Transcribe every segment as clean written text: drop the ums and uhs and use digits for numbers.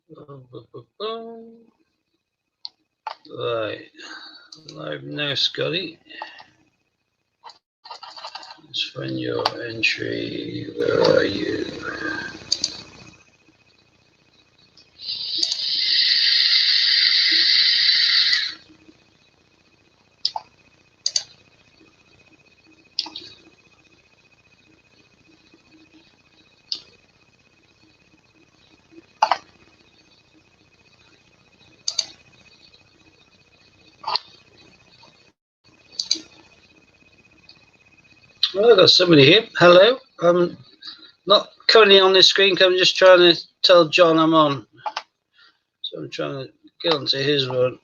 Right, live now, Scotty. Let's find your entry. Where are you? Well, I've got somebody here. Hello. I'm not currently on this screen. I'm just trying to tell John I'm on. So I'm trying to get onto his one.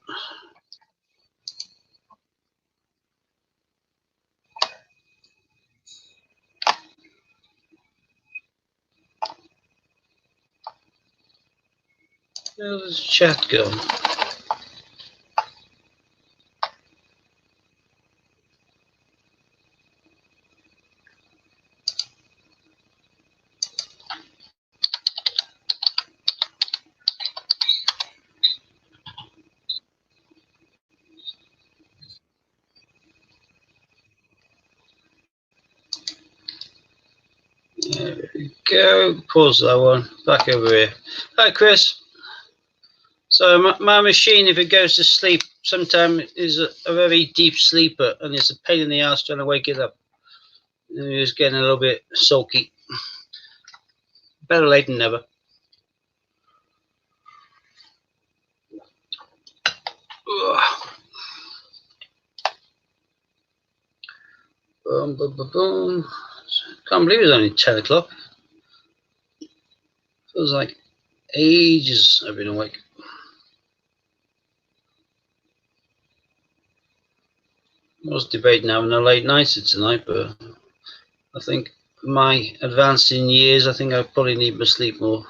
Where's the chat gone? There we go. Pause that one. Back over here. Hi, Chris. So my machine, if it goes to sleep, sometimes is a very deep sleeper, and it's a pain in the ass trying to wake it up. And it's getting a little bit sulky. Better late than never. Boom, boom, boom, boom. Can't believe it's only 10 o'clock. Feels like ages I've been awake. I was debating having a late night tonight, but I think my advancing years, I think I probably need my sleep more.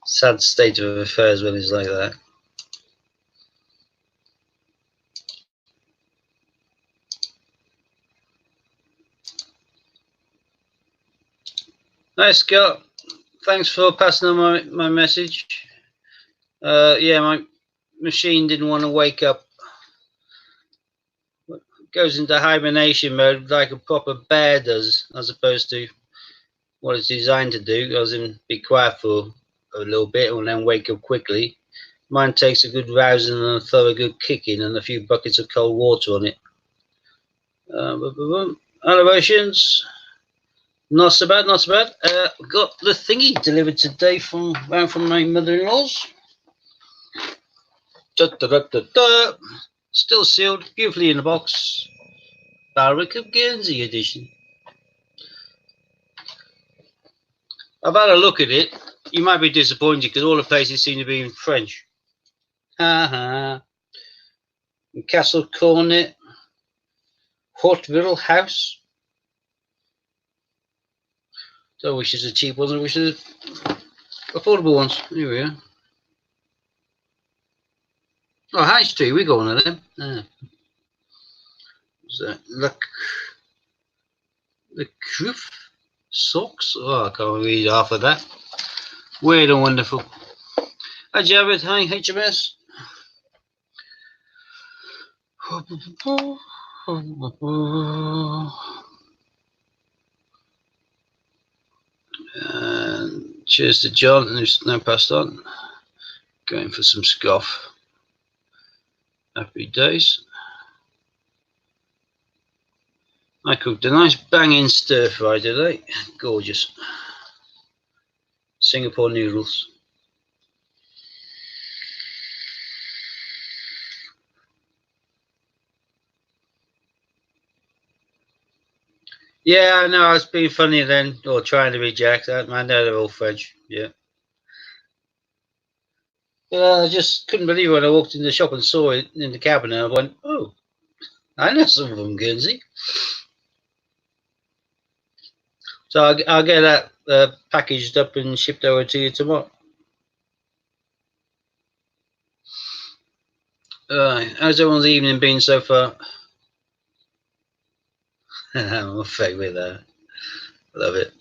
Sad state of affairs when it's like that. Hi, Scott. Thanks for passing on my message. Yeah, my machine didn't want to wake up. It goes into hibernation mode like a proper bear does, as opposed to what it's designed to do. Goes in, be quiet for a little bit, and then wake up quickly. Mine takes a good rousing and a thorough good kicking and a few buckets of cold water on it. Elevations. Not so bad, not so bad. Got the thingy delivered today from my mother-in-law's. Still sealed, beautifully in the box. Barrack of Guernsey edition. I've had a look at it. You might be disappointed because all the places seem to be in French. Ha ha. Castle Cornet. Hauteville House. Don't wish it's a cheap ones, I wish it's affordable ones. Here we are. Oh, High Street, we got one of them. Look, the Cruf socks. Oh, I can't read half of that. Weird and wonderful. Hi, Jared. Hi, HMS. And cheers to John, who's now passed on. Going for some scoff. Happy days. I cooked a nice banging stir fry today. Gorgeous. Singapore noodles. Yeah, I know. I was being funny then, or trying to be jacked. I know they're all French. Yeah. I just couldn't believe it when I walked in the shop and saw it in the cabinet. I went, oh, I know some of them, Guernsey. So I'll get that packaged up and shipped over to you tomorrow. How's everyone's evening been so far? I'm a fake with that. Love it.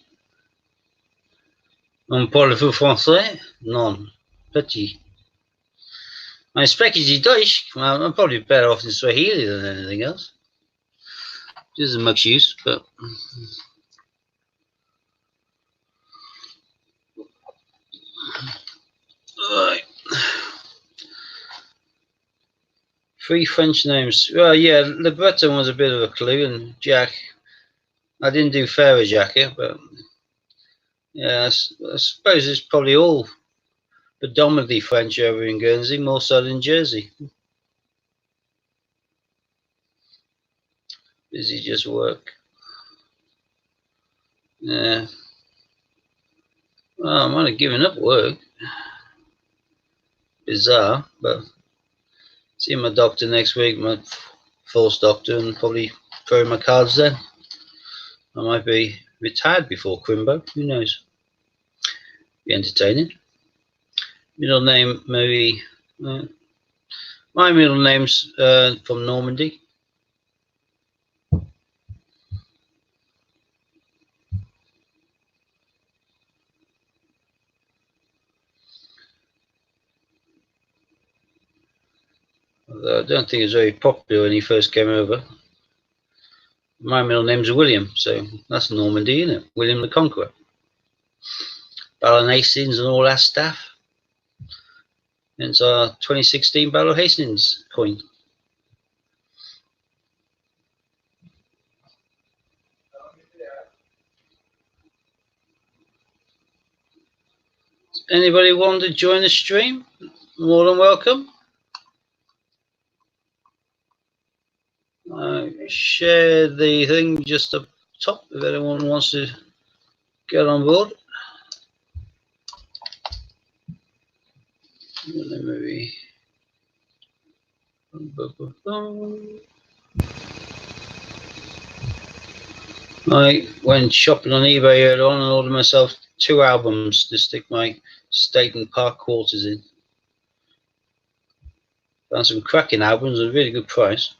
On parle-vous français? Non. Petit. I speak Deutsch. Well, I'm probably better off in Swahili than anything else. It isn't much use, but... Right. 3 French names. Well, yeah, Le Breton was a bit of a clue, and Jack. I didn't do fairer jacket, but yeah, I suppose it's probably all predominantly French over in Guernsey, more so than Jersey. Busy just work. Yeah. Well, I might have given up work. Bizarre, but see my doctor next week, my false doctor, and probably throw my cards then. I might be retired before Crimbo. Who knows? Be entertaining. Middle name Marie. My middle name's from Normandy. Although I don't think it was very popular when he first came over. My middle name's William, so that's Normandy, isn't it? William the Conqueror. Baron Hastings and all that stuff. It's our 2016 Baron Hastings coin. Anybody want to join the stream? More than welcome. Share the thing just up top if anyone wants to get on board. Maybe. I went shopping on eBay earlier on and ordered myself 2 albums to stick my State and Park quarters in. Found some cracking albums at a really good price.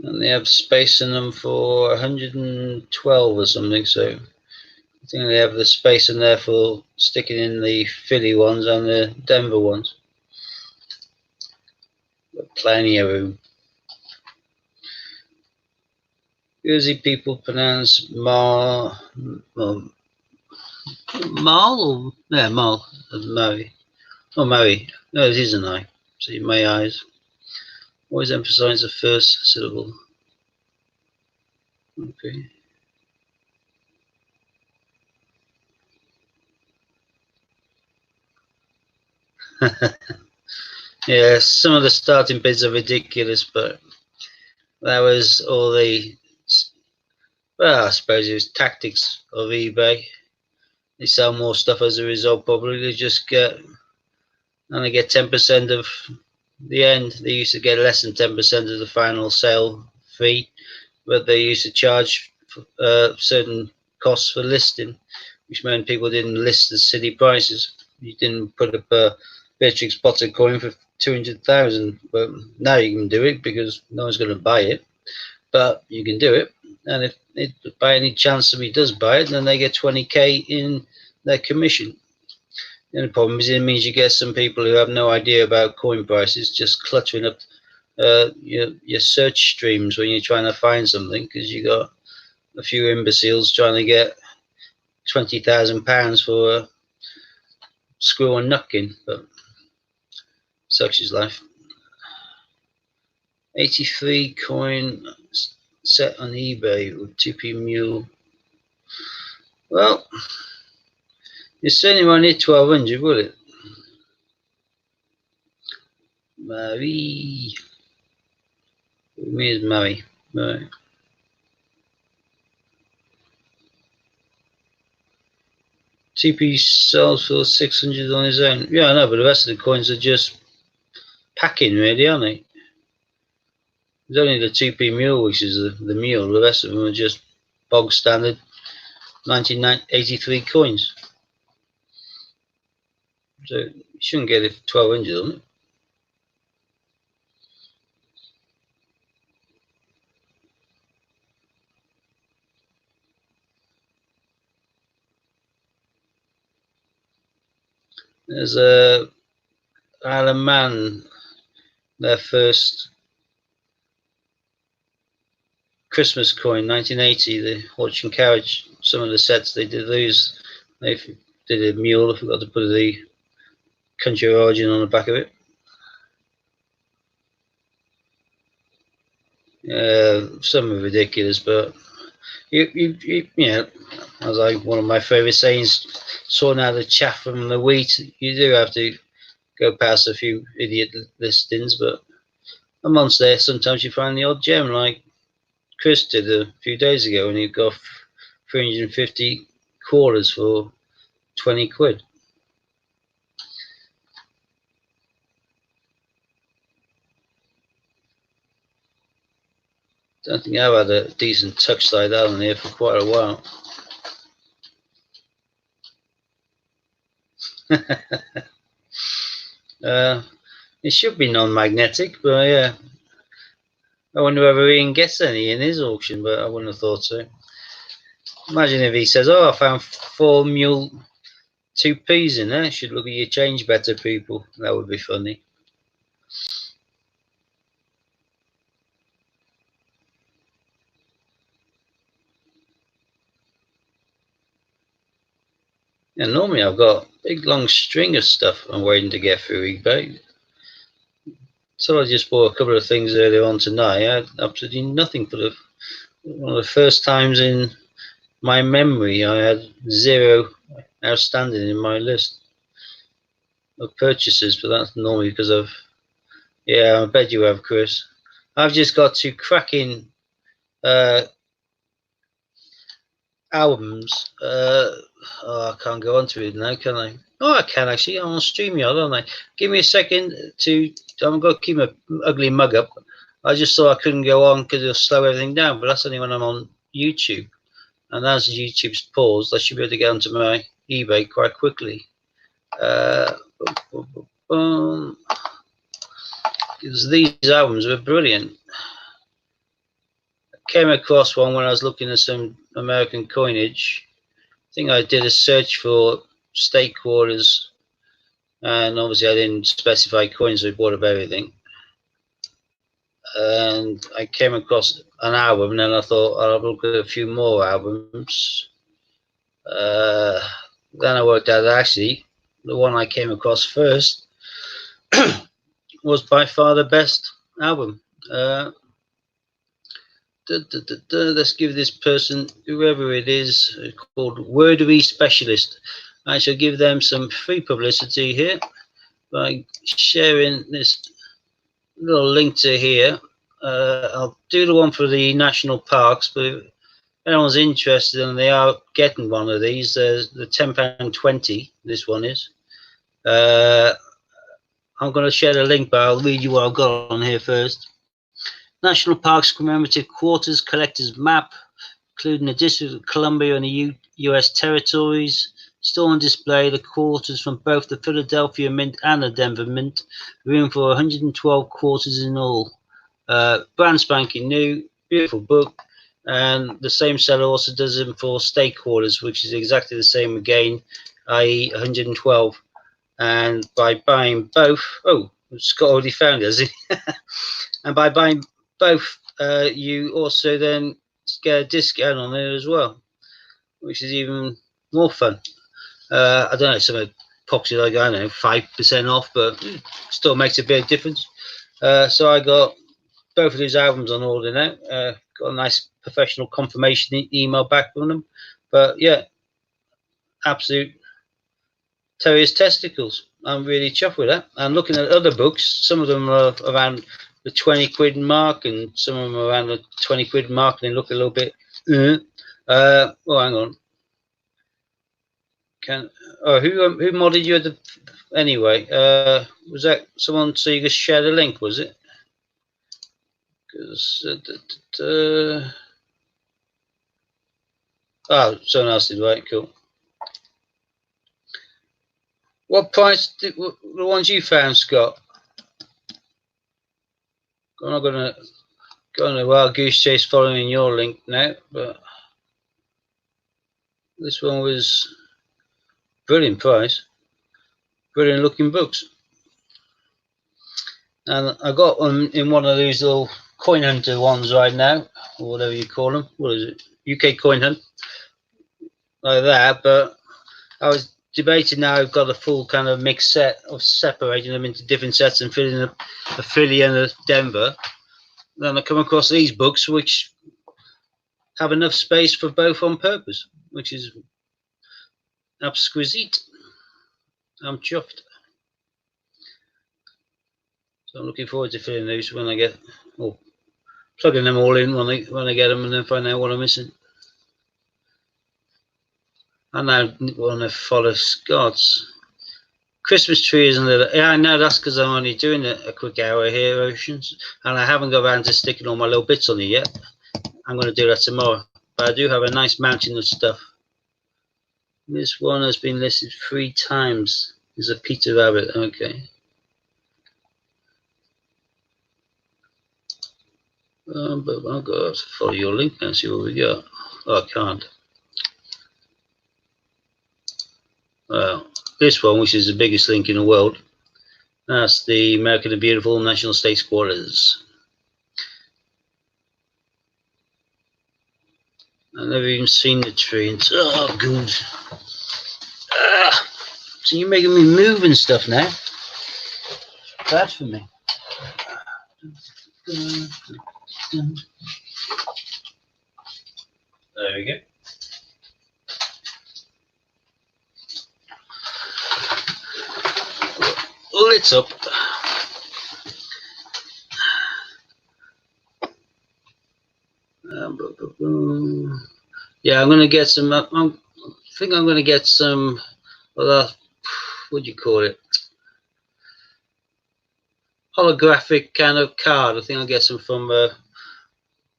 And they have space in them for 112 or something, so I think they have the space in there for sticking in the Philly ones and the Denver ones. Got plenty of room. Usually people pronounce Mar or Mary. Oh, Mary. No, it is an I. See, my eyes. Always emphasize the first syllable. Okay. Yeah, some of the starting bids are ridiculous, but that was all the, well, I suppose it was tactics of eBay. They sell more stuff as a result, probably. They just only get 10% of the end. They used to get less than 10% of the final sale fee, but they used to charge certain costs for listing, which meant people didn't list the city prices. You didn't put up a Beatrix Potter coin for 200,000, but now you can do it because no one's going to buy it, but you can do it. And if by any chance somebody does buy it, then they get 20k in their commission. The only problem is it means you get some people who have no idea about coin prices just cluttering up your search streams when you're trying to find something, because you got a few imbeciles trying to get £20,000 for a screw and knucking, but such is life. 83 coin set on eBay with 2p mule. Well, it certainly won't hit 1200, will it? Marie. Me is Marie. Right. TP sells for 600 on his own. Yeah, I know, but the rest of the coins are just packing, really, aren't they? There's only the 2p mule, which is the mule. The rest of them are just bog standard 1983 coins. So you shouldn't get it for 1200 on it. There's a Isle of Man, their first Christmas coin, 1980, the Horse and Carriage. Some of the sets they did those. They did a mule. I forgot to put the country of origin on the back of it. Some are ridiculous, but you know, as one of my favourite sayings, sorting out the chaff from the wheat. You do have to go past a few idiot listings, but amongst there, sometimes you find the odd gem, like Chris did a few days ago, and he got 350 quarters for 20 quid. Don't think I've had a decent touch like that on here for quite a while. It should be non-magnetic, but yeah. I wonder whether Ian gets any in his auction, but I wouldn't have thought so. Imagine if he says, "Oh, I found 4 mule 2p's in there. Should look at your change better, people." That would be funny. And normally I've got a big long string of stuff I'm waiting to get through eBay. So I just bought a couple of things earlier on tonight. I had absolutely nothing for one of the first times in my memory. I had 0 outstanding in my list of purchases, but that's normally because of, yeah, I bet you have, Chris. I've just got 2 cracking albums. I can't go on to it now, can I? Oh, I can actually. I'm on StreamYard, aren't I? Give me a second to. I'm going to keep my ugly mug up. I just thought I couldn't go on because it'll slow everything down, but that's only when I'm on YouTube. And as YouTube's paused, I should be able to get onto my eBay quite quickly. Because these albums were brilliant. I came across one when I was looking at some American coinage. I think I did a search for state quarters, and obviously I didn't specify coins, so I bought up everything. And I came across an album, and then I thought I'll look at a few more albums. Then I worked out that actually the one I came across first was by far the best album. Let's give this person, whoever it is, called Wordery Specialist. I shall give them some free publicity here by sharing this little link to here. I'll do the one for the national parks, but if anyone's interested and they are getting one of these, there's the £10.20, this one is. I'm going to share the link, but I'll read you what I've got on here first. National Parks Commemorative Quarters Collector's Map, including the District of Columbia and the U.S. territories. Still on display, the quarters from both the Philadelphia Mint and the Denver Mint. Room for 112 quarters in all. Brand spanking new, beautiful book. And the same seller also does them for state quarters, which is exactly the same again, i.e. 112. And by buying both, oh, Scott already found it, has he? And by buying both, you also then get a discount on it as well, which is even more fun. I don't know, some pops like, I don't know, 5% off, but still makes a big difference. So I got both of these albums on order now. Got a nice professional confirmation email back from them. But yeah, absolute terrier's testicles. I'm really chuffed with that. I'm looking at other books. Some of them are around the 20 quid mark, and some of them are around the 20 quid mark, and they look a little bit. Well, hang on. Who modded you at the? Anyway, was that someone? So you just share the link, was it? Because oh, someone else did. Right, cool. What price did the ones you found, Scott? I'm not gonna go on a wild goose chase following your link now, but this one was brilliant price. brilliant looking books. And I got them in one of these little coin hunter ones right now, or whatever you call them. What is it? UK coin hunt, like that. But I was debating now. I've got a full kind of mixed set of separating them into different sets and filling a Philly and a Denver. Then I come across these books which have enough space for both on purpose, which is exquisite. I'm chuffed. So I'm looking forward to filling those when I get, or plugging them all in when I get them, and then find out what I'm missing. I now want to follow Scott's Christmas tree, isn't it? Yeah, I know that's because I'm only doing a quick hour here, Oceans, and I haven't got around to sticking all my little bits on it yet. I'm going to do that tomorrow, but I do have a nice mountain of stuff. This one has been listed 3 times. Is a Peter Rabbit, okay. But I've got to follow your link and see what we got. Oh, I can't. Well, this one, which is the biggest link in the world, that's the American the Beautiful National State Squatters. I've never even seen the tree. And, oh, good. So you're making me move and stuff now. Bad for me. There we go. It's up. Yeah, I'm going to get some. I think I'm going to get some. What do you call it? Holographic kind of card. I think I'll get some from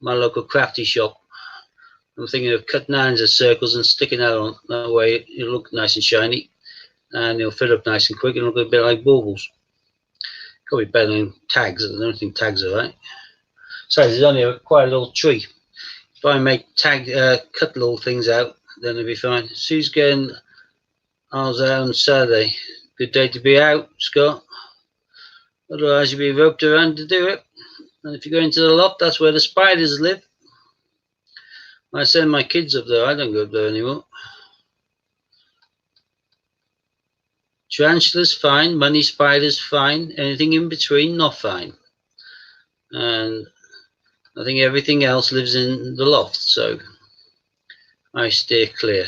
my local crafty shop. I'm thinking of cutting out into circles and sticking out on that way. It'll look nice and shiny, and it'll fill up nice and quick and look a bit like baubles. Probably better than tags. I don't think tags are right. So there's only quite a little tree. If I make cut little things out, then it'll be fine. Sue's getting ours out on Saturday. Good day to be out, Scott. Otherwise you'll be roped around to do it. And if you go into the loft, that's where the spiders live. I send my kids up there. I don't go up there anymore. Tarantulas, fine. Money spiders, fine. Anything in between, not fine. And I think everything else lives in the loft, so I steer clear.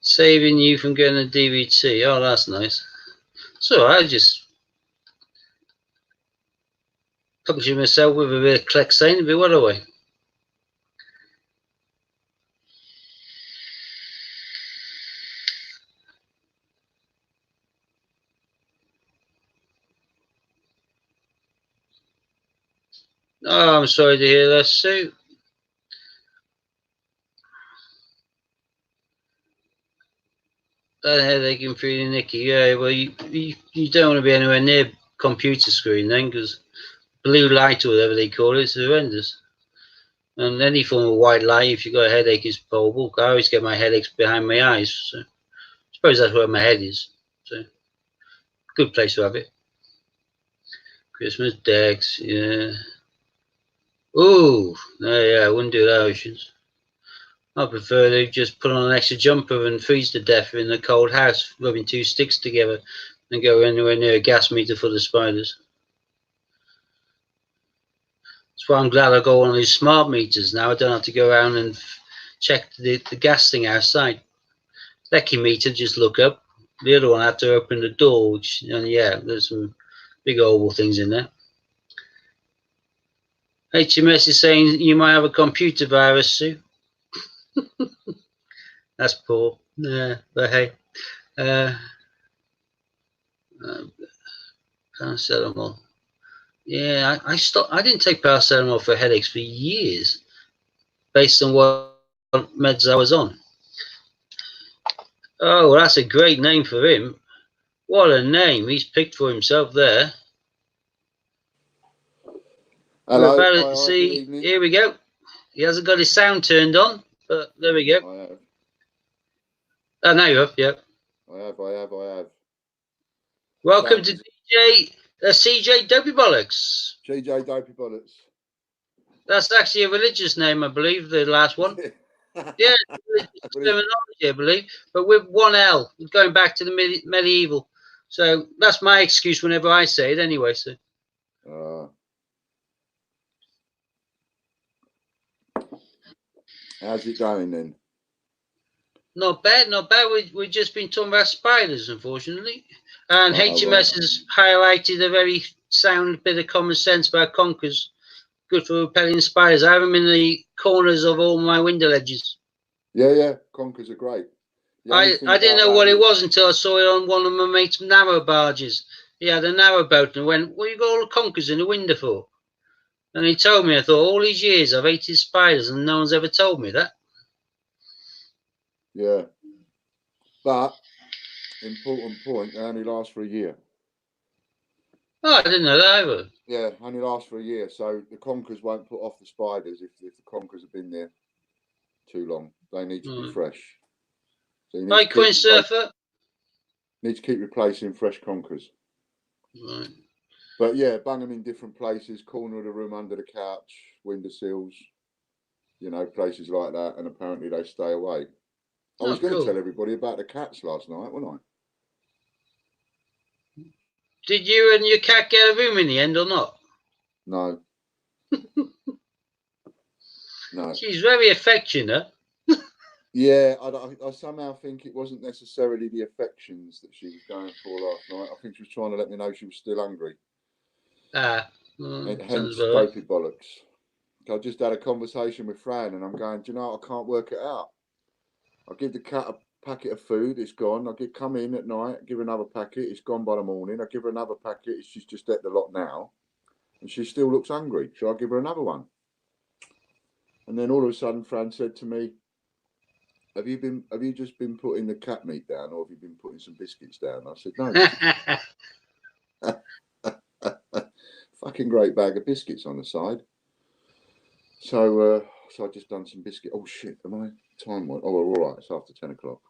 Saving you from getting a DVT. Oh, that's nice. So I just puncture myself with a bit of Clexane and be what away. Oh, I'm sorry to hear that, Sue. That headache and feeling nicky. Yeah, well, you don't want to be anywhere near computer screen then, because blue light or whatever they call it is horrendous. And any form of white light, if you've got a headache, is horrible. I always get my headaches behind my eyes, so I suppose that's where my head is. So, good place to have it. Christmas decks, yeah. Ooh, no, yeah, I wouldn't do that, Oceans. I prefer to just put on an extra jumper and freeze to death in a cold house, rubbing 2 sticks together and go anywhere near a gas meter full of spiders. That's why I'm glad I got one of these smart meters now. I don't have to go around and check the gas thing outside. Lecky meter, just look up. The other one I had to open the door, which, and yeah, there's some big horrible things in there. HMS is saying you might have a computer virus, Sue. That's poor. Yeah, but hey. Paracetamol. Yeah, I stopped. I didn't take paracetamol for headaches for years, based on what meds I was on. Oh, well, that's a great name for him. What a name he's picked for himself there. Hello. We're about to see. Here we go. He hasn't got his sound turned on, but there we go. I have. Oh, now you have, yeah. I have. Welcome to CJ Dopey Bollocks. CJ Dopey Bollocks. That's actually a religious name, I believe, the last one. Yeah, terminology, I believe, but with one L, going back to the medieval. So that's my excuse whenever I say it anyway. So. How's it going then? Not bad, not bad. We've just been talking about spiders, unfortunately. And HMS has highlighted a very sound bit of common sense about conkers. Good for repelling spiders. I have them in the corners of all my window ledges. Yeah, conkers are great. I didn't know what it was until I saw it on one of my mate's narrow barges. He had a narrow boat and went, "What you got all the conkers in the window for?" And he told me, I thought, all these years I've hated spiders and no one's ever told me that. Yeah. But, important point, they only last for a year. Oh, I didn't know that either. Yeah, only last for a year. So the conkers won't put off the spiders if the conkers have been there too long. They need to be fresh. So you need need to keep replacing fresh conkers. Right. But yeah, bang them in different places, corner of the room, under the couch, windowsills, places like that, and apparently they stay away. I was going to tell everybody about the cats last night, wasn't I? Did you and your cat get a room in the end or not? No. No. She's very affectionate. Yeah, I somehow think it wasn't necessarily the affections that she was going for last night. I think she was trying to let me know she was still hungry. Hence Dopey Bollocks. I just had a conversation with Fran and I'm going, do you know, I can't work it out. I give the cat a packet of food, it's gone. I come in at night, give her another packet, it's gone by the morning. I give her another packet, she's just ate the lot now. And she still looks hungry. So I give her another one. And then all of a sudden Fran said to me, Have you just been putting the cat meat down, or have you been putting some biscuits down? I said, no. Fucking great bag of biscuits on the side. So I just done some biscuit. Oh shit, am I time one? Oh, we're all right. It's after 10 o'clock.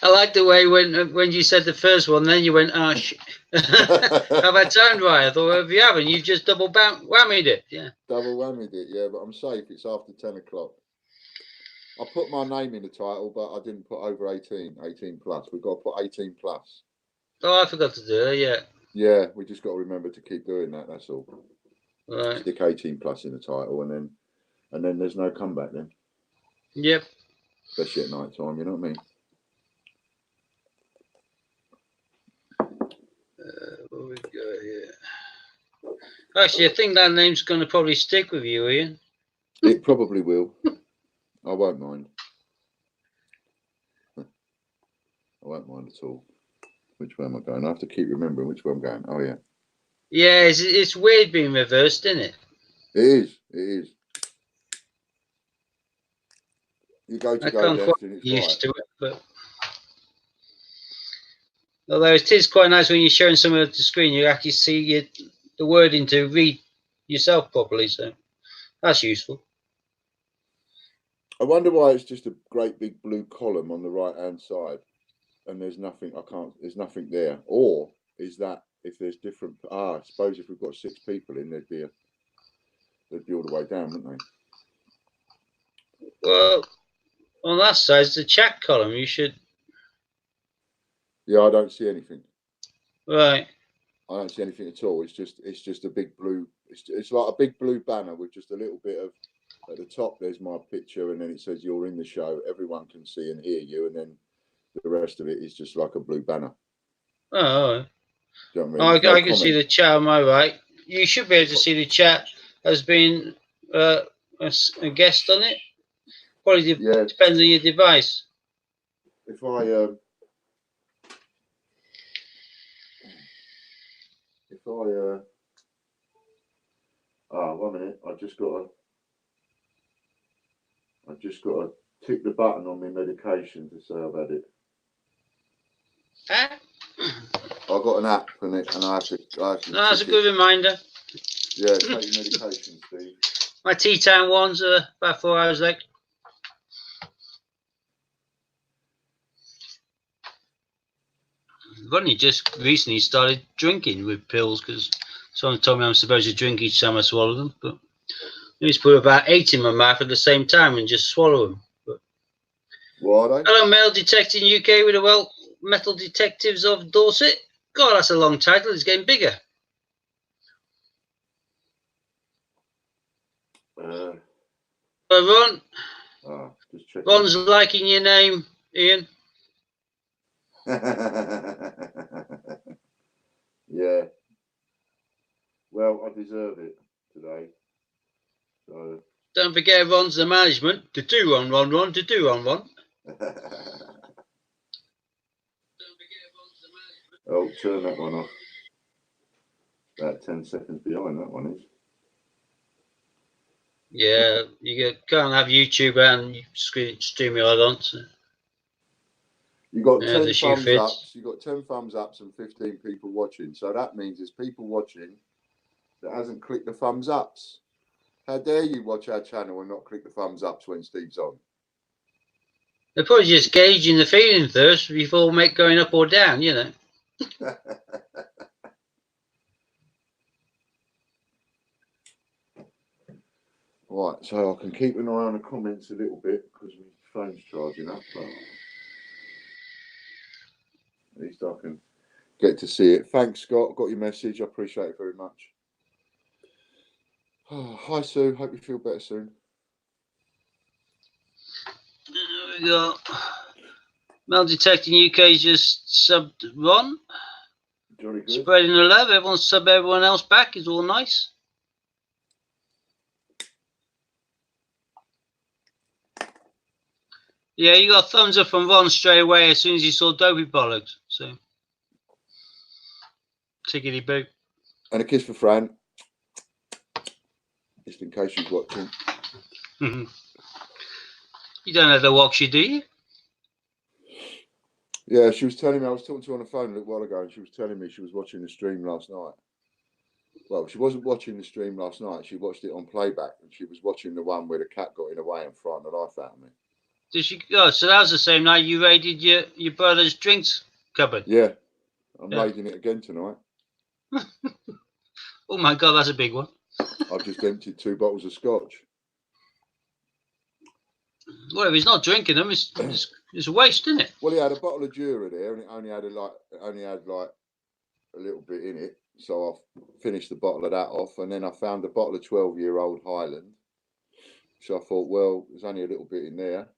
I like the way when you said the first one, then you went, oh shit. Have I timed right? I thought, well, if you haven't, you just double whammied it. Yeah. Double whammied it, yeah, but I'm safe. It's after 10 o'clock. I put my name in the title, but I didn't put over 18 plus. We've got to put 18 plus. Oh, I forgot to do it, yeah. Yeah, we just got to remember to keep doing that, that's all. Right. Stick 18 plus in the title, and then there's no comeback then. Yep. Especially at night time, you know what I mean? What we got here? Actually, I think that name's going to probably stick with you, Ian. It probably will. I won't mind. I won't mind at all. Which way am I going? I have to keep remembering which way I'm going. Oh, yeah. Yeah, it's weird being reversed, isn't it? It is. You go left and it's used to it, but although it is quite nice when you're showing someone at the screen, you actually see the wording to read yourself properly, so that's useful. I wonder why it's just a great big blue column on the right hand side and there's nothing there's nothing there. Or is that if there's different I suppose if we've got 6 people in, they'd be all the way down, wouldn't they? Well, on that side, it's the chat column. You should. Yeah, I don't see anything. Right. I don't see anything at all. It's just a big blue. It's like a big blue banner with just a little bit of. At the top, there's my picture, and then it says you're in the show. Everyone can see and hear you, and then the rest of it is just like a blue banner. Oh. Do you know what I mean? I can see the chat on my right. You should be able to see the chat as being a guest on it. Probably depends on your device. If I 1 minute, I just got to tick the button on my medication to say I've had it. I got an app and I have to. That's a good reminder. Yeah, take your medication, Steve. My tea time ones are about 4 hours late. I've only just recently started drinking with pills because someone told me I'm supposed to drink each time I swallow them. But I used to put about 8 in my mouth at the same time and just swallow them. But What are they? hello, Male Detecting UK with the Metal Detectives of Dorset. God, that's a long title. It's getting bigger. Ron. Just checking. Ron's liking your name, Ian. Yeah. Well, I deserve it today. So. Don't forget Ron's the management. To do Ron. To do Ron. Oh, turn that one off. About 10 seconds behind that one is. Yeah, you can't have YouTube and stream it on. So. You got 10 thumbs ups. You got 10 thumbs ups and 15 people watching. So that means there's people watching that hasn't clicked the thumbs ups. How dare you watch our channel and not click the thumbs ups when Steve's on? They're probably just gauging the feeling first before going up or down, you know. Right, so I can keep an eye on the comments a little bit because my phone's charging up, but at least I can get to see it. Thanks, Scott. Got your message. I appreciate it very much. Oh, hi, Sue. Hope you feel better soon. We got Male Detecting UK just subbed Ron. Jolly good. Spreading the love. Everyone sub everyone else back. It's all nice. Yeah, you got a thumbs up from Ron straight away as soon as you saw Dopey Bollocks. So, tickety boo. And a kiss for Fran, just in case she's watching. You don't have to watch you, do you? Yeah, she was telling me, I was talking to her on the phone a little while ago, and she was telling me she was watching the stream last night. Well, she wasn't watching the stream last night. She watched it on playback, and she was watching the one where the cat got in the way and frightened the life out of me. Did she? Oh, so that was the same night you raided your brother's drinks cupboard. Yeah, I'm raiding it again tonight. Oh my God, that's a big one. I've just emptied 2 bottles of scotch. Well, if he's not drinking them, it's a waste, isn't it? Well, he had a bottle of Jura there, and it only had a little bit in it. So I finished the bottle of that off, and then I found a bottle of 12-year-old Highland. So I thought, well, there's only a little bit in there.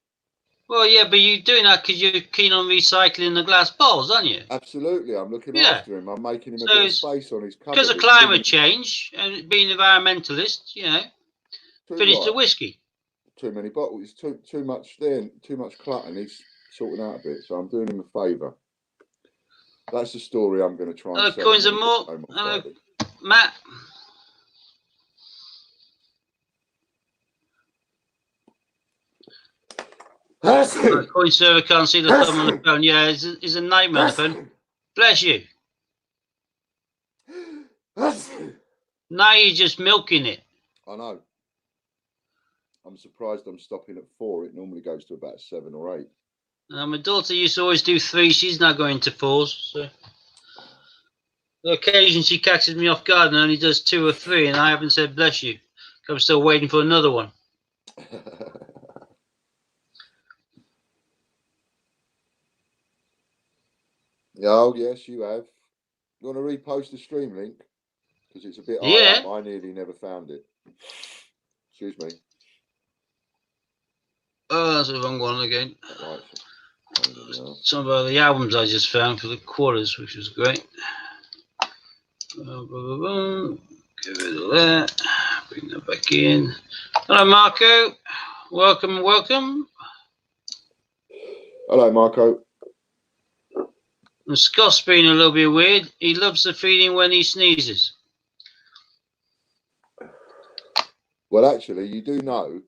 Well, yeah, but you're doing that because you're keen on recycling the glass bottles, aren't you? Absolutely, I'm looking after him. I'm making him a bit of space on his cupboard. Because of climate change and being an environmentalist, you know, finish the whiskey. Too many bottles, too much there, too much clutter, and he's sorting out a bit. So I'm doing him a favour. That's the story I'm going to try and sell. Coins and more. Hello, Matt. Coin server can't see the thumb on the phone. Yeah, it's a nightmare on the phone. Bless you. Now you're just milking it. I know. I'm surprised I'm stopping at 4. It normally goes to about 7 or 8. My daughter used to always do 3. She's now going to 4s. So the occasion she catches me off guard and only does 2 or 3, and I haven't said bless you. I'm still waiting for another one. Oh, yes, you have. You want to repost the stream link? Because it's a bit high up. I nearly never found it. Excuse me. Oh, that's the wrong one again. Right. Some of the albums I just found for the quarters, which was great. Get rid of that. Bring that back in. Hello, Marco. Welcome. Hello, Marco. And Scott's been a little bit weird. He loves the feeling when he sneezes. Well, actually, you do know,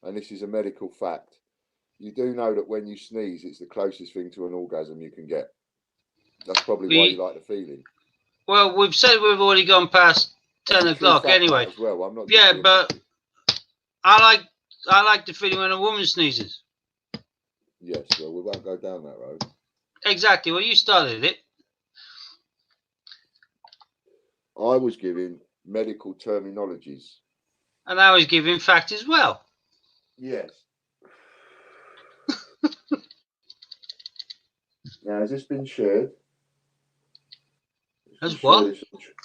and this is a medical fact, you do know that when you sneeze, it's the closest thing to an orgasm you can get. That's probably why you like the feeling. Well, we've said we've already gone past 10 o'clock anyway. As well. I'm not. Yeah, but I like the feeling when a woman sneezes. Yes, well, we won't go down that road. Exactly. Well, you started it. I was giving medical terminologies. And I was giving fact as well. Yes. Now, has this been shared? As what?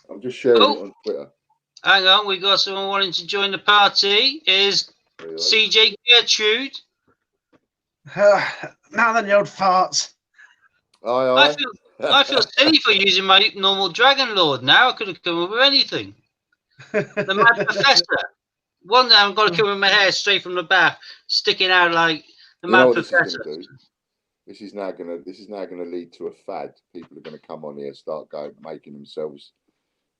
I'm just sharing it on Twitter. Hang on, we got someone wanting to join the party. Is CJ Gertrude? Now then, you old farts. Aye. I feel silly for using my normal Dragonlord now. I could have come up with anything. The Mad Professor. One day I've got to come with my hair straight from the bath, sticking out like the Mad Professor. This is now gonna lead to a fad. People are gonna come on here, start making themselves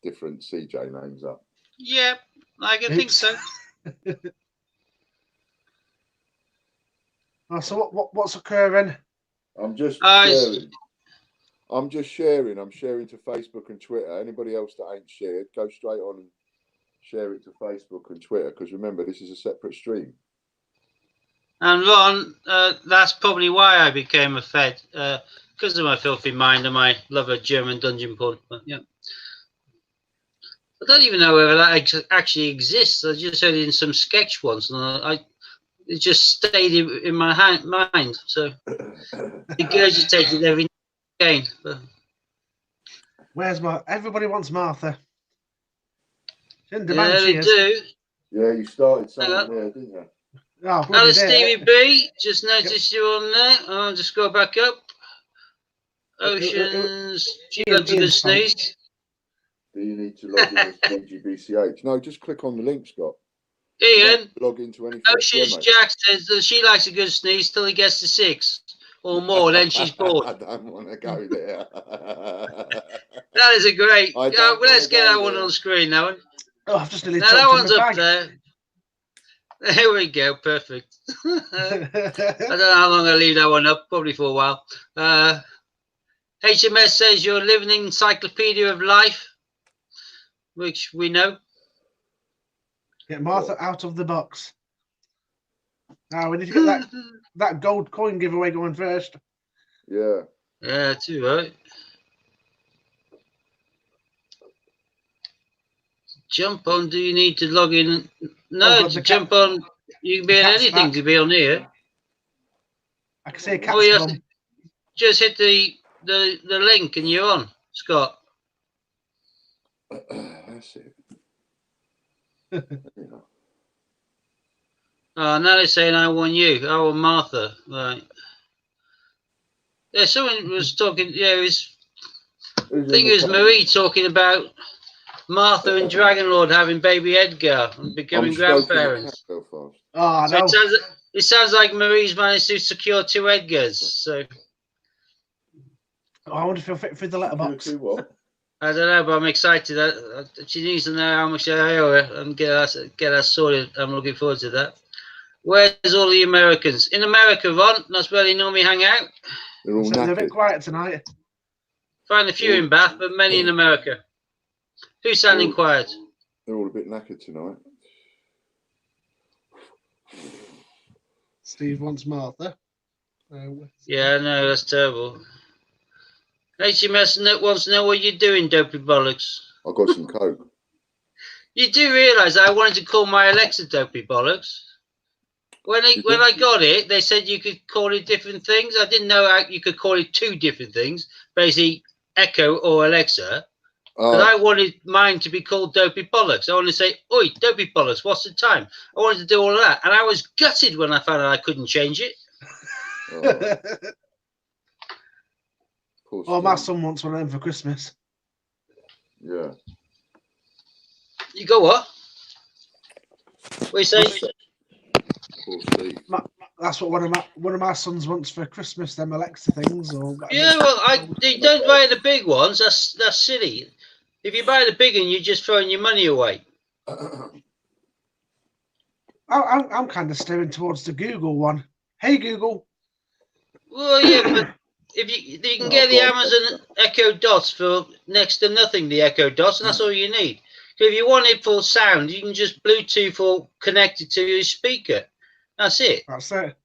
different CJ names up. Yeah, I can think so. So what's occurring? I'm just sharing. I'm sharing to Facebook and Twitter. Anybody else that ain't shared, go straight on and share it to Facebook and Twitter. Because remember, this is a separate stream. And Ron, that's probably why I became a Fed, because of my filthy mind and my love of German dungeon porn. But yeah, I don't even know whether that actually exists. I just heard it in some sketch once, and it just stayed in my mind. So regurgitated every again. But where's everybody wants Martha. Yeah, they do. Yeah, you started something there, didn't you? Oh, hello, Stevie B. Just noticed you on there. I'll just go back up. Oceans. She loves a good sneeze. Do you need to log in as DGBCH? No, just click on the link, Scott. Ian. Log into anything. Oceans Jack says that she likes a good sneeze till he gets to 6 or more, then she's bored. I don't want to go there. That is a great. Let's get that one on screen now. Oh, I've just nearly now that one's up there. There we go, perfect. I don't know how long I'll leave that one up, probably for a while. HMS says you're living encyclopedia of life, which we know. Get Martha out of the box. Now we need to get that gold coin giveaway going first. Yeah. Yeah, too right. Jump on. Do you need to log in? No, to jump on. You can be on anything to be on here. I can see a cat's just hit the link and you're on, Scott. That's it. Oh, now they're saying I want you. I want Martha. Right. Yeah, someone was talking. Yeah, I think it was Marie talking about Martha and Dragonlord having baby Edgar and becoming grandparents. Oh, no. So it sounds like Marie's managed to secure 2 Edgars. So I wonder if he'll fit through the letterbox. I don't know, but I'm excited. She needs to know how much I owe her and get us sorted. I'm looking forward to that. Where's all the Americans? In America, Ron. That's where they normally hang out. They're a bit quiet tonight. Find a few in Bath, but many in America. Who's sounding quiet? They're all a bit knackered tonight. Steve wants Martha. Yeah, no, that's terrible. HMS wants to know what you're doing, dopey bollocks. I got some coke. You do realise I wanted to call my Alexa dopey bollocks. When I got it, they said you could call it different things. I didn't know you could call it 2 different things, basically Echo or Alexa. Because I wanted mine to be called Dopey Bollocks. I wanted to say, "Oi, Dopey Bollocks, what's the time?" I wanted to do all of that, and I was gutted when I found out I couldn't change it. Oh, my son wants one of them for Christmas. Yeah. You go what? What you say? That's what one of my sons wants for Christmas. Them Alexa things, or yeah. Well, don't buy the big ones. That's silly. If you buy the big one, you're just throwing your money away. I'm kind of steering towards the Google one. Hey Google. Well, yeah, but if you can get the Amazon Echo Dots for next to nothing, the Echo Dots, and that's all you need. So if you want it for sound, you can just Bluetooth or connect it to your speaker. That's it. That's it.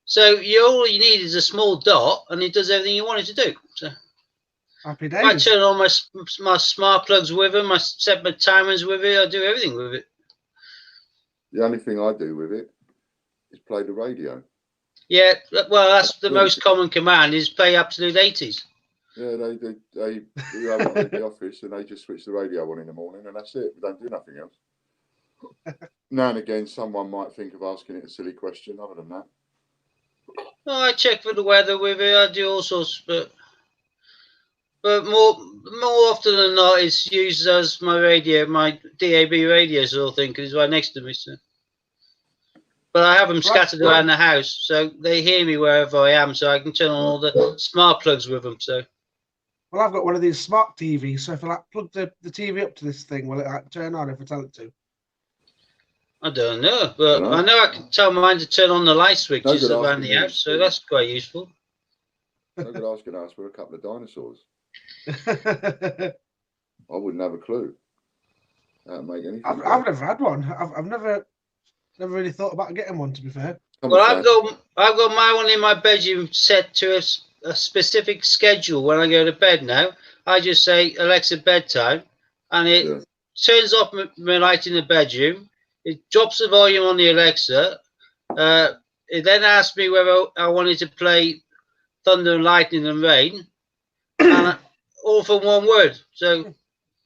So all you need is a small dot, and it does everything you want it to do. So Happy I days. turn on my smart plugs with them. I set my timers with it. I do everything with it. The only thing I do with it is play the radio. Yeah, well, that's the most common command is play absolute 80s. Yeah, they have one in the office and they just switch the radio on in the morning and that's it. We don't do nothing else. Now and again, someone might think of asking it a silly question. Other than that, Oh, I check for the weather with it. I do all sorts, but more often than not, it's used as my radio, my DAB radio sort of thing, because it's right next to me. So. But I have them scattered around the house, so they hear me wherever I am, so I can turn on all the smart plugs with them. So. Well, I've got one of these smart TVs, so if I like plug the TV up to this thing, will it like turn on if I tell it to? I don't know, but I know I can tell mine to turn on the light switches around the house, so that's quite useful. I could ask and ask for a couple of dinosaurs. I wouldn't have a clue. That'd make anything. I've never had one. I've never really thought about getting one, to be fair. Well, I've got my one in my bedroom set to a specific schedule when I go to bed now. I just say, Alexa, bedtime, and it turns off my light in the bedroom. It drops the volume on the Alexa. It then asks me whether I wanted to play Thunder and Lightning and Rain, and all from one word. So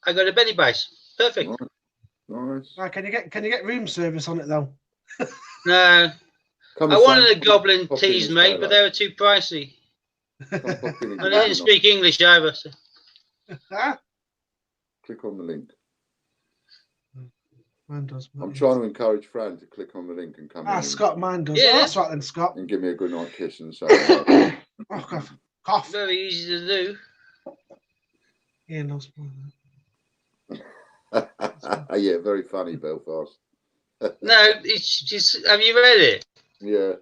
I go to Benny Base. Perfect. Nice. Can you get room service on it though? No. I wanted a Goblin teas, mate, but they were too pricey. I didn't speak English either. So. Click on the link. Mine does. I'm trying to encourage Fran to click on the link and come in. Scott, mine does. Yeah. Oh, that's right then, Scott. And give me a good night kiss and say, oh, cough. Very easy to do. Yeah, no. Yeah, very funny, Belfast. No, it's just. Have you read it? Yeah.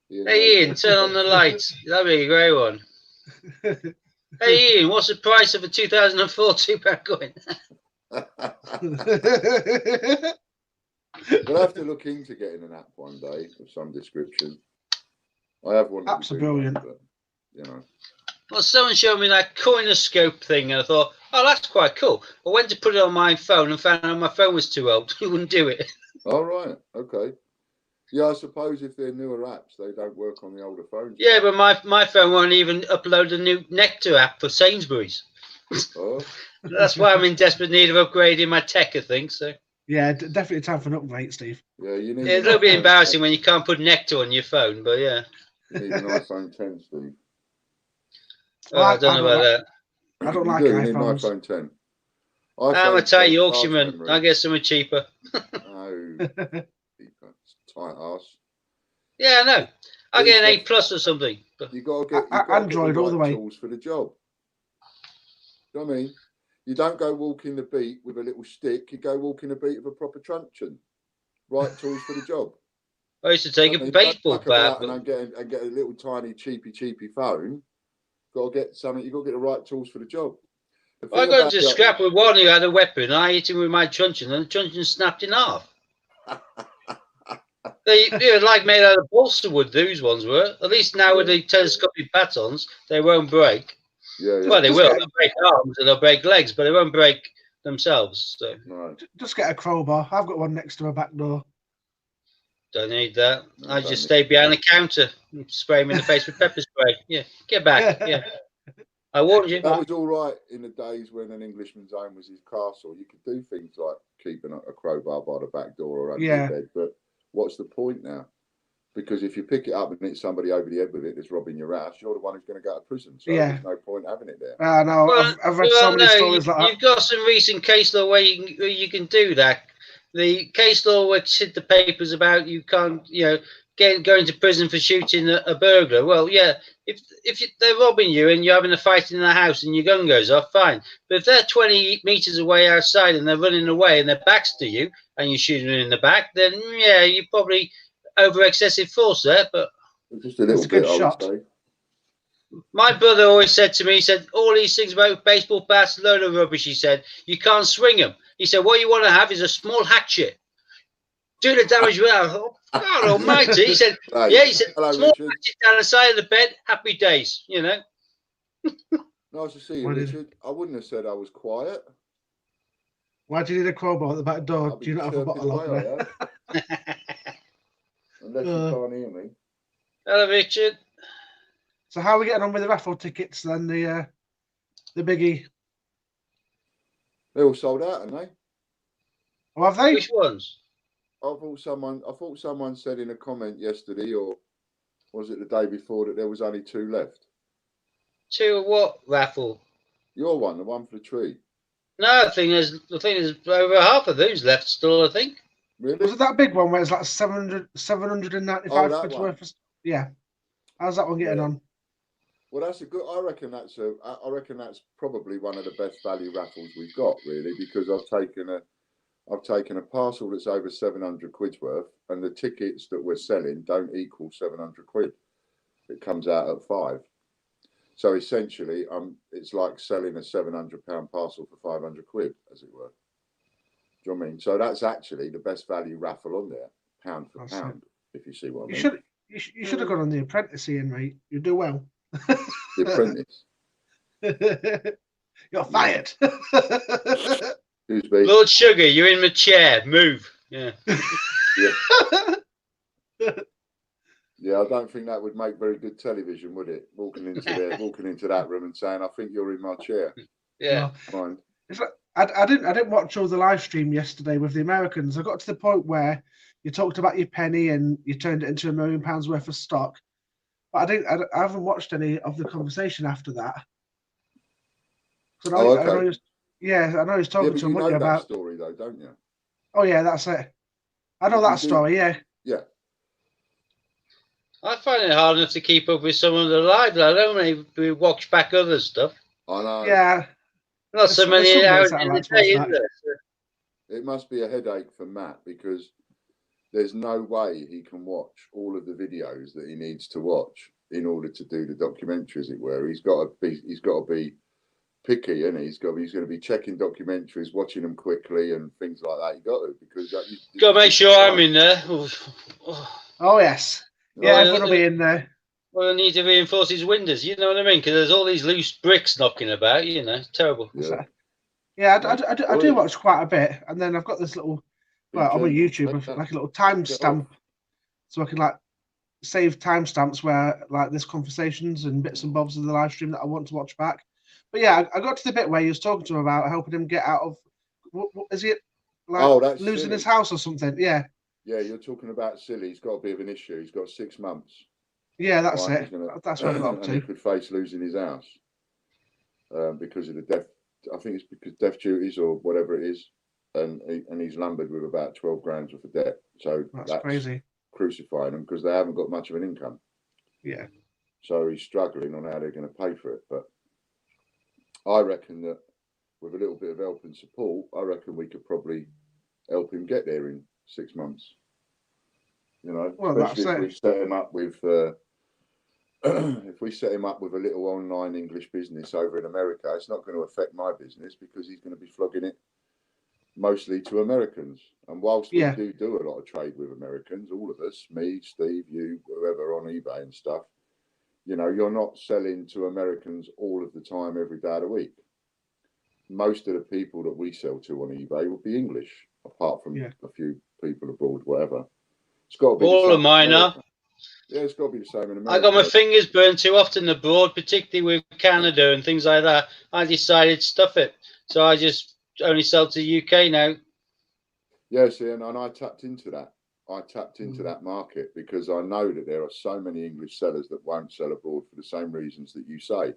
Hey, Ian, turn on the lights. That'd be a great one. Hey, Ian, what's the price of a 2004 £2 coin? We'll have to look into getting an app one day of some description. I have one. Apps are brilliant. But, you know. Well, someone showed me that coinoscope thing, and I thought, oh, that's quite cool. I went to put it on my phone and found out my phone was too old. It wouldn't do it. All right. Okay. Yeah, I suppose if they're newer apps, they don't work on the older phones. Yeah, but my phone won't even upload a new Nectar app for Sainsbury's. Oh. That's why I'm in desperate need of upgrading my tech, I think. So. Yeah, definitely time for an upgrade, Steve. Yeah, you need. Yeah, it's a little bit embarrassing when you can't put Nectar on your phone, but yeah. You need an iPhone 10, Steve. Oh, I don't know about that. I don't You like do, you need an iPhones. iPhone 10. I'm a tight Yorkshireman. I'll get something cheaper. No, cheaper. Tight ass. Yeah, I know. I'll get an A+ or something. But... You got to get Android all the way. Tools for the job. You know what I mean? You don't go walking the beat with a little stick. You go walking the beat with a proper truncheon. Right tools for the job. I used to take a baseball bat. And get a little tiny cheapy phone. Got to get something. You got to get the right tools for the job. I got into scrap with one who had a weapon. I hit him with my truncheon, and the truncheon snapped in half. They were like made out of balsa wood. Those ones were. At least now with the telescopic batons, they won't break. Yeah. Well, they will. They'll break arms and they'll break legs, but they won't break themselves. So. Right. Just get a crowbar. I've got one next to my back door. Don't need that. I just stay behind the counter and spray him in the face with pepper spray. Yeah, get back. Yeah. I warned you. That was all right in the days when an Englishman's home was his castle. You could do things like keeping a crowbar by the back door or under your bed. But what's the point now? Because if you pick it up and hit somebody over the head with it that's robbing your house, you're the one who's going to go to prison. So there's no point having it there. No, well, I've read so many stories like that. You've got some recent case law where you can do that. The case law which hit the papers about you can't, going to prison for shooting a burglar. Well, yeah, if they're robbing you and you're having a fight in the house and your gun goes off, fine. But if they're 20 meters away outside and they're running away and their back's to you and you're shooting them in the back, then yeah, you probably over excessive force there. But just a little bit, I would say. My brother always said to me, he said, all these things about baseball bats, load of rubbish. He said, you can't swing them. He said, what you want to have is a small hatchet. Do the damage without. God almighty. He said, he said, small hatchet down the side of the bed, happy days, Nice to see you, Why did- Richard. I wouldn't have said I was quiet. Why do you need a crowbar at the back door? I'll Do be you not have a chirping bottle away, opener? I have. Unless you can't hear me. Hello, Richard. So how are we getting on with the raffle tickets then? The biggie. They're all sold out, aren't they? Oh, have they? Which ones? I thought someone said in a comment yesterday, or was it the day before, that there was only 2 left. 2 what raffle? Your one, the one for the tree. No, the thing is over half of those left still, I think. Really? Was it that big one where it's like 795 Oh, that quid's one. worth of... Yeah. How's that one getting on? Well, that's a good. I reckon that's probably one of the best value raffles we've got, really, because I've taken a parcel that's over 700 quid's worth, and the tickets that we're selling don't equal 700 quid. It comes out at 5. So essentially, it's like selling a £700 parcel for 500 quid, as it were. Do you know what I mean? So that's actually the best value raffle on there, pound for pound, if you see what I mean. You should have gone on The Apprentice, Ian, mate. You do well. The Apprentice. You're fired. Who's me? Lord Sugar, you're in my chair. Move. Yeah. Yeah, I don't think that would make very good television, would it? Walking into that room and saying, "I think you're in my chair." Yeah. Fine. It's like, I didn't watch all the live stream yesterday with the Americans. I got to the point where you talked about your penny and you turned it into £1 million worth of stock, but I haven't watched any of the conversation after that. So I know he's talking to him you know about that story though, don't you? Oh yeah, that's it. I know that story. Yeah. Yeah. I find it hard enough to keep up with some of the live. I don't maybe watch back other stuff. I know. Yeah. Not so many hours in the day, is there? It must be a headache for Matt, because there's no way he can watch all of the videos that he needs to watch in order to do the documentary, as it were. He's got to be picky, and he's going to be checking documentaries, watching them quickly, and things like that. You got to, because got to make sure I'm in there. Oh yes. Yeah, everyone will be in there. Well, I need to reinforce his windows. You know what I mean? Because there's all these loose bricks knocking about. You know, terrible. Yeah, I do watch quite a bit, and then I've got this little. Well, I'm on YouTube, like a little timestamp, so I can like save timestamps where like there's conversations and bits and bobs of the live stream that I want to watch back. But yeah, I got to the bit where he was talking to him about helping him get out of. What is it? Like that's losing silly. his house or something? Yeah. Yeah, you're talking about silly. He's got a bit of an issue. He's got 6 months. Yeah, that's it. That's what I got up to. And he could face losing his house because of the death. I think it's because death duties or whatever it is, and he's lumbered with about 12 grand worth of debt. So that's crazy. Crucifying them, because they haven't got much of an income. Yeah. So he's struggling on how they're going to pay for it. But I reckon that with a little bit of help and support, I reckon we could probably help him get there in 6 months. You know, well, especially if we set him up with. If we set him up with a little online English business over in America, it's not going to affect my business, because he's going to be flogging it mostly to Americans. And whilst we do a lot of trade with Americans, all of us, me, Steve, you, whoever, on eBay and stuff, you know, you're not selling to Americans all of the time, every day of the week. Most of the people that we sell to on eBay would be English, apart from a few people abroad, whatever. It's got to be all of mine are. Yeah, it's got to be the same in America. I got my fingers burned too often abroad, particularly with Canada and things like that. I decided to stuff it. So I just only sell to the UK now. Yeah, see, and I tapped into that. I tapped into that market because I know that there are so many English sellers that won't sell abroad for the same reasons that you say.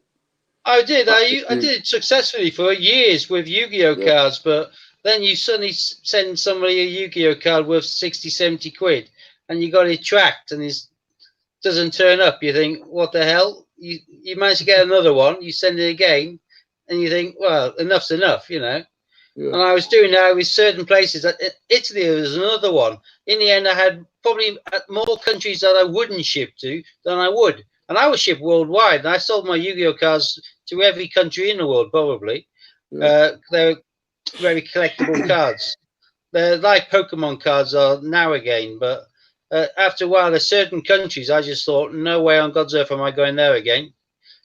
I did. I did it successfully for years with Yu-Gi-Oh cards, but then you suddenly send somebody a Yu-Gi-Oh card worth 60, 70 quid, and you got it tracked, and it doesn't turn up. You think, what the hell? You manage to get another one, you send it again, and you think, well, enough's enough, you know. Yeah. And I was doing that with certain places. Italy, there was another one. In the end, I had probably more countries that I wouldn't ship to than I would. And I would ship worldwide. And I sold my Yu-Gi-Oh cards to every country in the world, probably. Yeah. They're very collectible cards. They're like Pokemon cards are now again. But after a while, there's certain countries I just thought, no way on God's earth am I going there again.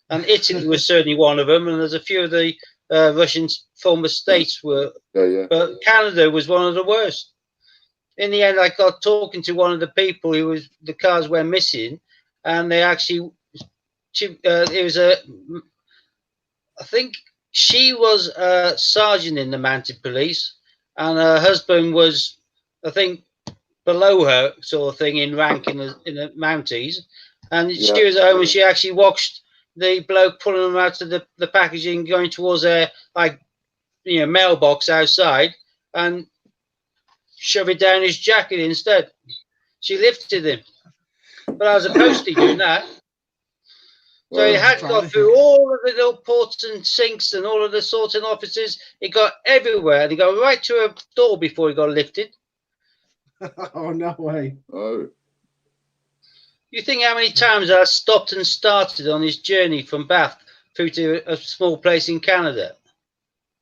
and Italy was certainly one of them, and there's a few of the Russian former states were, but Canada was one of the worst. In the end, I got talking to one of the people who was the cars went missing, and they actually, it was I think she was a sergeant in the mounted police, and her husband was, I think, below her sort of thing in rank in the Mounties, and she was at home and she actually watched the bloke pulling them out of the packaging, going towards their mailbox outside, and shove it down his jacket instead. She lifted him, but I was a postie doing that. So he had got through all of the little ports and sinks and all of the sorting offices. He got everywhere. He got right to a door before he got lifted. Oh, no way. Oh. You think how many times I stopped and started on his journey from Bath through to a small place in Canada?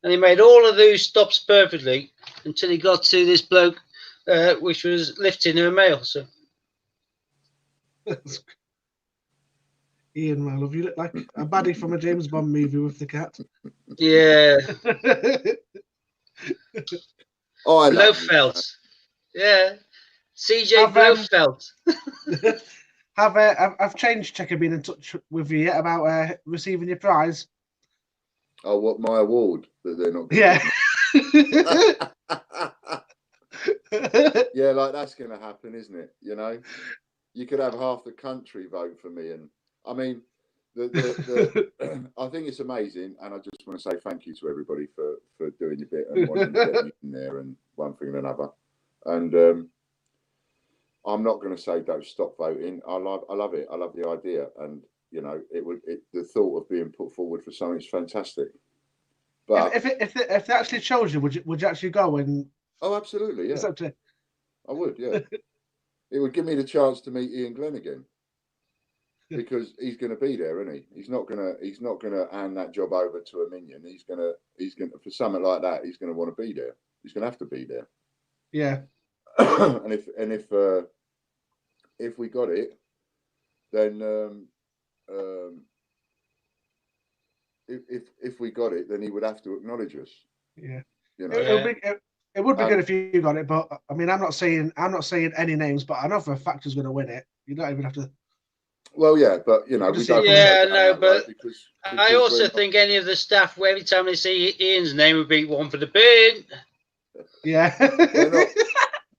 And he made all of those stops perfectly until he got to this bloke, which was lifting her mail. So, Ian, my love, you look like a baddie from a James Bond movie with the cat. Yeah. Blofeld. Yeah. CJ Blofeld. Have Change Checker been in touch with you yet about receiving your prize? Oh, what, my award that they're not Yeah, like that's going to happen, isn't it? You know, you could have half the country vote for me, and I mean, I think it's amazing, and I just want to say thank you to everybody for doing your bit and wanting to get me in there and one thing and another. And I'm not going to say don't stop voting. I love it. I love the idea, and you know, the thought of being put forward for something is fantastic. But if they actually chose you, would you actually go? And oh, absolutely, yeah. I would, yeah. It would give me the chance to meet Ian Glenn again, because he's going to be there, isn't he? He's not going to hand that job over to a minion. He's going to for something like that. He's going to want to be there. He's going to have to be there. Yeah. and if we got it, then if we got it, then he would have to acknowledge us. Yeah. You know? It would be good if you got it, but I mean, I'm not saying any names, but I know for a fact who's going to win it. You don't even have to. Well, yeah, but you know, we don't. Yeah, no, but because I also think any of the staff, every time they see Ian's name, would be one for the bin. Yeah.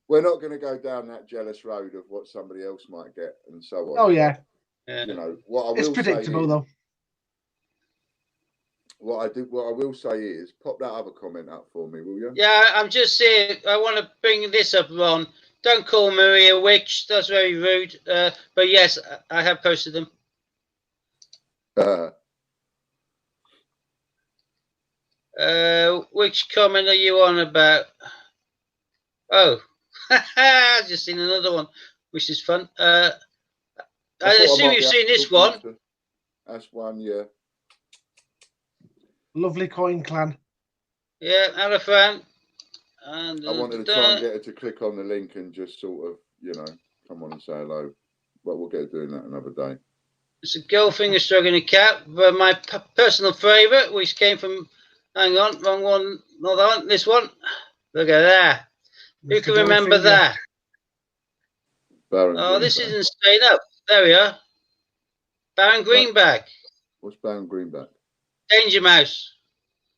We're not going to go down that jealous road of what somebody else might get and so on. Oh yeah. You know what I will say. It's predictable though. What I will say is, pop that other comment up for me, will you? Yeah, I'm just saying. I want to bring this up, Ron. Don't call Maria a witch. That's very rude. But yes, I have posted them. Which comment are you on about? Oh, I've just seen another one, which is fun. I assume you've seen this one. That's one, yeah. Lovely coin clan. Yeah, Elephant. And I wanted to try and get her to click on the link and just sort of, you know, come on and say hello. But we'll get doing that another day. It's a Goldfinger stroking a cat, but my personal favourite, which came from, hang on, wrong one, not that one, this one. Look at that. Who can remember that? Baron Greenback. This isn't staying up. There we are. Baron Greenback. What's Baron Greenback? Danger Mouse.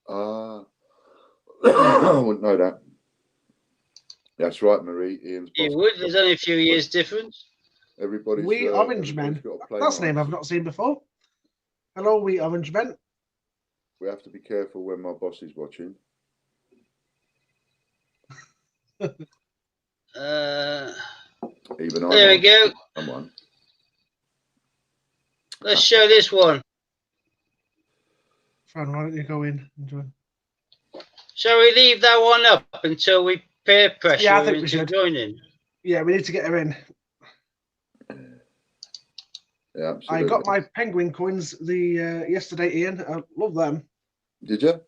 I wouldn't know that. That's right, Marie. Ian's boss. You would. There's only a few years difference. Everybody's Wee Orange Men. That's a name I've not seen before. Hello, Wee Orange Men. We have to be careful when my boss is watching. Even there we go. Someone. Let's show this one. Fran, why don't you go in and join? Shall we leave that one up until we peer pressure I think into we should. joining? Yeah, we need to get her in. Yeah, absolutely. I got my penguin coins yesterday, Ian. I love them. Did you?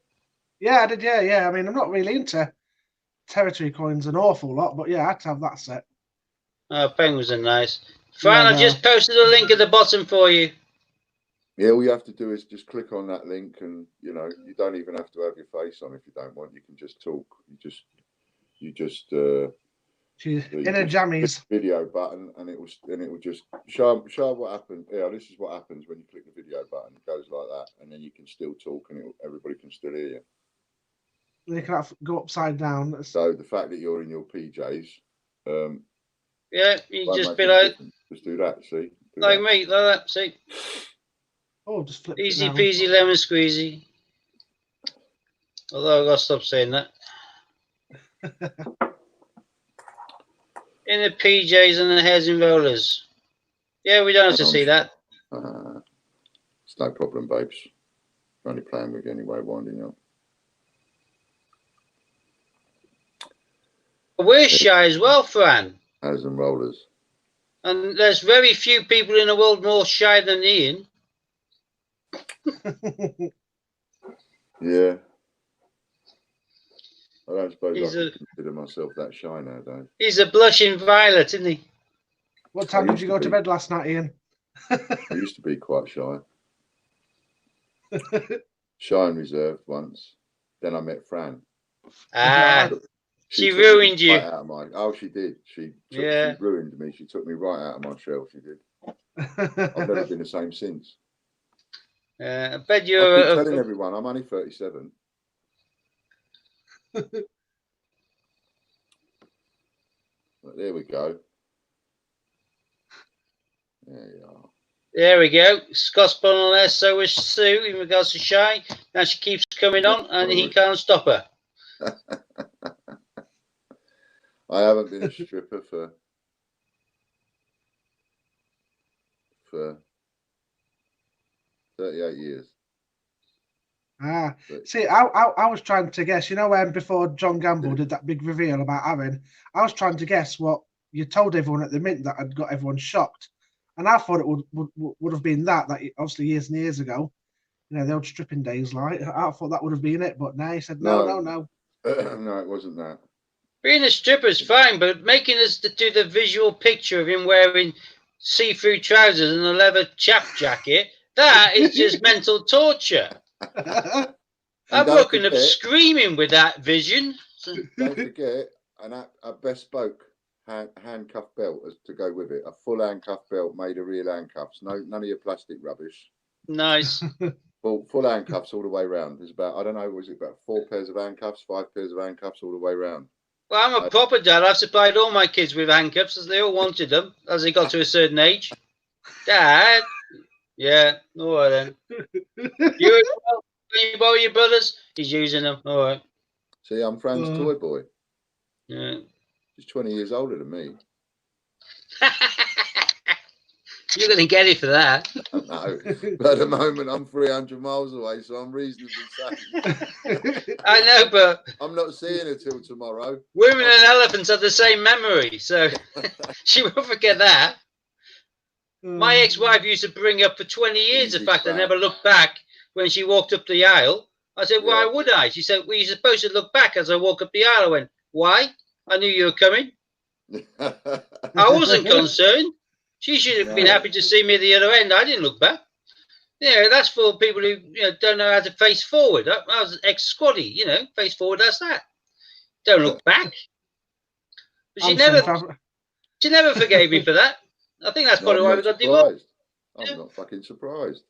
Yeah, I did. Yeah. I mean, I'm not really into territory coins an awful lot, but yeah, I had to have that set. Oh, penguins are nice. Fran, I just posted a link at the bottom for you. Yeah, all you have to do is just click on that link, and you know, you don't even have to have your face on if you don't want. You can just talk. You just She's in her jammies. Video button, and it will just show what happened. Yeah, this is what happens when you click the video button. It goes like that, and then you can still talk, and everybody can still hear you. They can go upside down. So the fact that you're in your PJs, yeah, you just be like, just do that. See, like me, like that. See. Oh, just flip Easy peasy lemon squeezy. Although I've got to stop saying that. In the PJs and the hairs and rollers. Yeah, we don't have to see that. It's no problem, babes. You're only playing with you anyway, winding up. We're shy as well, Fran. Hairs and rollers. And there's very few people in the world more shy than Ian. Yeah. I don't suppose I consider myself that shy nowadays. He's a blushing violet, isn't he? What time did you go to bed last night, Ian? I used to be quite shy. Shy and reserved once. Then I met Fran. She ruined you. Right out of my, she did. She ruined me. She took me right out of my shell. She did. I've never been the same since. I bet you're telling everyone I'm only 37. But there we go. There you are. There we go. Scott's put on there, so was Sue in regards to shy. Now she keeps coming on and he can't stop her. I haven't been a stripper for 38 years. See, I was trying to guess, you know, when before John Gamble did that big reveal about Aaron, I was trying to guess what you told everyone at the Mint that had got everyone shocked. And I thought it would have been that obviously years and years ago, you know, the old stripping days, like, I thought that would have been it, but now he said, no. No, it wasn't that. Being a stripper is fine, but making us do the visual picture of him wearing see-through trousers and a leather chap jacket, that is just mental torture. I've woken up screaming with that vision. Don't forget a bespoke handcuff belt to go with it. A full handcuff belt made of real handcuffs. None of your plastic rubbish. Nice. Full handcuffs all the way around. There's about, I don't know, was it about 4 pairs of handcuffs, 5 pairs of handcuffs all the way around? Well, I'm a proper dad. I've supplied all my kids with handcuffs as they all wanted them as they got to a certain age. Dad? Yeah, all right then. You borrow your brothers? He's using them. All right. See, I'm Fran's toy boy. Yeah. He's 20 years older than me. You're going to get it for that. No, but at the moment I'm 300 miles away, so I'm reasonably safe. I know, but I'm not seeing her till tomorrow. Women and elephants have the same memory, so she won't forget that. My ex-wife used to bring up for 20 years the fact I never looked back when she walked up the aisle. I said, why would I? She said, well, you're supposed to look back as I walk up the aisle. I went, why? I knew you were coming. I wasn't concerned. She should have been happy to see me at the other end. I didn't look back. Yeah, that's for people who don't know how to face forward. I was ex-squaddy, face forward, that's that. Don't look back. But she never forgave me for that. I think that's probably why we got divorced. I'm not fucking surprised.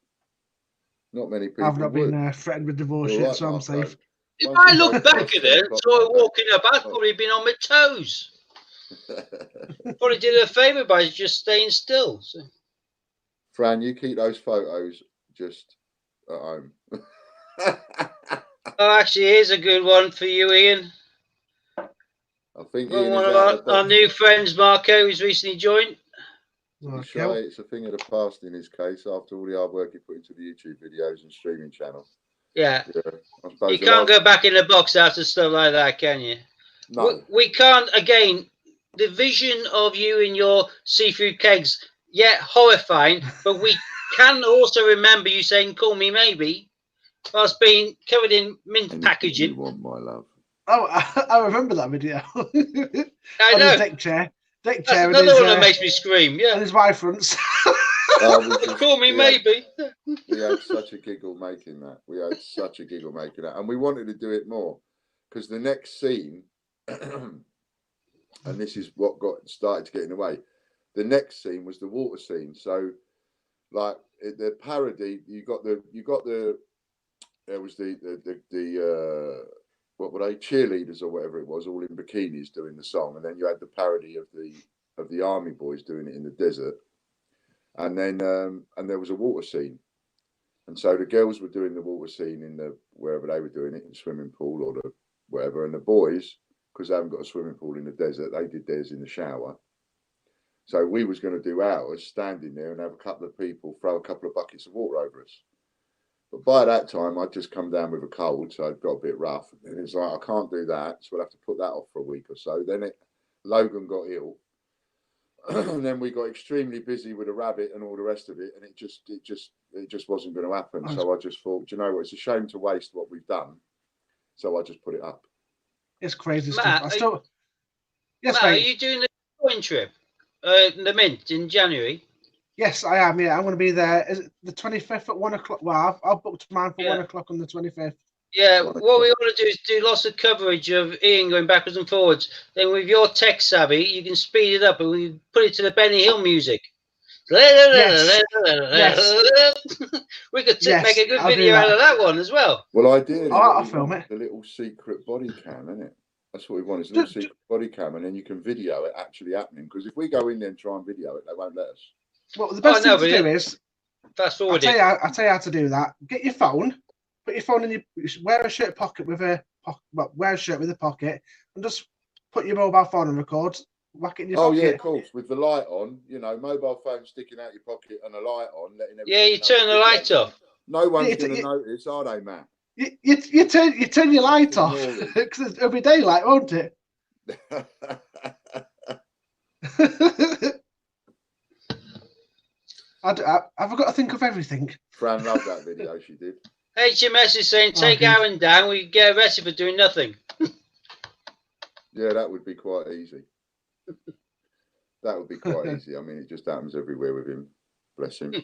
Not many people. I've not been threatened with divorce yet, so I'm safe. If I look back at her and saw her walking up, I'd probably been on my toes. Probably did her a favour by just staying still. So. Fran, you keep those photos just at home. Oh, actually, here's a good one for you, Ian. I think one of our new friends, Marco, who's recently joined. It's a thing of the past in his case after all the hard work he put into the YouTube videos and streaming channel. Yeah. I suppose you can't go back in the box after stuff like that, can you? No. We can't, again, the vision of you in your seafood kegs, horrifying, but we can also remember you saying, call me maybe, whilst being covered in mint packaging. You want my love. Oh, I remember that video. I know. Deck chair. That's another one that makes me scream, yeah. And his wife fronts. Call me maybe. We had such a giggle making that. And we wanted to do it more because the next scene, and this is what started to get in the way. The next scene was the water scene. So, like the parody, there was the what were they, cheerleaders or whatever it was, all in bikinis doing the song, and then you had the parody of the army boys doing it in the desert, and then and there was a water scene, and so the girls were doing the water scene in the wherever they were doing it, in the swimming pool or the whatever, and the boys, because they haven't got a swimming pool in the desert, they did theirs in the shower. So we was going to do ours standing there and have a couple of people throw a couple of buckets of water over us. But by that time, I'd just come down with a cold, so I'd got a bit rough. And it's like, I can't do that, so we'll have to put that off for a week or so. Then Logan got ill. And then we got extremely busy with a rabbit and all the rest of it. And it just wasn't going to happen. So I just thought, you know what, it's a shame to waste what we've done. So I just put it up. It's crazy Matt, stuff. Yes, Matt, mate. are you doing the coin trip? The Mint in January? Yes, I am. Yeah, I'm going to be there. Is it the 25th at 1 o'clock? Well, I've booked mine for 1 o'clock on the 25th. Yeah, what we want to do is do lots of coverage of Ian going backwards and forwards. Then with your tech savvy, you can speed it up and we put it to the Benny Hill music. Yes. We could make a good video out of that one as well. Well, ideally, I'll film it. The little secret body cam, isn't it? That's what we want, is a little secret body cam, and then you can video it actually happening. Because if we go in there and try and video it, they won't let us. Well, the best thing to do is, fast forward. I'll tell you how to do that. Get your phone, put your phone in your, wear a shirt pocket with a wear a shirt with a pocket, and just put your mobile phone and record. Whack it in your pocket. Oh yeah, of course, with the light on, you know, mobile phone sticking out your pocket and a light on, letting everyone. Yeah, you turn the light off. No one's going to notice, are they, Matt? You turn your light off because it'll be daylight, won't it? I've got to think of everything. Fran loved that video. She did. HMS is saying, take Aaron down. We get arrested for doing nothing. Yeah, that would be quite easy. That would be quite easy. I mean, it just happens everywhere with him. Bless him.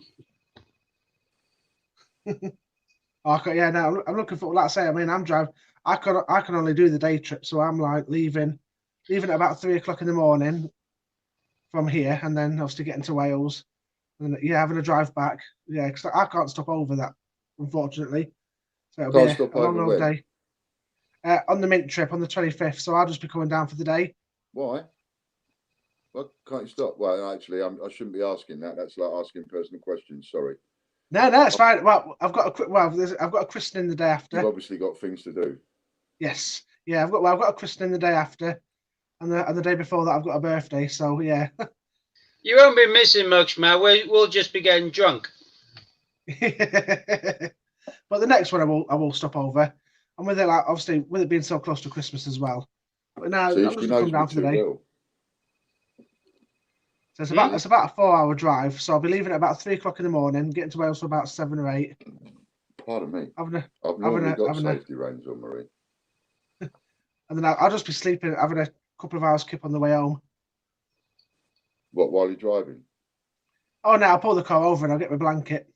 I'm looking for, like I say, I mean, I'm driving. I can only do the day trip, so I'm like leaving at about 3 o'clock in the morning from here, and then obviously getting to Wales, and having a drive back. Yeah, because I can't stop over that, unfortunately. So it'll be a long old day. On the Mint trip on the 25th, so I'll just be coming down for the day. Why? Well, can't you stop? Well, actually, I shouldn't be asking that. That's like asking personal questions. Sorry. No, it's fine. Well, I've got a christening the day after. You've obviously got things to do. Yes, yeah, I've got a christening the day after, and the day before that I've got a birthday. So yeah. You won't be missing much, man. We'll just be getting drunk. But the next one I will stop over, and with it, like, obviously with it being so close to Christmas as well. But now I'm just come down for the day. Well. So it's about a 4-hour drive. So I'll be leaving at about 3 o'clock in the morning, getting to Wales for about 7 or 8. Pardon me. I've normally got safety reins on, Marie. And then I'll just be sleeping, having a couple of hours kip on the way home. What, while you're driving? Oh no, I'll pull the car over and I'll get my blanket.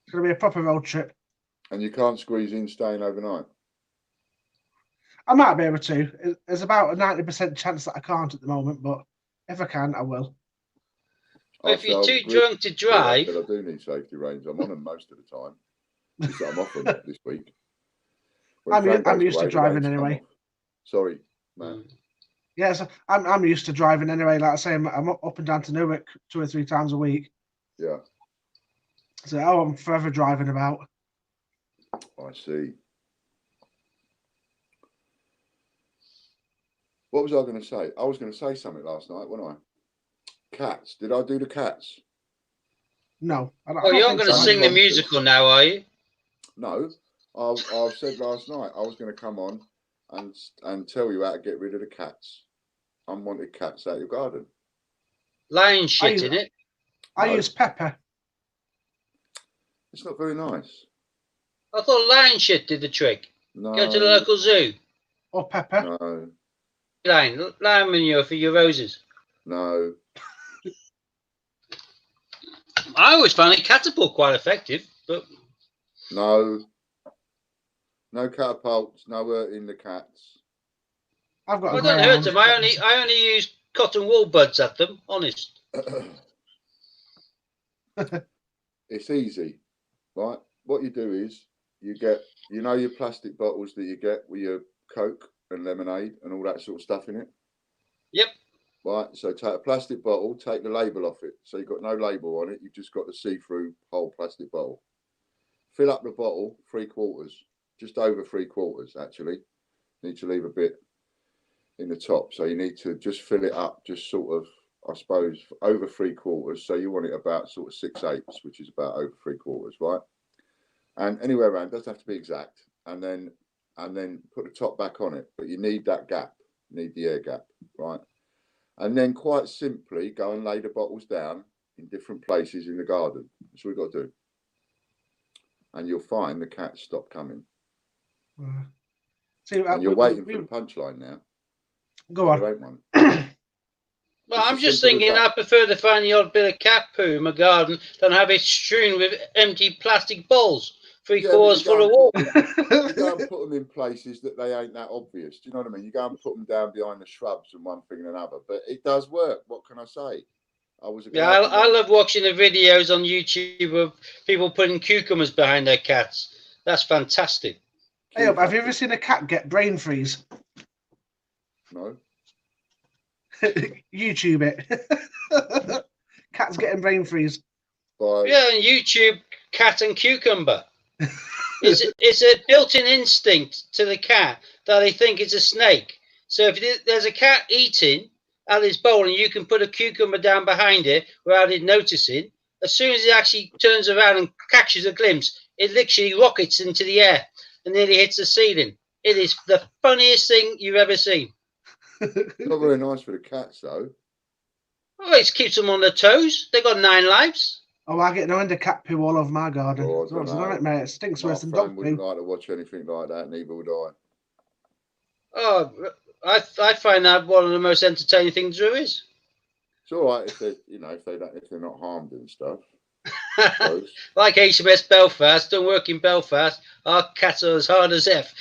It's going to be a proper road trip. And you can't squeeze in staying overnight? I might be able to. There's about a 90% chance that I can't at the moment, but if I can, I will. If you're too drunk to drive... I do need safety reins. I'm on them most of the time. I'm off them this week. I'm used to driving anyway. Sorry, man. Yeah, so I'm used to driving anyway. Like I say, I'm up and down to Newark 2 or 3 times a week. Yeah. So I'm forever driving about. I see. What was I going to say? I was going to say something last night, wasn't I? Cats. Did I do the Cats? No. You're not going to sing the musical now, are you? No. I said last night I was going to come on and tell you how to get rid of the cats. Unwanted cats out your garden. Lion shit in it. I use pepper. It's not very nice. I thought lion shit did the trick. No. Go to the local zoo. Or pepper. No. Lion manure for your roses. No. I always found a catapult quite effective, but no catapults, no hurting the cats. I've got. I don't hurt them. I only use cotton wool buds at them. Honest. It's easy, right? What you do is you get, your plastic bottles that you get with your Coke and lemonade and all that sort of stuff in it. Yep. Right. So take a plastic bottle, take the label off it. So you've got no label on it. You've just got the see-through whole plastic bottle. Fill up the bottle 3/4, just over 3/4 actually. Need to leave a bit in the top. So you need to just fill it up, just sort of, I suppose, over 3/4. So you want it about sort of 6/8, which is about over 3/4, right? And anywhere around, doesn't have to be exact. And then put the top back on it. But you need that gap, need the air gap, right? And then quite simply go and lay the bottles down in different places in the garden. That's what we've got to do. And you'll find the cats stop coming. See, and you're waiting for the punchline now. Go on. There ain't one. Well, I'm just thinking I prefer to find the odd bit of cat poo in my garden than have it strewn with empty plastic bowls, 3/4 full of water. You go and put them in places that they ain't that obvious. Do you know what I mean? You go and put them down behind the shrubs and one thing and another. But it does work. What can I say? I love watching the videos on YouTube of people putting cucumbers behind their cats. That's fantastic. Hey, have you ever seen a cat get brain freeze? No. YouTube it. Cat's getting brain freeze. Yeah, on YouTube, cat and cucumber. It's a built-in instinct to the cat that they think it's a snake. So if there's a cat eating at his bowl and you can put a cucumber down behind it without it noticing, as soon as it actually turns around and catches a glimpse, it literally rockets into the air and nearly hits the ceiling. It is the funniest thing you've ever seen. Not very nice for the cats, though. Oh, it keeps them on their toes. They've got 9 lives. Oh, I get no end of cat poo all over my garden. Oh, It, mate. It stinks worse than dog poo. Wouldn't like to watch anything like that, neither would I. Oh, I find that one of the most entertaining things there is. It's all right if they, if they're not harmed and stuff. Like HMS Belfast, don't work in Belfast. Our cats are as hard as F.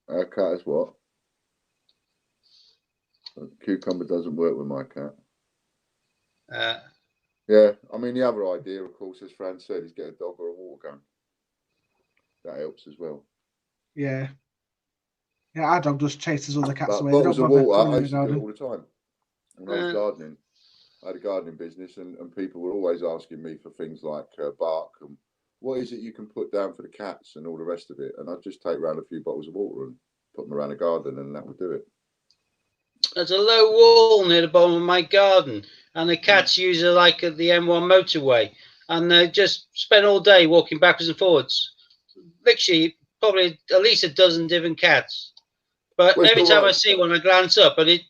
Our cat is what? A cucumber doesn't work with my cat. Yeah, I mean the other idea, of course, as Fran said, is get a dog or a water gun. That helps as well. Yeah. Yeah, our dog just chases all the cats away. Bottles of water, I used to do it all the time. When I was gardening, I had a gardening business, and people were always asking me for things like bark and what is it you can put down for the cats and all the rest of it. And I'd just take around a few bottles of water and put them around the garden, and that would do it. There's a low wall near the bottom of my garden, and the cats use it like at the M1 motorway, and they just spend all day walking backwards and forwards. Literally, probably at least a dozen different cats. But every time I see one, I glance up, and it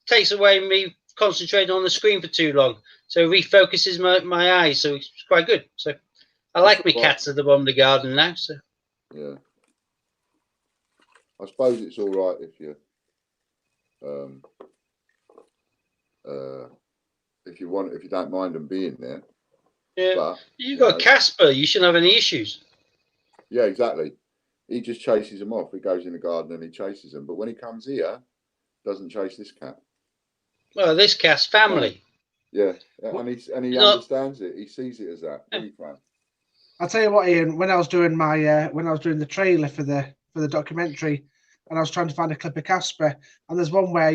takes away me concentrating on the screen for too long. So it refocuses my eyes, so it's quite good. So I like my cats at the bottom of the garden now. So yeah, I suppose it's all right if you if you don't mind them being there. Yeah, but you've got Casper. You shouldn't have any issues. Yeah, exactly. He just chases them off. He goes in the garden and he chases them. But when he comes here, doesn't chase this cat. Well, this cat's family. Yeah, and he understands it. He sees it as that. I'll tell you what, Ian. When I was doing the trailer for the documentary, and I was trying to find a clip of Casper, and there's one where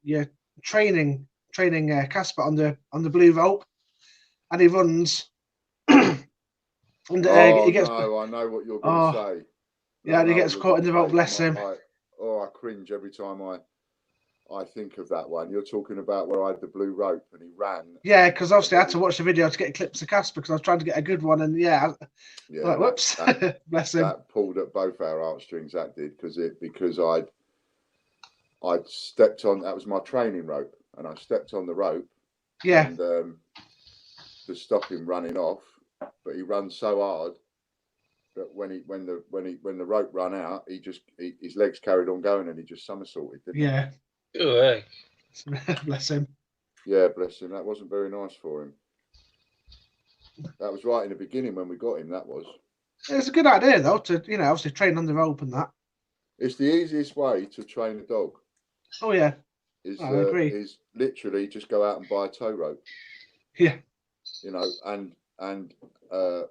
you're training Casper on the blue rope, and he runs. And he gets. No, I know what you're going to say. Yeah, and he gets caught in the rope. Bless him. I cringe every time I think of that one. You're talking about where I had the blue rope and he ran. Yeah, because obviously I had to watch the video to get clips of Casper because I was trying to get a good one, and like, whoops, bless him. That pulled at both our heartstrings. That did because I'd stepped on. That was my training rope, and I stepped on the rope. Yeah. And to stop him running off, but he runs so hard that when the rope ran out, his legs carried on going, and he just somersaulted. Didn't he? Yeah. Oh, hey. Bless him. Yeah, bless him. That wasn't very nice for him. That was right in the beginning when we got him. That was. It's a good idea though to obviously train on the rope and that. It's the easiest way to train a dog. Oh yeah. I agree. Is literally just go out and buy a tow rope. Yeah. And a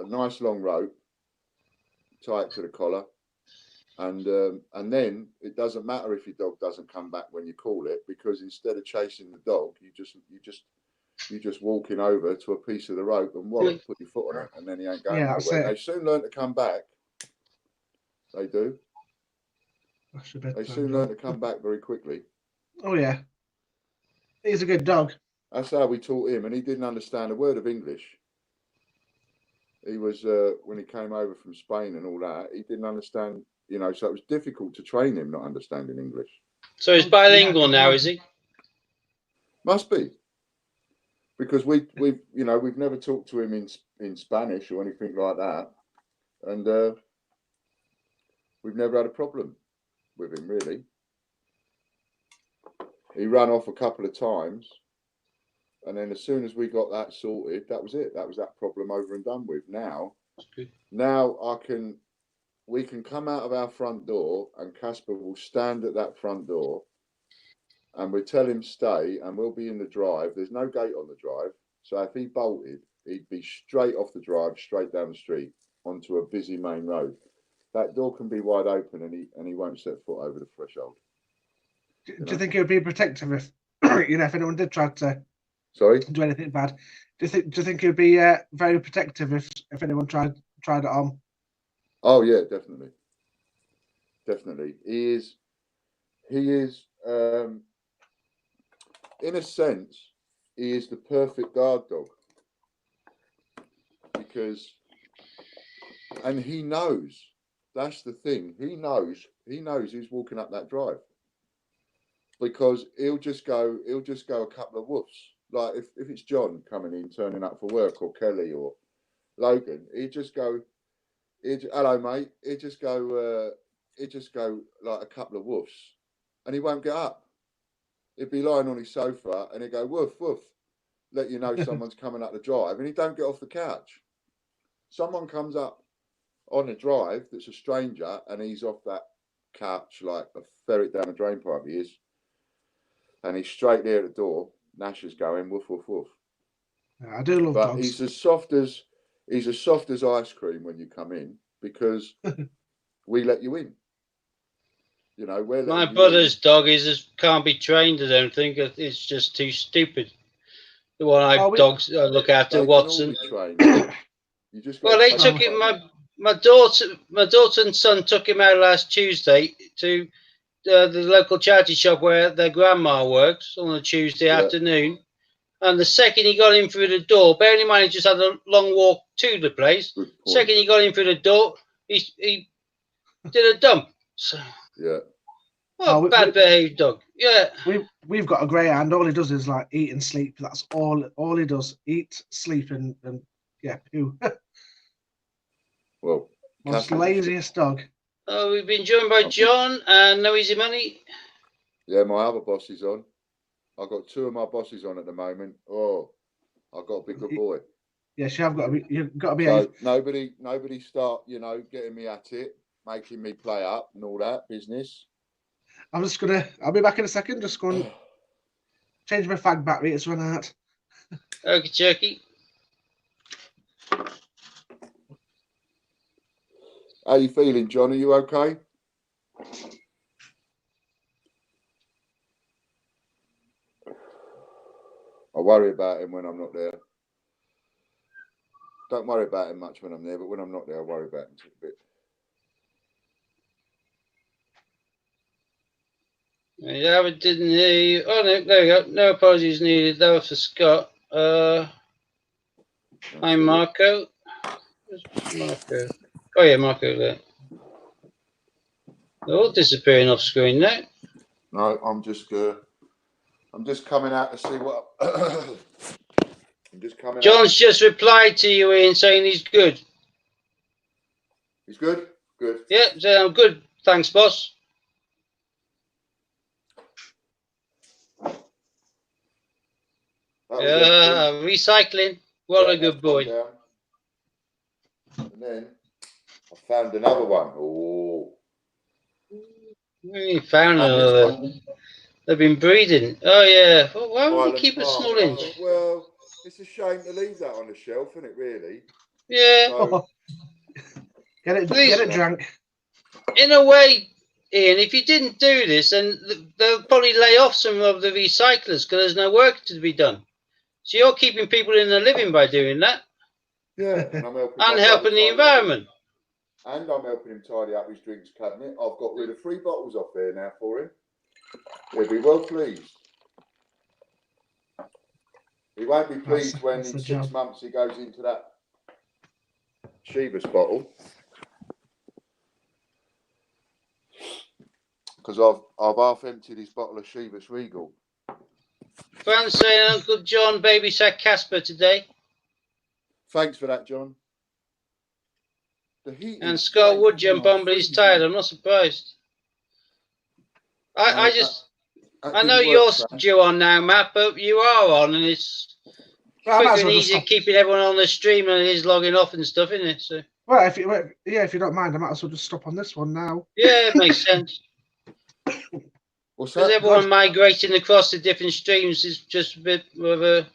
nice long rope, tie it to the collar, and then it doesn't matter if your dog doesn't come back when you call it, because instead of chasing the dog, you just walking over to a piece of the rope and wallop, put your foot on it, and then he ain't going nowhere. They soon learn to come back. They do. They soon learn to come back very quickly. Oh yeah. He's a good dog. That's how we taught him, and he didn't understand a word of English. He was when he came over from Spain and all that, he didn't understand, so it was difficult to train him not understanding English. So he's bilingual now, is he? Must be, because we've never talked to him in Spanish or anything like that, and we've never had a problem with him really. He ran off a couple of times. And then as soon as we got that sorted, that was it. That was that problem over and done with. Now we can come out of our front door and Casper will stand at that front door and we'll tell him stay and we'll be in the drive. There's no gate on the drive. So if he bolted, he'd be straight off the drive, straight down the street onto a busy main road. That door can be wide open and he won't set foot over the threshold. Do you think it would be protective if, if anyone did try to do anything bad? Do you think it would be very protective if anyone tried it on? Oh yeah, definitely. He is in a sense, he is the perfect guard dog, because he knows, that's the thing, he knows who's walking up that drive, because he'll just go a couple of woofs. Like if it's John coming in, turning up for work, or Kelly or Logan, he'd just go, hello mate, he'd just go like a couple of woofs and he won't get up. He'd be lying on his sofa and he'd go woof woof, let you know someone's coming up the drive, and he don't get off the couch. Someone comes up on the drive that's a stranger and he's off that couch like a ferret down a drain pipe he is, and he's straight there at the door. Nash is going woof woof woof. Yeah, I do love dogs. But he's as soft as ice cream when you come in, because we let you in. My brother's dog can't be trained. I don't think it's just too stupid. The one I look after, Watson. You just they took him. My daughter and son took him out last Tuesday to the local charity shop where their grandma works on a Tuesday afternoon. And the second he got in through the door, bearing in mind he just had a long walk to the place, second he got in through the door, he did a dump. So, bad behaved dog. Yeah. We've got a greyhound. All he does is like eat and sleep. That's all he does. Eat, sleep, and poo. Well, most laziest dog. Oh, we've been joined by John and No Easy Money. Yeah, my other boss is on. I've got two of my bosses on at the moment. Oh, I've got to be good boy. Yes, you've got to be. So nobody start, getting me at it, making me play up and all that business. I'll be back in a second. Just going to change my fag battery. It's run out. Okay, Turkey. How you feeling, John? Are you okay? I worry about him when I'm not there. Don't worry about him much when I'm there, but when I'm not there, I worry about him a bit. Yeah, I didn't hear you. Oh, no, there we go. No apologies needed. That was for Scott. I'm Marco. Where's Marco? Oh, yeah, Marco there. They're all disappearing off screen now. No, I'm just coming out to see what. I'm just coming. John's just replied to you, Ian, saying he's good. He's good? Good. Yeah, so I'm good. Thanks, boss. Recycling. What a good boy. And then I found another one. Oh. We found another. They've been breeding. Oh, yeah. Well, why would you keep a small inch? Well, it's a shame to leave that on the shelf, isn't it, really? Yeah. So, get it drunk. In a way, Ian, if you didn't do this, then they'll probably lay off some of the recyclers because there's no work to be done. So you're keeping people in the living by doing that. Yeah, and I'm helping, helping the environment. And I'm helping him tidy up his drinks cabinet. I've got rid of 3 bottles off there now for him. He'll be well pleased. He won't be pleased when in 6 months he goes into that Chivas bottle. Because I've half emptied his bottle of Chivas Regal. Fran saying Uncle John babysat Casper today. Thanks for that, John. The heat and Scott would jump on, but he's tired. I'm not surprised. I know you're due on now, Matt, but you are on, and it's quick and easy keeping everyone on the stream, and it is logging off and stuff, isn't it? So. Well, if you don't mind, I might as well just stop on this one now. Yeah, it makes sense. Because everyone migrating across the different streams is just a bit of a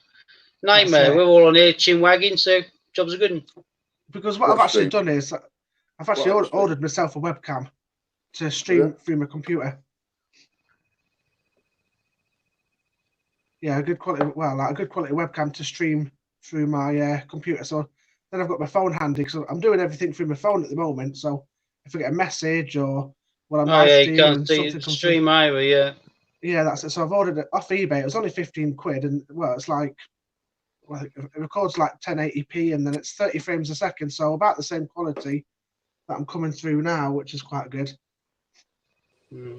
nightmare. We're all on here chin wagging, so job's a good one. Because what I've actually done is I've actually ordered myself a webcam to stream through my computer. Yeah, a good quality webcam to stream through my computer. So then I've got my phone handy because I'm doing everything through my phone at the moment. So if I get a message or when I'm you can't stream either, yeah. Yeah, that's it. So I've ordered it off eBay. It was only 15 quid, and it's like, it records like 1080p, and then it's 30 frames a second, so about the same quality that I'm coming through now, which is quite good.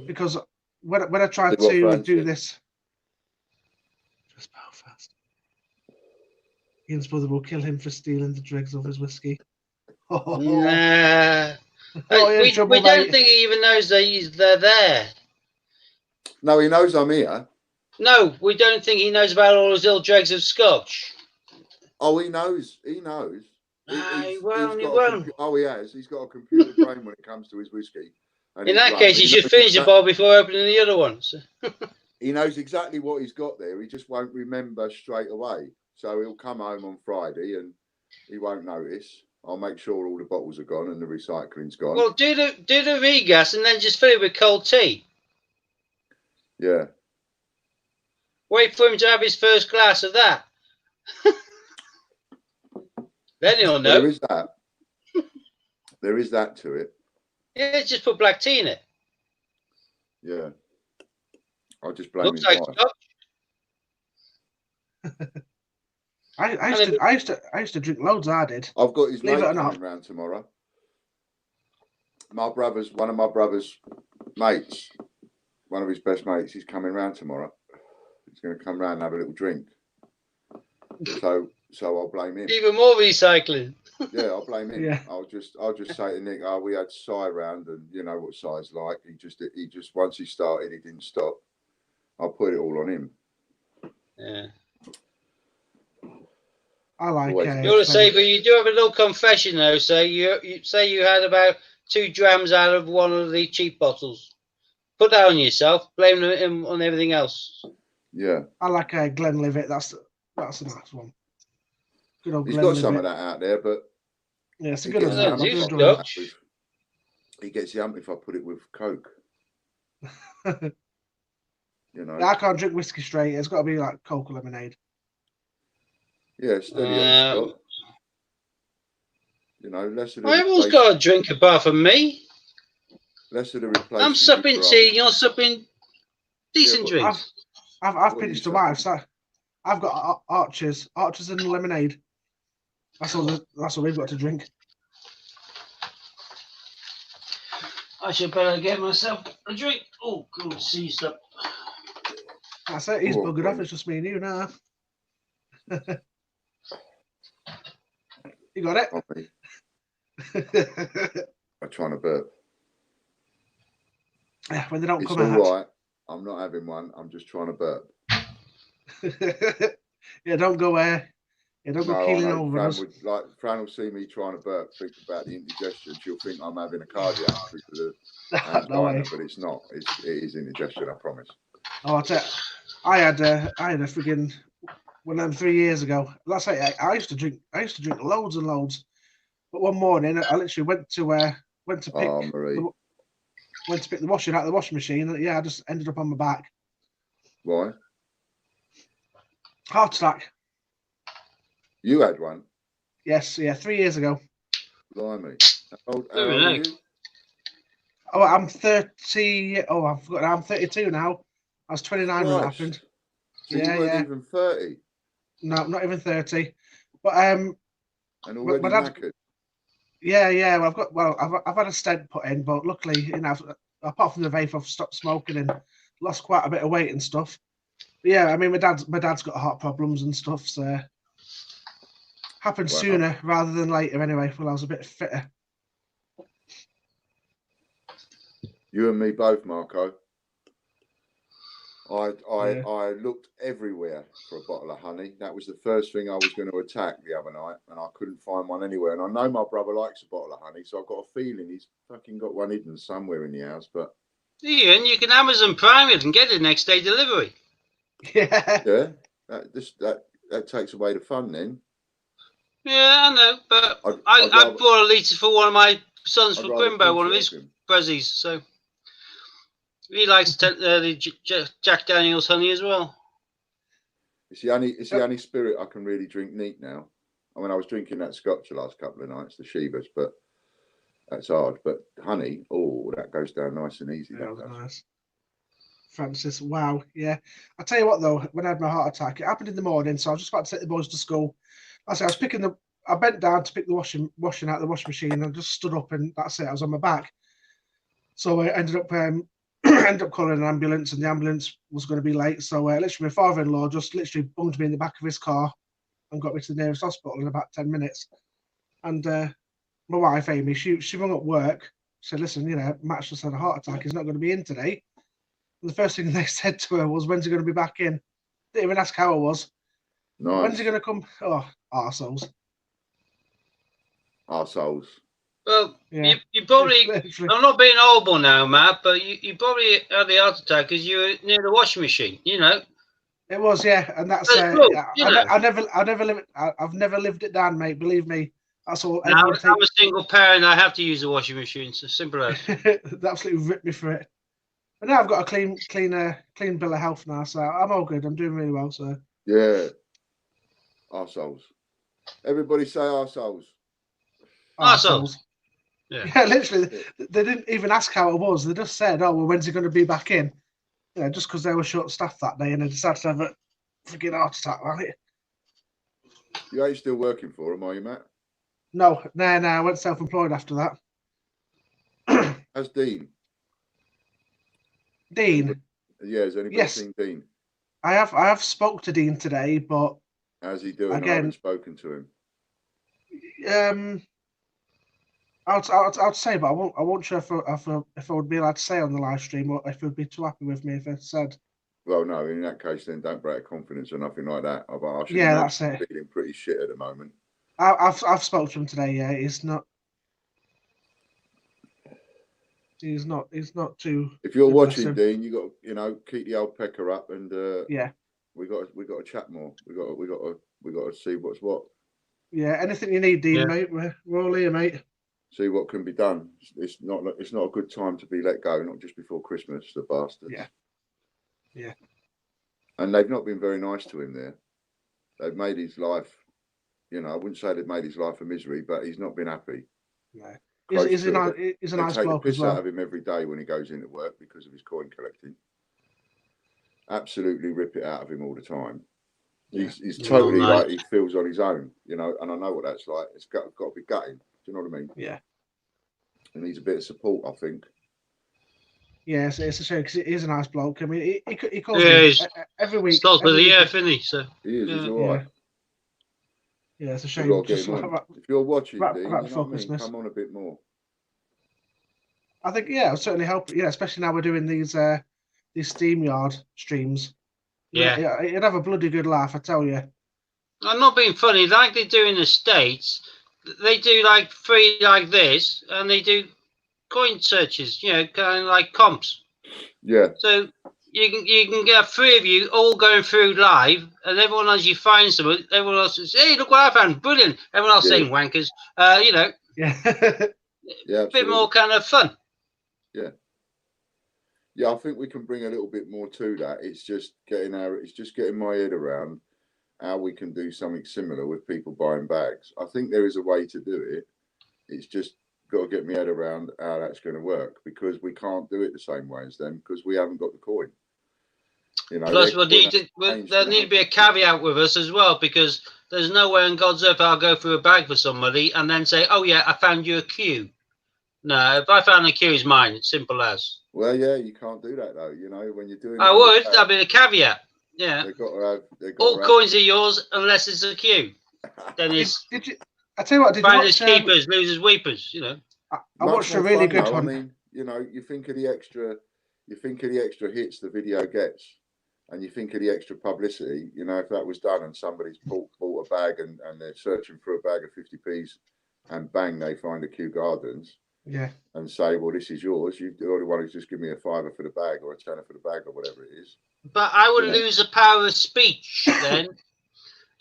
Because when I tried to do this, just Belfast, Ian's brother will kill him for stealing the dregs of his whiskey. Nah. We don't think he even knows they're there. No, he knows I'm here. No, we don't think he knows about all his ill dregs of scotch. Oh, he knows. He knows. He won't. He has. He's got a computer brain when it comes to his whiskey. In that case, he should finish the bottle before opening the other ones. He knows exactly what he's got there. He just won't remember straight away. So he'll come home on Friday and he won't notice. I'll make sure all the bottles are gone and the recycling's gone. Well, do the regas and then just fill it with cold tea. Yeah. Wait for him to have his first glass of that. Then he'll know. There is that. There is that to it. Yeah, just put black tea in it. Yeah. I'll just blame his like wife. I used to drink loads. I did. I've got his mate coming round tomorrow. One of my brother's mates, one of his best mates, he's coming round tomorrow. He's going to come round and have a little drink. So I'll blame him. Even more recycling. Yeah, I'll blame him. Yeah. I'll just say to Nick, we had Si round, and you know what Si's like. He just once he started, he didn't stop. I'll put it all on him. Yeah. I like it. You want to say, but you do have a little confession though. So you say you had about 2 drams out of one of the cheap bottles. Put that on yourself. Blame him on everything else. Yeah. I like Glenlivet. That's a nice one. Good old He's Glenlivet. got some of that out there, but yeah, it's a good one. He gets the hump if I put it with Coke. You know. I can't drink whiskey straight. It's got to be like Coke or lemonade. Yeah, steady on Scott. You know, less of the everyone's got a drink apart from me. Less of the replacement. I'm supping tea, you're supping decent drinks. I've pitched the wife, so I've got Archers and lemonade. That's all we've got to drink. I should better get myself a drink. Oh, good, seized up. That's it. He's buggered off. It's just me and you now. You got it? I'm trying to burp. Yeah, when they don't it's come out. All right. I'm not having one. I'm just trying to burp. Yeah, don't go don't go keeling over us. Fran will see me trying to burp, think about the indigestion. She'll think I'm having a cardiac because of the angina, but it's not. It is indigestion, I promise. Oh, I had a friggin' one of them 3 years ago. That's like I used to drink loads and loads. But one morning I literally went to pick the washing out of the washing machine, and I just ended up on my back. Why? Heart attack. You had one? Yes, 3 years ago. Blimey. How old are you? Oh, I'm 30. Oh, I forgot. I'm 32 now. I was 29 when it happened. So you weren't even 30? No, not even 30. But and already knackered. Yeah. Well, I've had a stent put in, but luckily, apart from the vape, I've stopped smoking and lost quite a bit of weight and stuff. But yeah, I mean, my dad's got heart problems and stuff, so happened sooner rather than later. Anyway, when I was a bit fitter. You and me both, Marco. I looked everywhere for a bottle of honey. That was the first thing I was going to attack the other night, and I couldn't find one anywhere. And I know my brother likes a bottle of honey, so I've got a feeling he's fucking got one hidden somewhere in the house. But Ian, you can Amazon Prime it and get it next day delivery. Yeah. That takes away the fun then. Yeah, I know, but I bought a litre for one of my sons for Grimbo, one of his prezzies, so he likes the Jack Daniels honey as well. It's the only spirit I can really drink neat now. I mean, I was drinking that Scotch the last couple of nights, the Shivas, but that's hard. But honey, that goes down nice and easy. Yeah, that was nice. Francis, wow, yeah. I tell you what, though, when I had my heart attack, it happened in the morning, so I was just about to take the boys to school. I bent down to pick the washing out of the washing machine, and I just stood up, and that's it. I was on my back, so I ended up calling an ambulance, and the ambulance was going to be late. So literally, my father-in-law just literally bunged me in the back of his car and got me to the nearest hospital in about 10 minutes. And my wife, Amy, she rung up work, said, "Listen, Matt's just had a heart attack. He's not going to be in today." And the first thing they said to her was, "When's he going to be back in?" Didn't even ask how I was. Nice. When's he going to come? Oh, arseholes. Arseholes. Well, yeah. you probably, I'm not being horrible now, Matt, but you probably had the heart attack because you were near the washing machine, It was, yeah, and that's I've never lived it down, mate. Believe me, that's all. Now, I'm a single parent. I have to use the washing machine. So simple as. They absolutely ripped me for it. But now I've got a clean bill of health now, so I'm all good. I'm doing really well. So yeah, arseholes. Everybody say arseholes. Arseholes. Yeah, literally, they didn't even ask how it was. They just said, "Oh, well, when's he going to be back in?" Just because they were short-staffed that day, and they decided to have a freaking heart attack, right? You ain't still working for them, are you, Matt? No. I went self-employed after that. How's Dean? Dean? Has anybody seen Dean? I have spoke to Dean today, but how's he doing? Again, I haven't spoken to him. I'd say, but I won't sure if I would be allowed to say on the live stream, or if he would be too happy with me if I said. Well, no, in that case, then don't break confidence or nothing like that. That's it. Feeling pretty shit at the moment. I've spoken to him today. Yeah, he's not too. If you're watching, Dean, you got keep the old pecker up, and yeah, we got to chat more. We got to see what's what. Yeah, anything you need, Dean, mate. We're all here, mate. See what can be done. It's not a good time to be let go, not just before Christmas, the bastards. Yeah. And they've not been very nice to him there. They've made his life, I wouldn't say they've made his life a misery, but he's not been happy. No. He's a nice bloke as well. They take the piss out of him every day when he goes into work because of his coin collecting. Absolutely rip it out of him all the time. He's totally like he feels on his own, and I know what that's like. It's got to be gutting. Do you know what I mean? Yeah. He needs a bit of support, I think. Yeah, it's a shame because he is a nice bloke. I mean, he calls me every week. He's with the earth, isn't he? So he's all right. Yeah, it's a shame. If you're watching, Dean, you know what I mean? Come on a bit more. I think it'll certainly help. Yeah, especially now we're doing these SteamYard streams. Yeah, you'd have a bloody good laugh, I tell you. I'm not being funny. Like they do in the States, they do like 3 like this, and they do coin searches. You know, kind of like comps. Yeah. So you can get 3 of you all going through live, and everyone as you find someone, everyone else says, "Hey, look what I found! Brilliant!" Everyone else saying wankers. You know, yeah, yeah, a bit more kind of fun. Yeah. Yeah, I think we can bring a little bit more to that. It's just getting my head around how we can do something similar with people buying bags. I think there is a way to do it. It's just got to get my head around how that's going to work, because we can't do it the same way as them because we haven't got the coin. You know, plus there need to be a caveat with us as well, because there's no way on God's earth I'll go through a bag for somebody and then say, "Oh yeah, I found you a queue." No, if I found a queue, it's mine. It's simple as. Well, yeah, you can't do that though. You know, when you're doing. I would. That'd be the caveat. Yeah. They've got to have. All coins are yours unless it's a queue. Then it's. Did you? I tell you what. Did you finders watch? Keepers, losers weepers. You know. I watched a really good one. I mean, you know, you think of the extra hits the video gets, and you think of the extra publicity. You know, if that was done and somebody's bought a bag and they're searching for a bag of 50p's, and bang, they find a Kew Gardens. Yeah. And say, well, this is yours. You're the only one who's just give me a £5 for the bag or a £10 for the bag or whatever it is. But I would lose the power of speech then.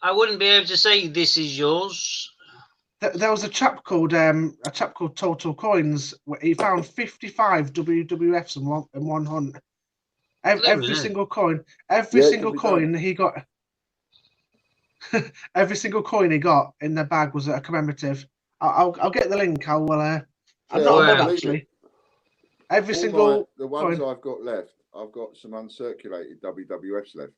I wouldn't be able to say this is yours. There was a chap called Total Coins. He found 55 WWFs in one hunt. Every single coin, single coin he got, every single coin he got in the bag was a commemorative. I'll get the link. I'm not on actually. Every single the ones I've got left, I've got some uncirculated WWFs left,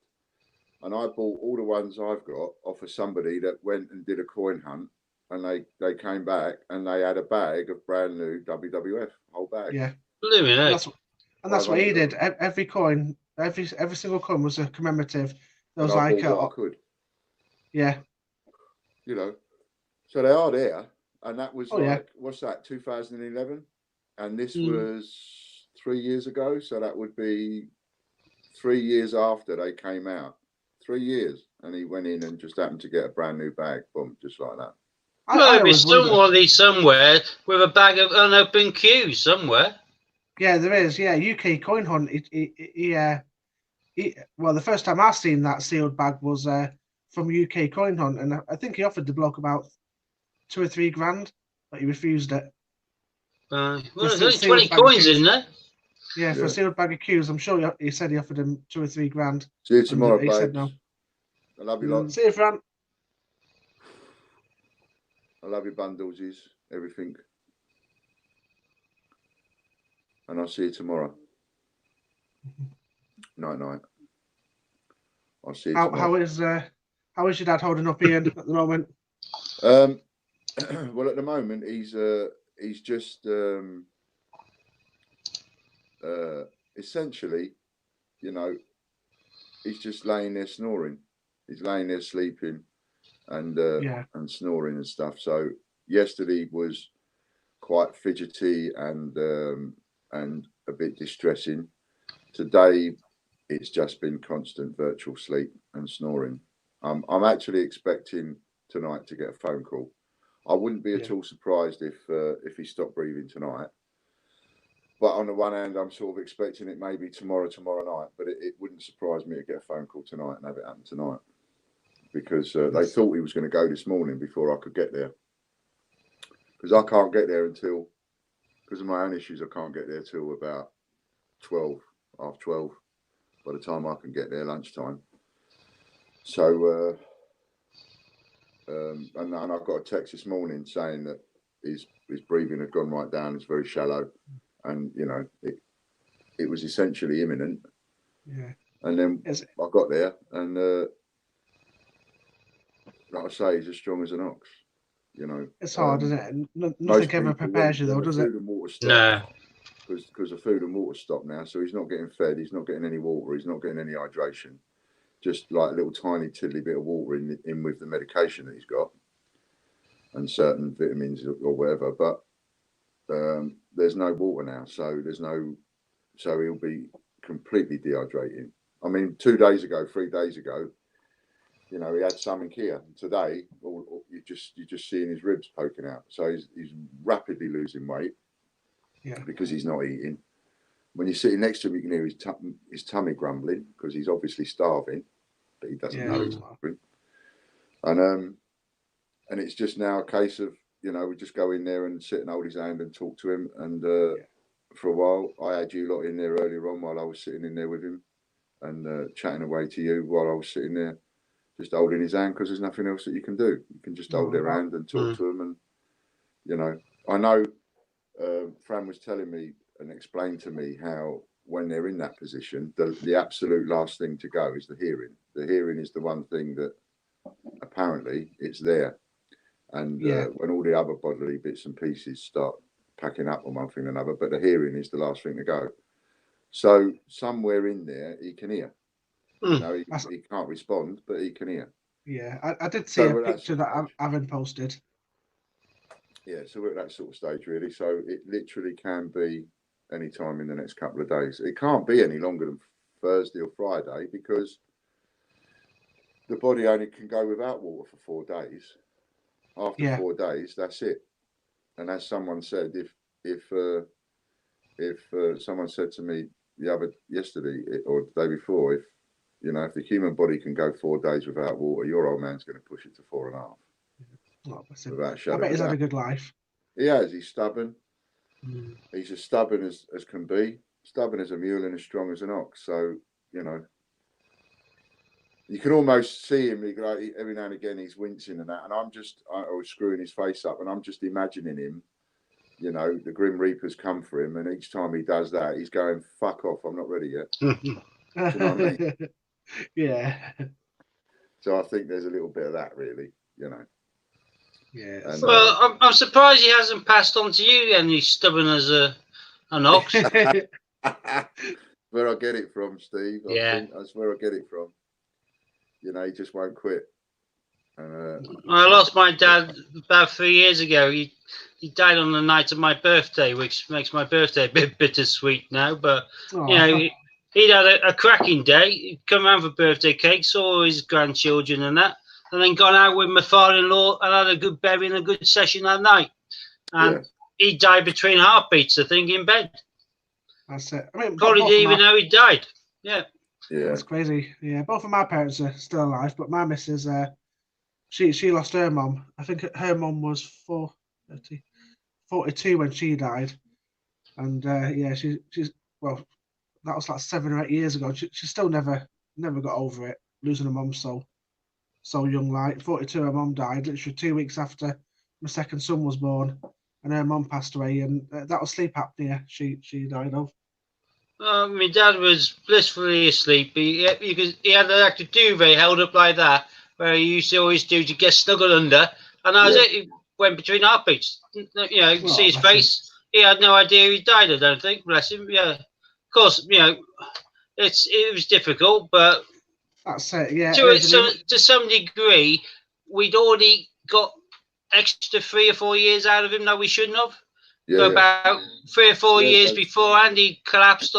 and I bought all the ones I've got off of somebody that went and did a coin hunt, and they came back and they had a bag of brand new WWF, whole bag. Yeah, and that's what he did. Every coin, every single coin was a commemorative. There was like I could. Yeah. You know, so they are there. And that was what's that, 2011? And this was 3 years ago. So that would be 3 years after they came out. 3 years. And he went in and just happened to get a brand new bag. Boom, just like that. Well, there's somebody somewhere with a bag of unopened queues somewhere. Yeah, there is. Yeah, UK Coin Hunt. Well, the first time I seen that sealed bag was from UK Coin Hunt. And I think he offered the bloke about 2 or 3 grand, but he refused it. Well, there's only 20 coins in there. Yeah, for a sealed bag of queues, I'm sure he said he offered him 2 or 3 grand. See you tomorrow, he said no. I love you lot. See you, Fran. I love your bundles, everything. And I'll see you tomorrow. Night. I'll see you tomorrow. How is your dad holding up, Ian, at the moment? Well, at the moment, he's just essentially, you know, he's just laying there snoring. He's laying there sleeping and snoring and stuff. So yesterday was quite fidgety and a bit distressing. Today, it's just been constant virtual sleep and snoring. I'm actually expecting tonight to get a phone call. I wouldn't be at all surprised if he stopped breathing tonight. But on the one hand, I'm sort of expecting it maybe tomorrow night. But it wouldn't surprise me to get a phone call tonight and have it happen tonight, because they thought he was going to go this morning before I could get there. Because I can't get there until, because of my own issues, I can't get there till about 12, half 12. By the time I can get there, lunchtime. So. And I got a text this morning saying that his breathing had gone right down. It's very shallow, and you know it was essentially imminent. Yeah. And then I got there, and like I say, he's as strong as an ox. You know, it's hard, isn't it? Nothing ever prepares you, though, does it? No. Because the food and water stopped now, so he's not getting fed. He's not getting any water. He's not getting any hydration. Just like a little tiny tiddly bit of water in with the medication that he's got and certain vitamins or whatever. But there's no water now, so he'll be completely dehydrating. I mean, 3 days ago, You know, he had something here. Today, you're just seeing his ribs poking out. So he's rapidly losing weight. Yeah. Because he's not eating. When you're sitting next to him, you can hear his tummy grumbling because he's obviously starving, but he doesn't know he's starving. And it's just now a case of, you know, we just go in there and sit and hold his hand and talk to him. And for a while, I had you lot in there earlier on while I was sitting in there with him and chatting away to you while I was sitting there, just holding his hand because there's nothing else that you can do. You can just hold their hand and talk to them. And, you know, I know Fran was telling me and explained to me how when they're in that position, the absolute last thing to go is the hearing. The hearing is the one thing that apparently it's there. And when all the other bodily bits and pieces start packing up on one thing or another, but the hearing is the last thing to go. So somewhere in there, he can hear. You know, he can't respond, but he can hear. Yeah, I did see a picture that Aaron posted. Yeah, so we're at that sort of stage, really. So it literally can be any time in the next couple of days. It can't be any longer than Thursday or Friday because the body only can go without water for 4 days. After 4 days, that's it. And as someone said, if someone said to me yesterday or the day before, if the human body can go 4 days without water, your old man's going to push it to 4.5. I bet he's had a good life. He has. He's stubborn. He's as stubborn as can be. Stubborn as a mule and as strong as an ox. So, you know, you can almost see him. Like, every now and again, he's wincing and that. And I was screwing his face up, and I'm just imagining him. You know, the Grim Reaper's come for him, and each time he does that, he's going, "Fuck off! I'm not ready yet." Do you know what I mean? Yeah. So I think there's a little bit of that, really. You know. Yeah. And, well, I'm surprised he hasn't passed on to you, and he's stubborn as an ox. Where I get it from, Steve. I think that's where I get it from. You know, he just won't quit. I lost my dad about 3 years ago. He died on the night of my birthday, which makes my birthday a bit bittersweet now. But you know, he'd had a cracking day. He'd come around for birthday cake, saw his grandchildren and that, and then gone out with my father-in-law and had a good berry and a good session that night. And he died between heartbeats, I think, in bed. That's it. I mean, probably didn't even know he died. Yeah. That's crazy. Yeah, both of my parents are still alive, but my missus, she lost her mum. I think her mum was 42 when she died, and she's well, that was like 7 or 8 years ago. She still never got over it, losing her mum so young. Like 42, her mum died literally 2 weeks after my second son was born, and her mum passed away, and that was sleep apnea. She died of. My dad was blissfully asleep. He had like a duvet held up like that, where he used to always do to get snuggled under, and that was it. He went between heartbeats. You know, you can see his face. He had no idea he died, I don't think. Bless him. Yeah, of course, you know, it was difficult, but that's it. Yeah. To some degree, we'd already got extra 3 or 4 years out of him that we shouldn't have. About 3 or 4 years before, Andy collapsed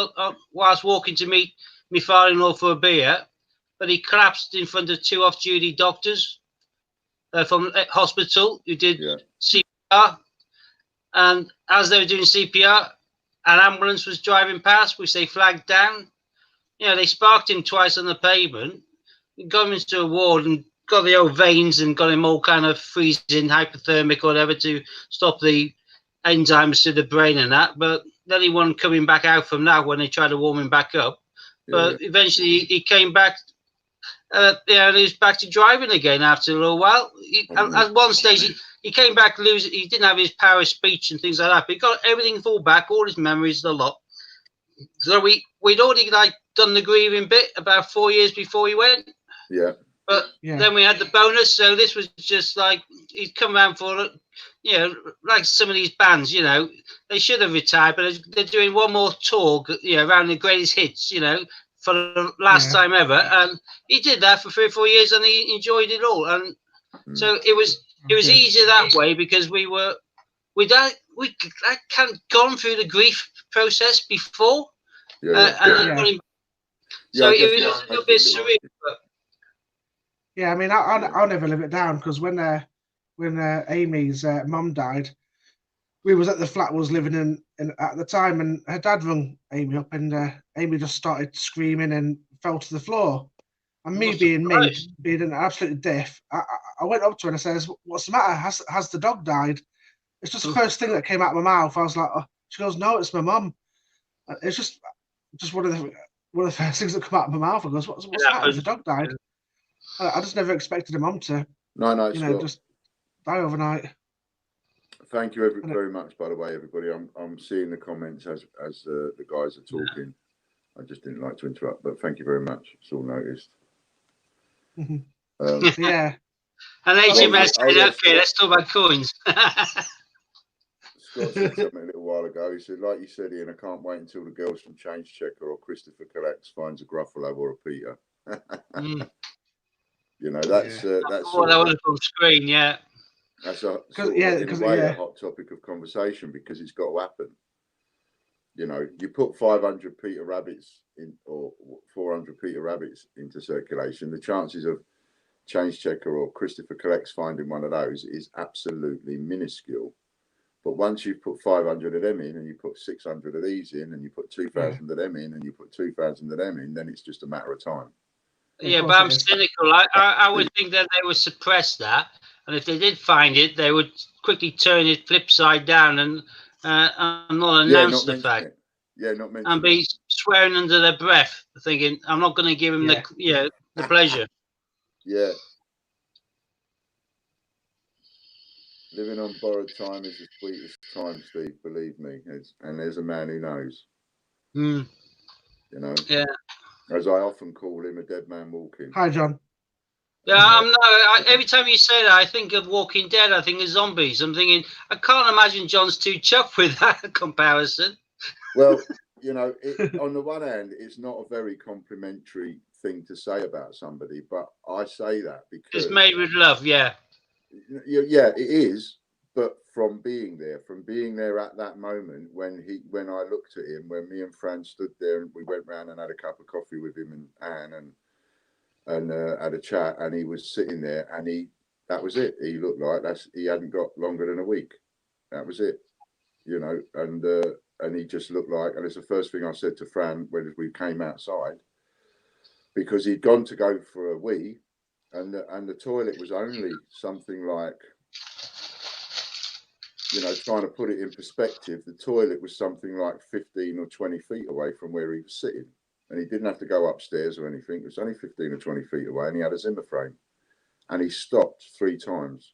whilst walking to meet my father-in-law for a beer, but he collapsed in front of 2 off-duty doctors from the hospital who did CPR. And as they were doing CPR, an ambulance was driving past, which they flagged down. You know, they sparked him twice on the pavement, got him into a ward and got the old veins and got him all kind of freezing, hypothermic or whatever to stop the enzymes to the brain and that, but then he wasn't coming back out from that when they tried to warm him back up. But eventually he came back, and he was back to driving again after a little while. At one stage, he came back losing. He didn't have his power of speech and things like that, but he got everything full back, all his memories, a lot. So we'd already done the grieving bit about 4 years before he went. Yeah. But then we had the bonus, so this was just like he'd come around for, you know, like some of these bands, you know, they should have retired, but they're doing one more tour, you know, around the greatest hits, you know, for the last time ever. And he did that for 3 or 4 years, and he enjoyed it all. And so it was easier that way because we'd kind of gone through the grief process before. So it was a little bit surreal. But Yeah, I mean, I'll never live it down because when Amy's mum died, we was at the flat we was living in at the time, and her dad rung Amy up, and Amy just started screaming and fell to the floor. And me being an absolute diff, I went up to her and I says, "What's the matter? Has the dog died?" It's just the first thing that came out of my mouth. I was like, oh. She goes, "No, it's my mum." It's just one of the first things that come out of my mouth. I goes, "What's the matter? The dog died." I just never expected a mum to, just die overnight. Thank you very much, by the way, everybody. I'm seeing the comments as the guys are talking. I just didn't like to interrupt, but thank you very much. It's all noticed. Yeah. And HMS said, "Okay, let's talk about coins." Scott said something a little while ago. He said, "Like you said, Ian, I can't wait until the girls from Change Checker or Christopher Collects finds a Gruffalo or a Peter." You know, that's that was on screen, yeah. That's a a hot topic of conversation because it's got to happen. You know, you put 500 Peter Rabbits in or 400 Peter Rabbits into circulation, the chances of Change Checker or Christopher Collects finding one of those is absolutely minuscule. But once you've put 500 of them in, and you put 600 of these in, and you put 2,000 of them in, and you put 2,000 of them in, then it's just a matter of time. Yeah, but I'm cynical. I would think that they would suppress that, and if they did find it, they would quickly turn it flip side down and not announce the fact. Not mention and be swearing under their breath, thinking, "I'm not going to give him the pleasure." Yeah. Living on borrowed time is the sweetest time, Steve. Believe me. And there's a man who knows. You know. Yeah. As I often call him, a dead man walking. Hi, John. Yeah, every time you say that, I think of Walking Dead. I think of zombies. I'm thinking, I can't imagine John's too chuffed with that comparison. Well, you know, on the one hand, it's not a very complimentary thing to say about somebody, but I say that because it's made with love. Yeah, it is. But from being there at that moment when I looked at him, when me and Fran stood there and we went round and had a cup of coffee with him and Anne and had a chat, and he was sitting there, and that was it. He looked like he hadn't got longer than a week. That was it, you know, and he just looked like, and it's the first thing I said to Fran when we came outside, because he'd gone to go for a wee, and the toilet was only something like, you know, trying to put it in perspective, the toilet was something like 15 or 20 feet away from where he was sitting. And he didn't have to go upstairs or anything. It was only 15 or 20 feet away, and he had a Zimmer frame. And he stopped 3 times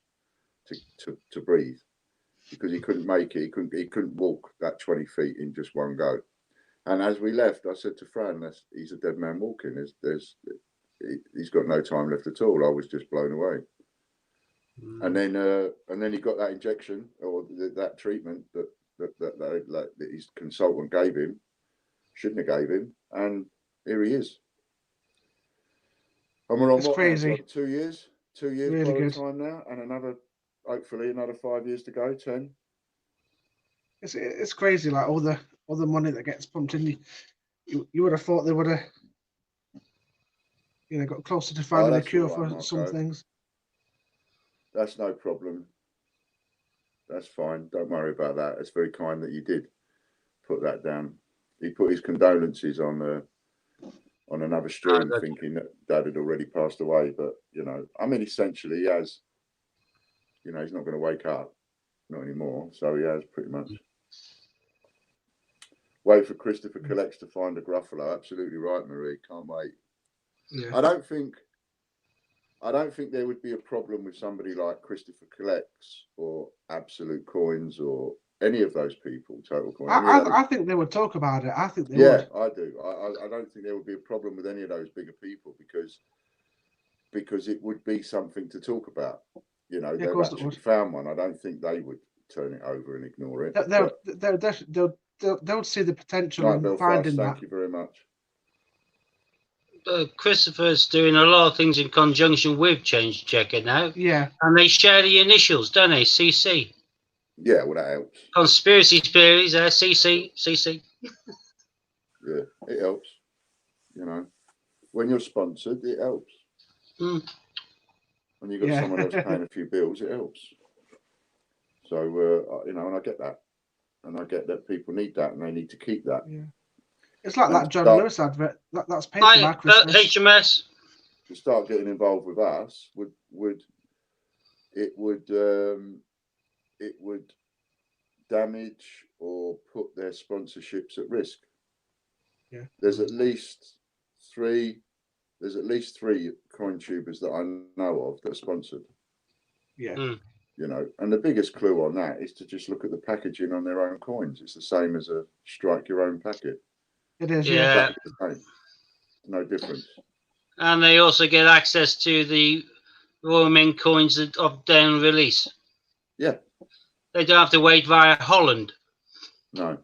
to breathe because he couldn't make it. He couldn't walk that 20 feet in just one go. And as we left, I said to Fran, he's a dead man walking. He's got no time left at all. I was just blown away. And then he got that injection or that treatment that his consultant gave him, shouldn't have gave him, and here he is. And we're on what? Crazy. 2 years Really by the good time now, and hopefully another 5 years to go, 10. It's crazy, like all the money that gets pumped in. You would have thought they would have, got closer to finding a cure for some things. That's no problem. That's fine. Don't worry about that. It's very kind that you did put that down. He put his condolences on another stream, thinking that Dad had already passed away. But I mean, essentially, he has. He's not going to wake up, not anymore. So he has pretty much. Wait for Christopher Collects to find a Gruffalo. Absolutely right, Marie. Can't wait. Yeah. I don't think there would be a problem with somebody like Christopher Collects or Absolute Coins or any of those people, Total Coin. I think they would talk about it. I think they would. Yeah, I do. I don't think there would be a problem with any of those bigger people because it would be something to talk about. They've actually found one. I don't think they would turn it over and ignore it. They'll see the potential in finding that. Thank you very much. Christopher's doing a lot of things in conjunction with Change Checker now. Yeah. And they share the initials, don't they? CC. Yeah, well, that helps. Conspiracy theories, CC. Yeah, it helps. When you're sponsored, it helps. when you've got someone else paying a few bills, it helps. So, you know, and I get that. And I get that people need that and they need to keep that. Yeah. It's like and that John Lewis advert. That's paid for my Christmas. HMS. To start getting involved with us would damage or put their sponsorships at risk. Yeah. There's at least three coin tubers that I know of that are sponsored. Yeah. You know, and the biggest clue on that is to just look at the packaging on their own coins. It's the same as a strike your own packet. It is. Yeah. Exactly the same. No difference. And they also get access to the Royal Mint coins of down release. Yeah. They don't have to wait via Holland. No.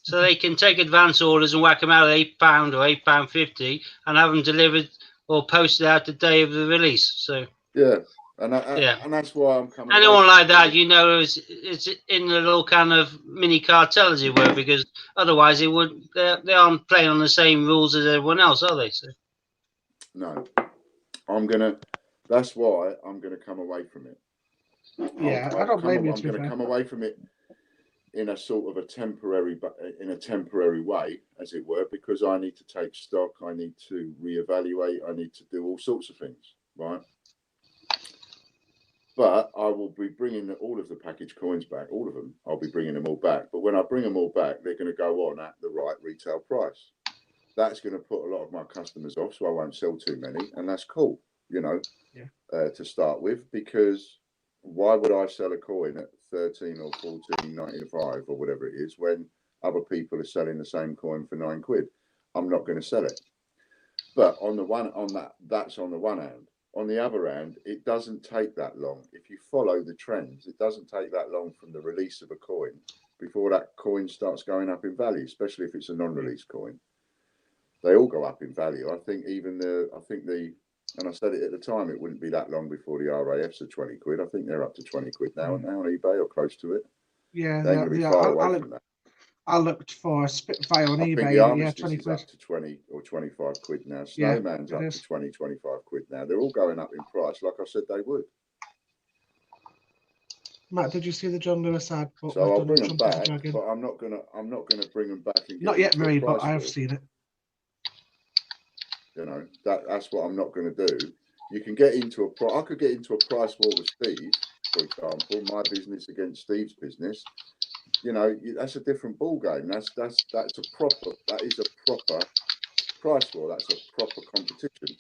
So they can take advance orders and whack them out at £8 or £8.50 and have them delivered or posted out the day of the release. So yeah, and that's why I'm coming. Anyone like that, you know, it's in the little kind of mini cartel, as it were, because otherwise they aren't playing on the same rules as everyone else, are they? So. No, that's why I'm gonna come away from it. Yeah, I don't blame you. I'm gonna come away from it in a sort of a temporary way, as it were, because I need to take stock, I need to reevaluate, I need to do all sorts of things, right? But I will be bringing all of the package coins back, all of them. I'll be bringing them all back. But when I bring them all back, they're going to go on at the right retail price. That's going to put a lot of my customers off, so I won't sell too many, and that's cool, you know, to start with, because why would I sell a coin at 13 or 14.95 or whatever it is when other people are selling the same coin for £9? I'm not going to sell it. But that's on the one hand. On the other hand, it doesn't take that long. If you follow the trends, it doesn't take that long from the release of a coin before that coin starts going up in value, especially if it's a non-release coin. They all go up in value. I think and I said it at the time, it wouldn't be that long before the RAFs are £20. I think they're up to £20 now, aren't they, on eBay or close to it? Yeah, they're going to be far away from that. I looked for a Spitfire on eBay. I think the Armistice is up to 20 or £25 now. Snowman's up to 20, £25 now. They're all going up in price, like I said they would. Matt, did you see the John Lewis ad? So I'll bring them back, but I'm not gonna bring them back and not yet, Marie, but I have seen it. You know, that's what I'm not going to do. You can get into I could get into a price war with Steve, for example, my business against Steve's business. You know, that's a different ball game. That is a proper price war. That's a proper competition.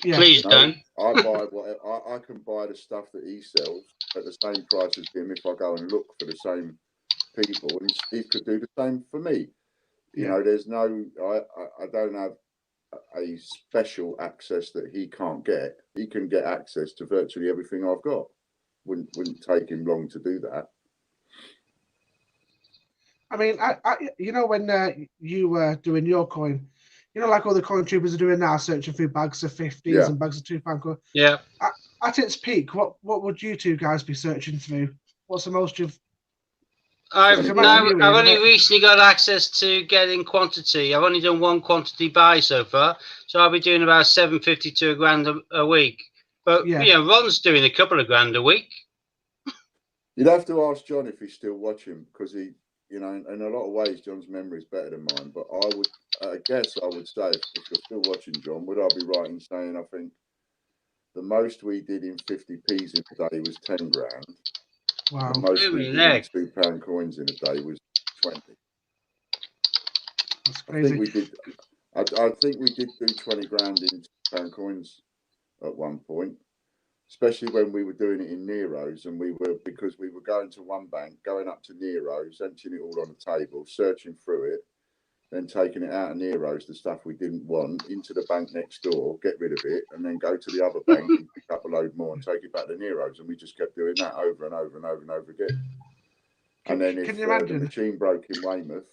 Yeah. Please don't. I buy I can buy the stuff that he sells at the same price as him if I go and look for the same people, and Steve could do the same for me. You know, there's no I don't have a special access that he can't get. He can get access to virtually everything I've got. Wouldn't take him long to do that. I mean, you know, when you were doing your coin, you know, like all the coin tubers are doing now, searching through bags of 50s and bags of £2 coin. Yeah. At its peak, what would you two guys be searching through? What's the most you've? I've only recently got access to getting quantity. I've only done one quantity buy so far, so I'll be doing about 750 to £1,000 a week. But you know, Ron's doing a couple of grand a week. You'd have to ask John if he's still watching, because he, you know, in a lot of ways, John's memory is better than mine. But I would say, if you're still watching, John, would I be right in saying I think the most we did in 50p's in a day was 10 grand. Wow. The most we did in £2 coins in a day was 20. That's crazy. I think we did do 20 grand in £2 coins at one point, especially when we were doing it in Nero's, and because we were going to one bank, going up to Nero's, emptying it all on the table, searching through it, then taking it out of Nero's, the stuff we didn't want, into the bank next door, get rid of it, and then go to the other bank and pick up a load more and take it back to Nero's. And we just kept doing that over and over and over and over again. And then if the machine broke in Weymouth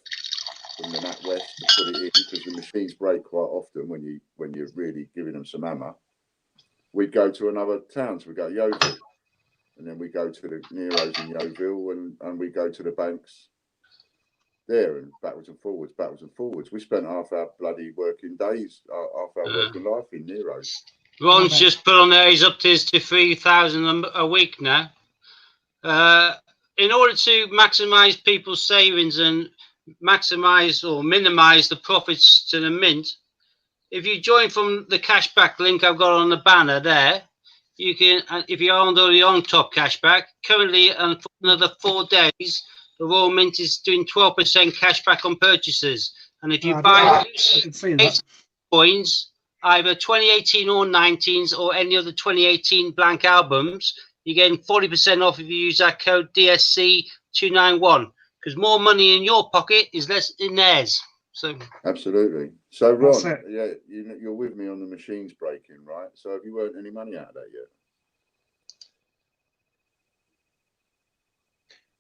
from the NatWest to put it in, because the machines break quite often when you're really giving them some hammer, we'd go to another town. So we go to Yeovil, and then we go to the Nero's in Yeovil, and we go to the banks there, and backwards and forwards. We spent half our bloody working days, half our working life in Nero's. Ron's just put on there. He's up to 3,000 a week now. In order to maximise people's savings and maximise or minimise the profits to the mint, if you join from the cashback link I've got on the banner there, you can, if you aren't already on top cashback, currently and for another 4 days, the Royal Mint is doing 12% cashback on purchases. And if you buy 8 coins, either 2018 or 19s or any other 2018 blank albums, you're getting 40% off if you use that code DSC291, because more money in your pocket is less in theirs. So absolutely. So Ron, yeah, you're with me on the machines breaking, right? So have you earned any money out of that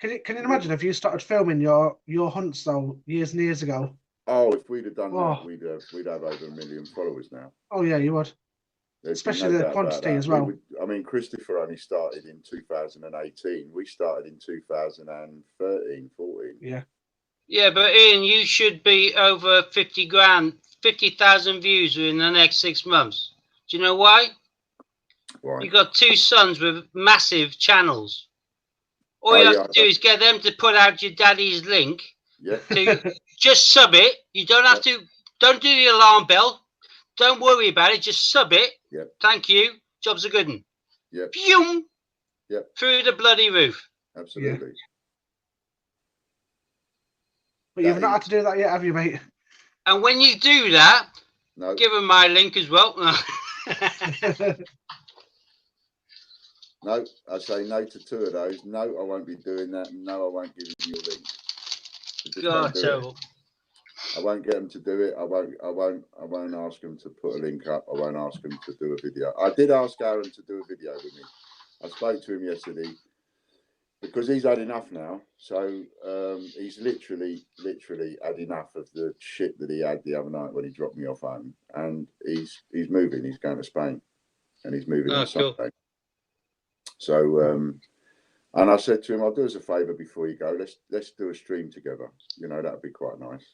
yet? Can you imagine if you started filming your hunts though years and years ago? Oh, if we'd have done that, we'd have over 1 million followers now. Oh yeah, you would. Especially the quantity as well. I mean, Christopher only started in 2018. We started in 2013, 14. Yeah. Yeah, but Ian, you should be over 50,000 views within the next 6 months. Do you know why? Why? You've got 2 sons with massive channels. All you have to do is get them to put out your daddy's link. Yeah. To just sub it. You don't have to. Don't do the alarm bell. Don't worry about it. Just sub it. Yep. Thank you. Job's a good one. Yep. Phew! Yep. Through the bloody roof. Absolutely. Yeah. But you've not had to do that yet, have you, mate? And when you do that, give them my link as well. No, I say no to 2 of those. No, I won't be doing that. No, I won't give you your link. God, terrible. I won't get them to do it. I won't ask them to put a link up. I won't ask them to do a video. I did ask Aaron to do a video with me. I spoke to him yesterday because he's had enough now. So he's literally had enough of the shit that he had the other night when he dropped me off home. And he's moving. He's going to Spain, and he's moving on Sunday. Cool. So and I said to him, I'll do us a favour before you go. Let's do a stream together. You know, that'd be quite nice.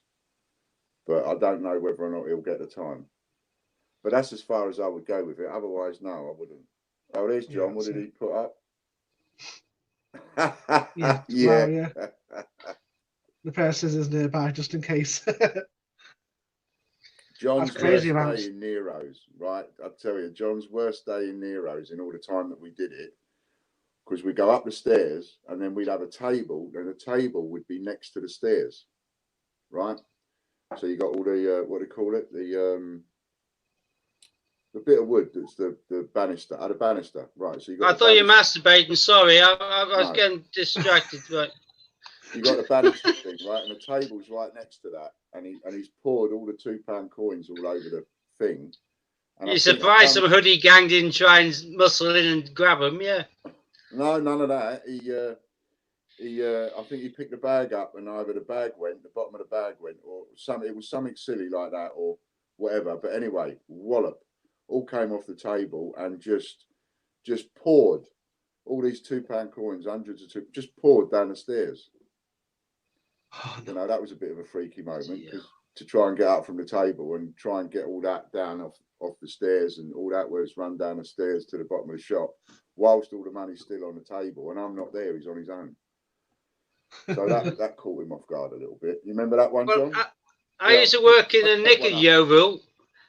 But I don't know whether or not he'll get the time. But that's as far as I would go with it. Otherwise, no, I wouldn't. Oh, there's John. Yeah, what did he put up? Yeah. Yeah. Wow, yeah. The pair of scissors nearby, just in case. John's worst day in Nero's, right? I tell you, John's worst day in Nero's in all the time that we did it, because we go up the stairs and then we'd have a table, and the table would be next to the stairs, right? So you got all the what do you call it? The bit of wood that's the banister, the banister, right? So you got. I thought you were masturbating. Sorry, I was getting distracted. Right. You got the banister thing, right, and the table's right next to that, and he's poured all the £2 coins all over the thing. And you're surprised some hoodie gang didn't try and muscle in and grab them, yeah? No, none of that. I think he picked the bag up, and either the bag went, the bottom of the bag went, or something. It was something silly like that, or whatever. But anyway, wallop, all came off the table and just poured all these £2 coins, hundreds of just poured down the stairs. Oh, no. You know, that was a bit of a freaky moment, because to try and get up from the table and try and get all that down off the stairs, and all that was run down the stairs to the bottom of the shop, whilst all the money's still on the table, and I'm not there. He's on his own. So that caught him off guard a little bit. You remember that one, John? I used to work in a Nick at Yeovil.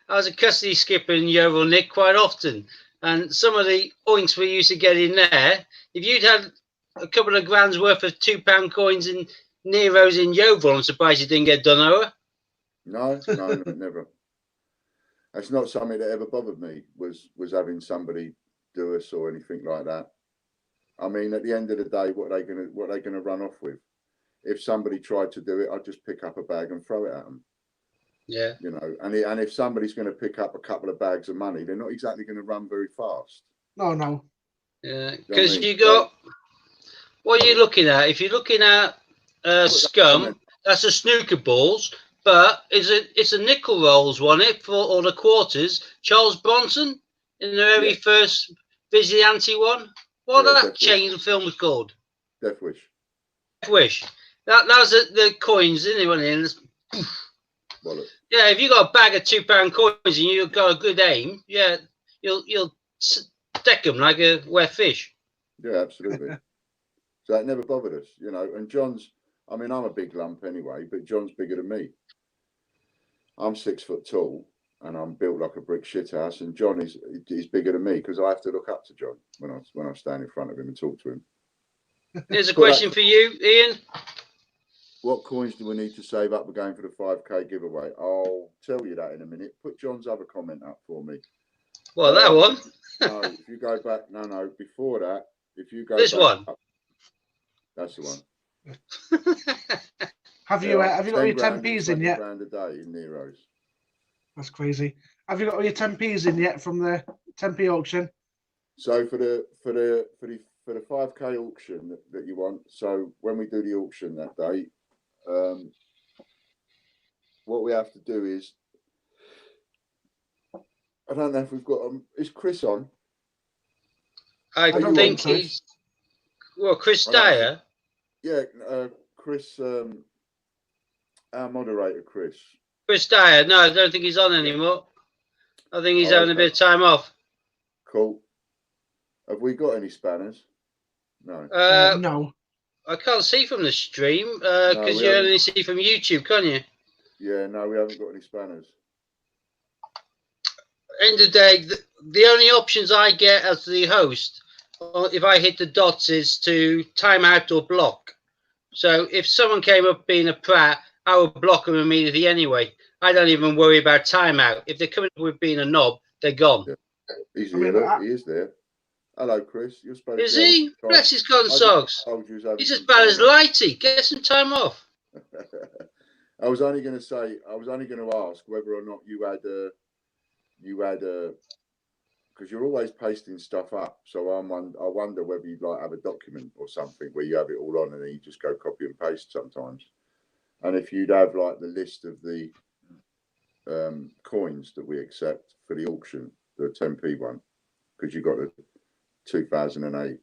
I was a custody skipper in Yeovil Nick quite often, and some of the oinks we used to get in there, if you'd had a couple of grand's worth of £2 coins in Nero's in Yeovil, I'm surprised you didn't get done over. No, never. That's not something that ever bothered me, was having somebody do us or anything like that. I mean, at the end of the day, what are they gonna run off with? If somebody tried to do it, I'd just pick up a bag and throw it at them. Yeah. You know, and if somebody's going to pick up a couple of bags of money, they're not exactly going to run very fast. No. Yeah, because you got, what are you looking at? If you're looking at scum, that's a snooker balls, but it's a nickel rolls one, or the quarters. Charles Bronson in the very first Vigilante one. What that chain of film was called? Death Wish. Death Wish. That was the coins, isn't it? Yeah, if you got a bag of £2 coins and you've got a good aim, yeah, you'll deck them like a wet fish. Yeah, absolutely. So it never bothered us, you know. And John's, I mean, I'm a big lump anyway, but John's bigger than me. I'm 6 foot tall, and I'm built like a brick shithouse. And John is bigger than me because I have to look up to John when I stand in front of him and talk to him. Here's a question for you, Ian. What coins do we need to save up? We're going for the 5K giveaway. I'll tell you that in a minute. Put John's other comment up for me. Well, that one. No, if you go back, no, before that, if you go this back one. Up, that's the one. Have you got your 10p's in yet? £20 a day in Nero's. That's crazy. Have you got all your 10p's in yet from the 10p auction? So for the 5K auction that you want, so when we do the auction that day, what we have to do is, I don't know if we've got is Chris on? I don't think he's. Well, Chris Dyer. Yeah, Chris, our moderator, Chris. Chris Dyer. No, I don't think he's on anymore. I think he's having a bit of time off. Cool. Have we got any spanners? No. No. I can't see from the stream because you only see from YouTube, can't you? Yeah, no, we haven't got any spanners. End of the day, the only options I get as the host, if I hit the dots, is to time out or block. So if someone came up being a prat, I would block them immediately anyway. I don't even worry about timeout. If they're coming up with being a knob, they're gone. Yeah. He's here. Look, he is there. Hello, Chris. You're supposed to. Is he? Bless his cotton socks. He's as bad as Lighty. Get some time off. I was only going to ask whether or not you had because you're always pasting stuff up. So I wonder whether you'd like have a document or something where you have it all on and then you just go copy and paste sometimes. And if you'd have like the list of the coins that we accept for the auction, the 10p one, because you've got the 2008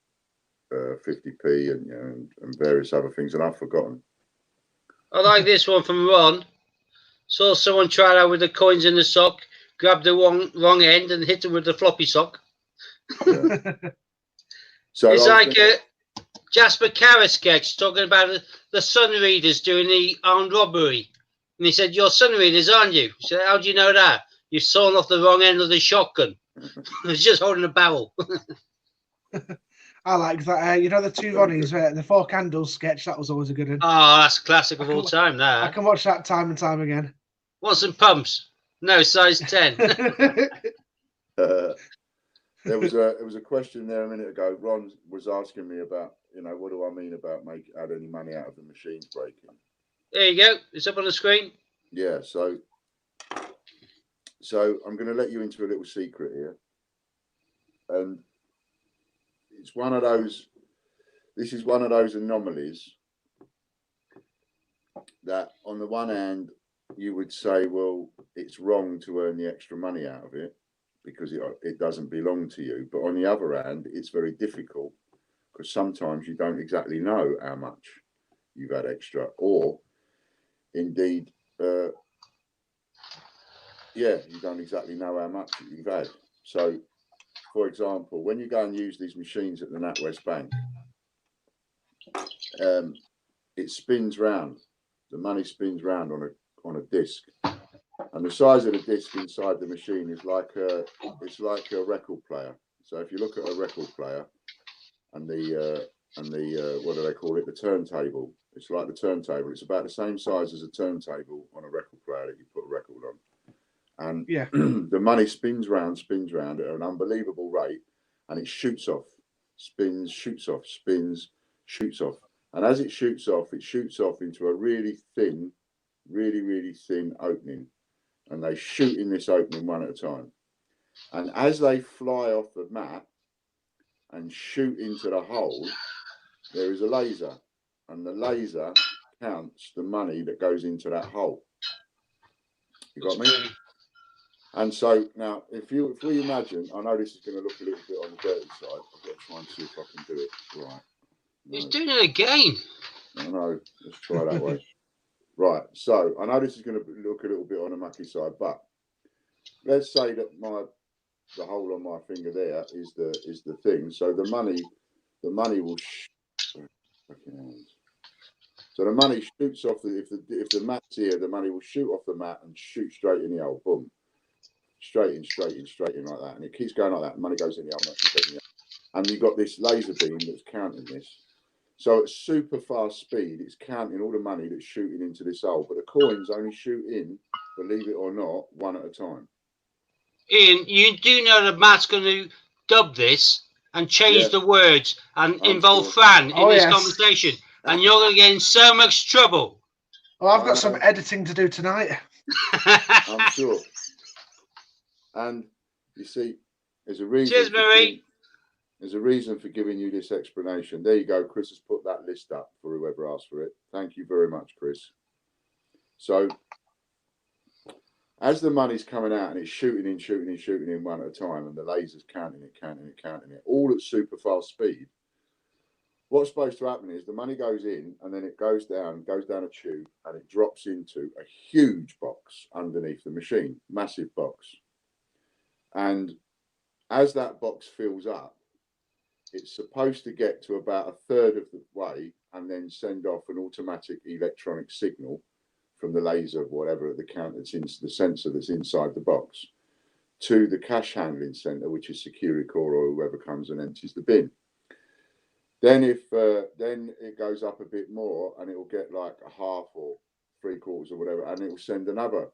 50p and various other things, and I've forgotten. I like this one from Ron. Saw someone try out with the coins in the sock, grabbed the wrong end and hit them with the floppy sock. Yeah. So it's like a Jasper Carrot sketch talking about the sun readers doing the armed robbery. And he said, "You're sun readers, aren't you?" He said, "How do you know that? You've sawn off the wrong end of the shotgun." It's just holding a barrel. I like that. You know the two Ronnies, the four candles sketch. That was always a good one. Oh, that's a classic of all time. That I can watch that time and time again. Want some pumps? No, size 10. There was a question there a minute ago. Ron was asking me about, what do I mean about add any money out of the machines breaking? There you go. It's up on the screen. Yeah. So I'm going to let you into a little secret here, and it's one of those. This is one of those anomalies that, on the one hand, you would say, well, it's wrong to earn the extra money out of it because it doesn't belong to you. But on the other hand, it's very difficult because sometimes you don't exactly know how much you've had extra, or indeed, you don't exactly know how much you've had. So, for example, when you go and use these machines at the NatWest Bank, it spins round. The money spins round on a disc, and the size of the disc inside the machine is like a record player. So if you look at a record player and the what do they call it, the turntable, it's like the turntable. It's about the same size as a turntable on a record player that you put a record on. And the money spins round at an unbelievable rate, and it shoots off, spins, shoots off, spins, shoots off. And as it shoots off into a really thin opening. And they shoot in this opening one at a time. And as they fly off the mat and shoot into the hole, there is a laser. And the laser counts the money that goes into that hole. You got me? And so now, if we imagine, I know this is going to look a little bit on the dirty side. I've got to try and see if I can do it right. No. He's doing it again. I know. Let's try that way. Right. So I know this is going to look a little bit on the mucky side, but let's say that the hole on my finger there is the thing. So the money will. So the money shoots off if the mat's here, the money will shoot off the mat and shoot straight in the hole. Boom. Straight in like that. And it keeps going like that. The money goes in the hole, and you've got this laser beam that's counting this. So at super fast speed, it's counting all the money that's shooting into this hole. But the coins only shoot in, believe it or not, one at a time. Ian, you do know that Matt's going to dub this and change the words and involve Fran in this conversation. And you're going to get in so much trouble. Well, I've got some editing to do tonight. I'm sure. And you see, there's a reason. Cheers, Marie. There's a reason for giving you this explanation. There you go. Chris has put that list up for whoever asked for it. Thank you very much, Chris. So as the money's coming out and it's shooting in one at a time, and the laser's counting it, all at super fast speed, what's supposed to happen is the money goes in and then it goes down a tube and it drops into a huge box underneath the machine, massive box. And as that box fills up, it's supposed to get to about a third of the way and then send off an automatic electronic signal from the laser, whatever the count that's in the sensor that's inside the box, to the cash handling center, which is Securicor or whoever comes and empties the bin. Then then it goes up a bit more and it will get like a half or 3/4 or whatever, and it will send another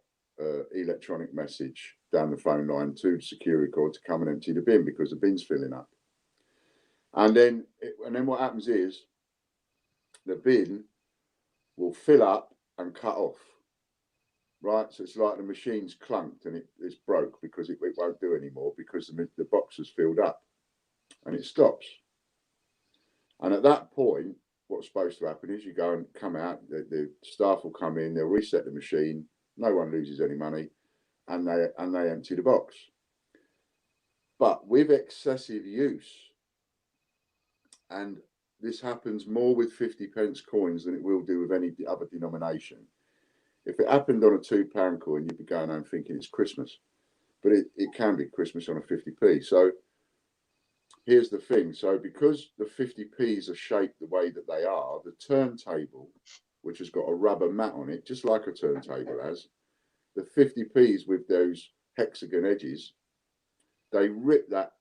electronic message down the phone line to Securicor to come and empty the bin because the bin's filling up. And then what happens is the bin will fill up and cut off, right? So it's like the machine's clunked and it's broke because it won't do anymore because the box has filled up, and it stops. And at that point, what's supposed to happen is you go and come out, the staff will come in, they'll reset the machine, no one loses any money, and they empty the box. But with excessive use, and this happens more with 50p coins than it will do with any other denomination. If it happened on a £2 coin, you'd be going home thinking it's Christmas. But it can be Christmas on a 50p. So here's the thing. So because the 50p's are shaped the way that they are, the turntable, which has got a rubber mat on it, just like a turntable has, the 50p's with those hexagon edges, they rip that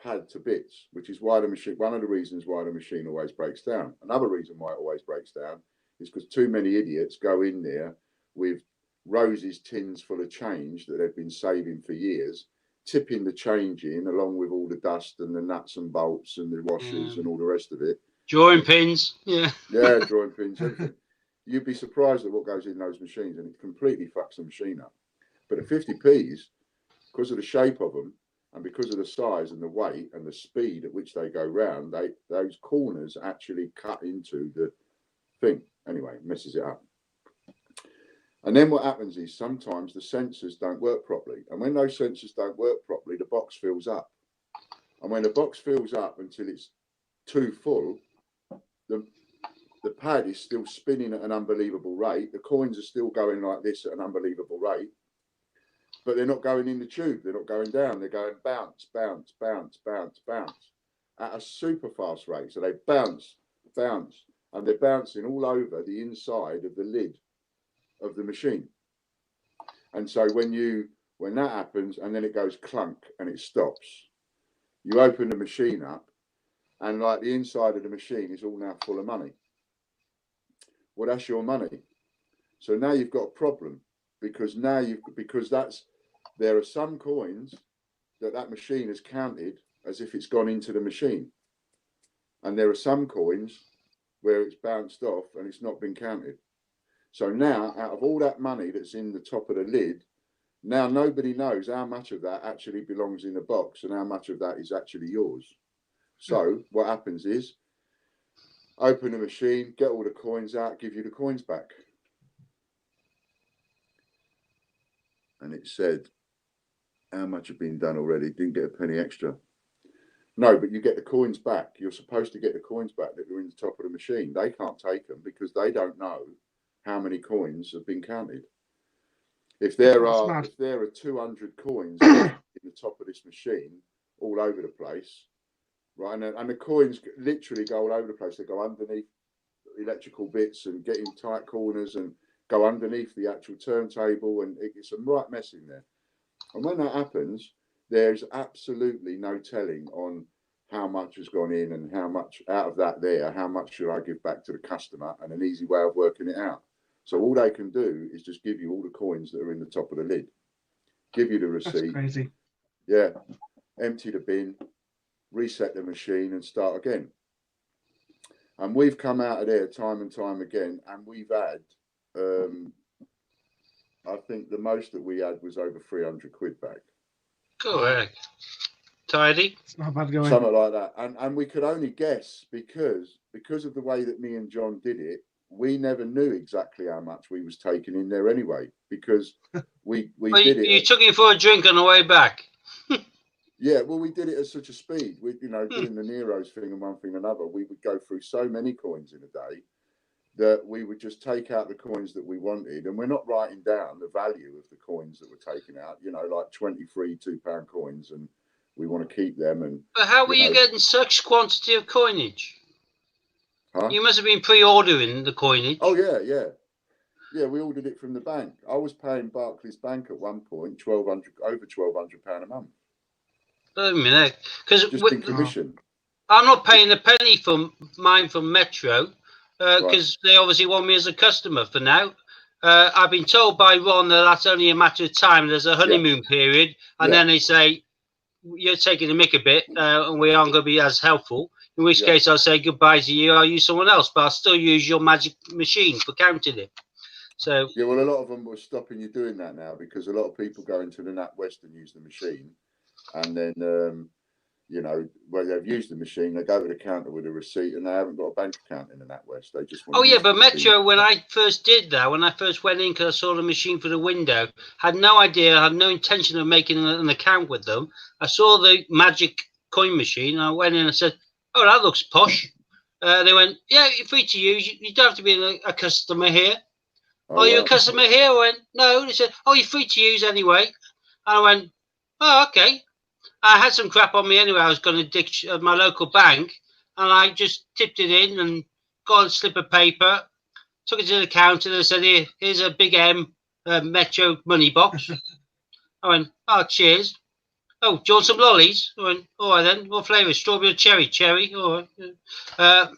pad to bits, which is why the machine, one of the reasons why the machine always breaks down. Another reason why it always breaks down is because too many idiots go in there with Rose's tins full of change that they've been saving for years, tipping the change in along with all the dust and the nuts and bolts and the washers and all the rest of it. Drawing pins, drawing pins, everything. You'd be surprised at what goes in those machines, and it completely fucks the machine up. But the 50p's, because of the shape of them, and because of the size and the weight and the speed at which they go round, those corners actually cut into the thing. Anyway, messes it up. And then what happens is sometimes the sensors don't work properly. And when those sensors don't work properly, the box fills up. And when the box fills up until it's too full, the pad is still spinning at an unbelievable rate. The coins are still going like this at an unbelievable rate. But they're not going in the tube. They're not going down. They're going bounce, bounce, bounce, bounce, bounce at a super fast rate. So they bounce, bounce, and they're bouncing all over the inside of the lid of the machine. And so when that happens, and then it goes clunk and it stops, you open the machine up, and like the inside of the machine is all now full of money. Well, that's your money. So now you've got a problem. Because there are some coins that machine has counted as if it's gone into the machine, and there are some coins where it's bounced off and it's not been counted. So now, out of all that money that's in the top of the lid, now nobody knows how much of that actually belongs in the box and how much of that is actually yours. So what happens is, open the machine, get all the coins out, give you the coins back. And it said how much had been done already. Didn't get a penny extra. No, but you get the coins back. You're supposed to get the coins back that are in the top of the machine. They can't take them because they don't know how many coins have been counted. If there are 200 coins in the top of this machine, all over the place, right, and the coins literally go all over the place. They go underneath electrical bits and get in tight corners and go underneath the actual turntable, and it's a right mess in there. And when that happens, there's absolutely no telling on how much has gone in and how much out of that there, how much should I give back to the customer, and an easy way of working it out. So all they can do is just give you all the coins that are in the top of the lid, give you the receipt. That's crazy. Yeah, empty the bin, reset the machine, and start again. And we've come out of there time and time again, and we've had, I think the most that we had was over 300 quid back. Correct. Tidy. It's not bad going. Something like that. And we could only guess because of the way that me and John did it. We never knew exactly how much we was taking in there anyway, because we well, did it. You took him for a drink on the way back. Yeah, well, we did it at such a speed. We, doing the Nero's thing and one thing and another, we would go through so many coins in a day that we would just take out the coins that we wanted, and we're not writing down the value of the coins that were taken out. Like 23 £2 coins, and we want to keep them. And but how were you getting such quantity of coinage? Huh? You must have been pre-ordering the coinage. Oh yeah. We ordered it from the bank. I was paying Barclays Bank at one point over £1,200 a month. Wait a minute, because just in commission. I'm not paying a penny for mine from Metro because they obviously want me as a customer for now. I've been told by Ron that that's only a matter of time. There's a honeymoon period, and then they say you're taking the mick a bit, and we aren't going to be as helpful. In which case, I'll say goodbye to you. I'll use someone else, but I'll still use your magic machine for counting it. So yeah, well, a lot of them were stopping you doing that now because a lot of people go into the NatWest and use the machine, and then where they've used the machine, they go to the counter with a receipt, and they haven't got a bank account in the NatWest. They just want. Oh yeah, but Metro, when I first did that, when I first went in because I saw the machine for the window, had no idea, had no intention of making an account with them. I saw the magic coin machine, and I went in and said, "Oh, that looks posh." They went, "Yeah, you're free to use. You don't have to be a customer here." Oh, are you a customer here? I went, "No." They said, "Oh, you're free to use anyway." And I went, "Oh, okay." I had some crap on me anyway. I was going to ditch my local bank, and I just tipped it in and got a slip of paper, took it to the counter, and said, "Here's a big M Metro money box." I went, "Oh, cheers." "Oh, do you want some lollies?" I went, "All right then. What flavour? Strawberry or cherry?" "Cherry." All right.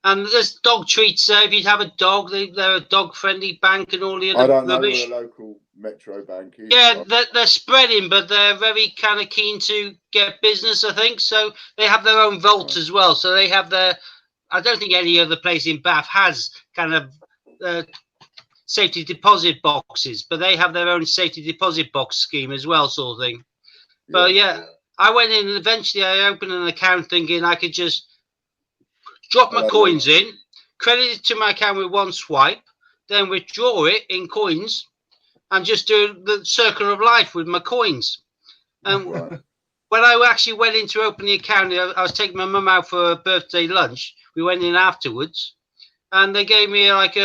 And there's dog treats there. If you'd have a dog, they're a dog-friendly bank and all the other rubbish. I don't know where a local Metro bank is. Yeah, they're spreading, but they're very kind of keen to get business, I think. So they have their own vault as well. So they have their... I don't think any other place in Bath has kind of safety deposit boxes, but they have their own safety deposit box scheme as well, sort of thing. But yeah, I went in and eventually I opened an account thinking I could just drop my coins in, credit it to my account with one swipe, then withdraw it in coins, and just do the circle of life with my coins. And when I actually went in to open the account, I was taking my mum out for a birthday lunch. We went in afterwards, and they gave me like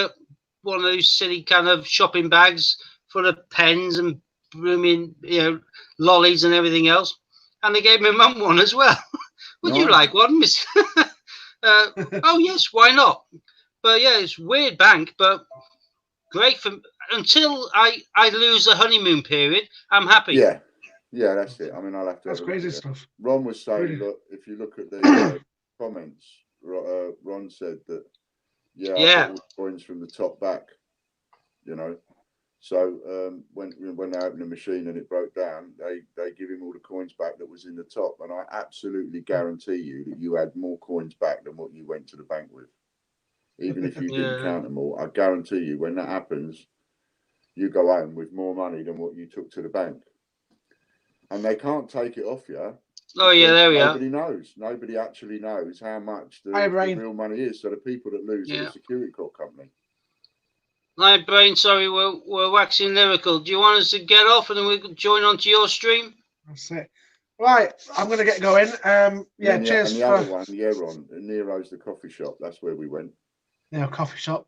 one of those silly kind of shopping bags full of pens and blooming, lollies and everything else. And they gave my mum one as well. Would you like one, Miss? Oh yes, why not? But yeah, it's weird bank, but great for until I lose the honeymoon period. I'm happy. Yeah, that's it. I mean, I'll have to. That's crazy stuff. Ron was saying, look, if you look at the comments, Ron said that I got all the coins from the top back. So when they opened the machine and it broke down, they give him all the coins back that was in the top, and I absolutely guarantee you that you had more coins back than what you went to the bank with, even if you didn't count them all. I guarantee you, when that happens, you go home with more money than what you took to the bank, and they can't take it off you. Oh yeah, there we are. Nobody knows. Nobody actually knows how much the real money is. So the people that lose are the security card company. My brain, sorry, we're waxing lyrical. Do you want us to get off and then we can join onto your stream? That's it. Right, I'm going to get going. Cheers. And the other one, Ron, Nero's the coffee shop. That's where we went. Yeah, coffee shop.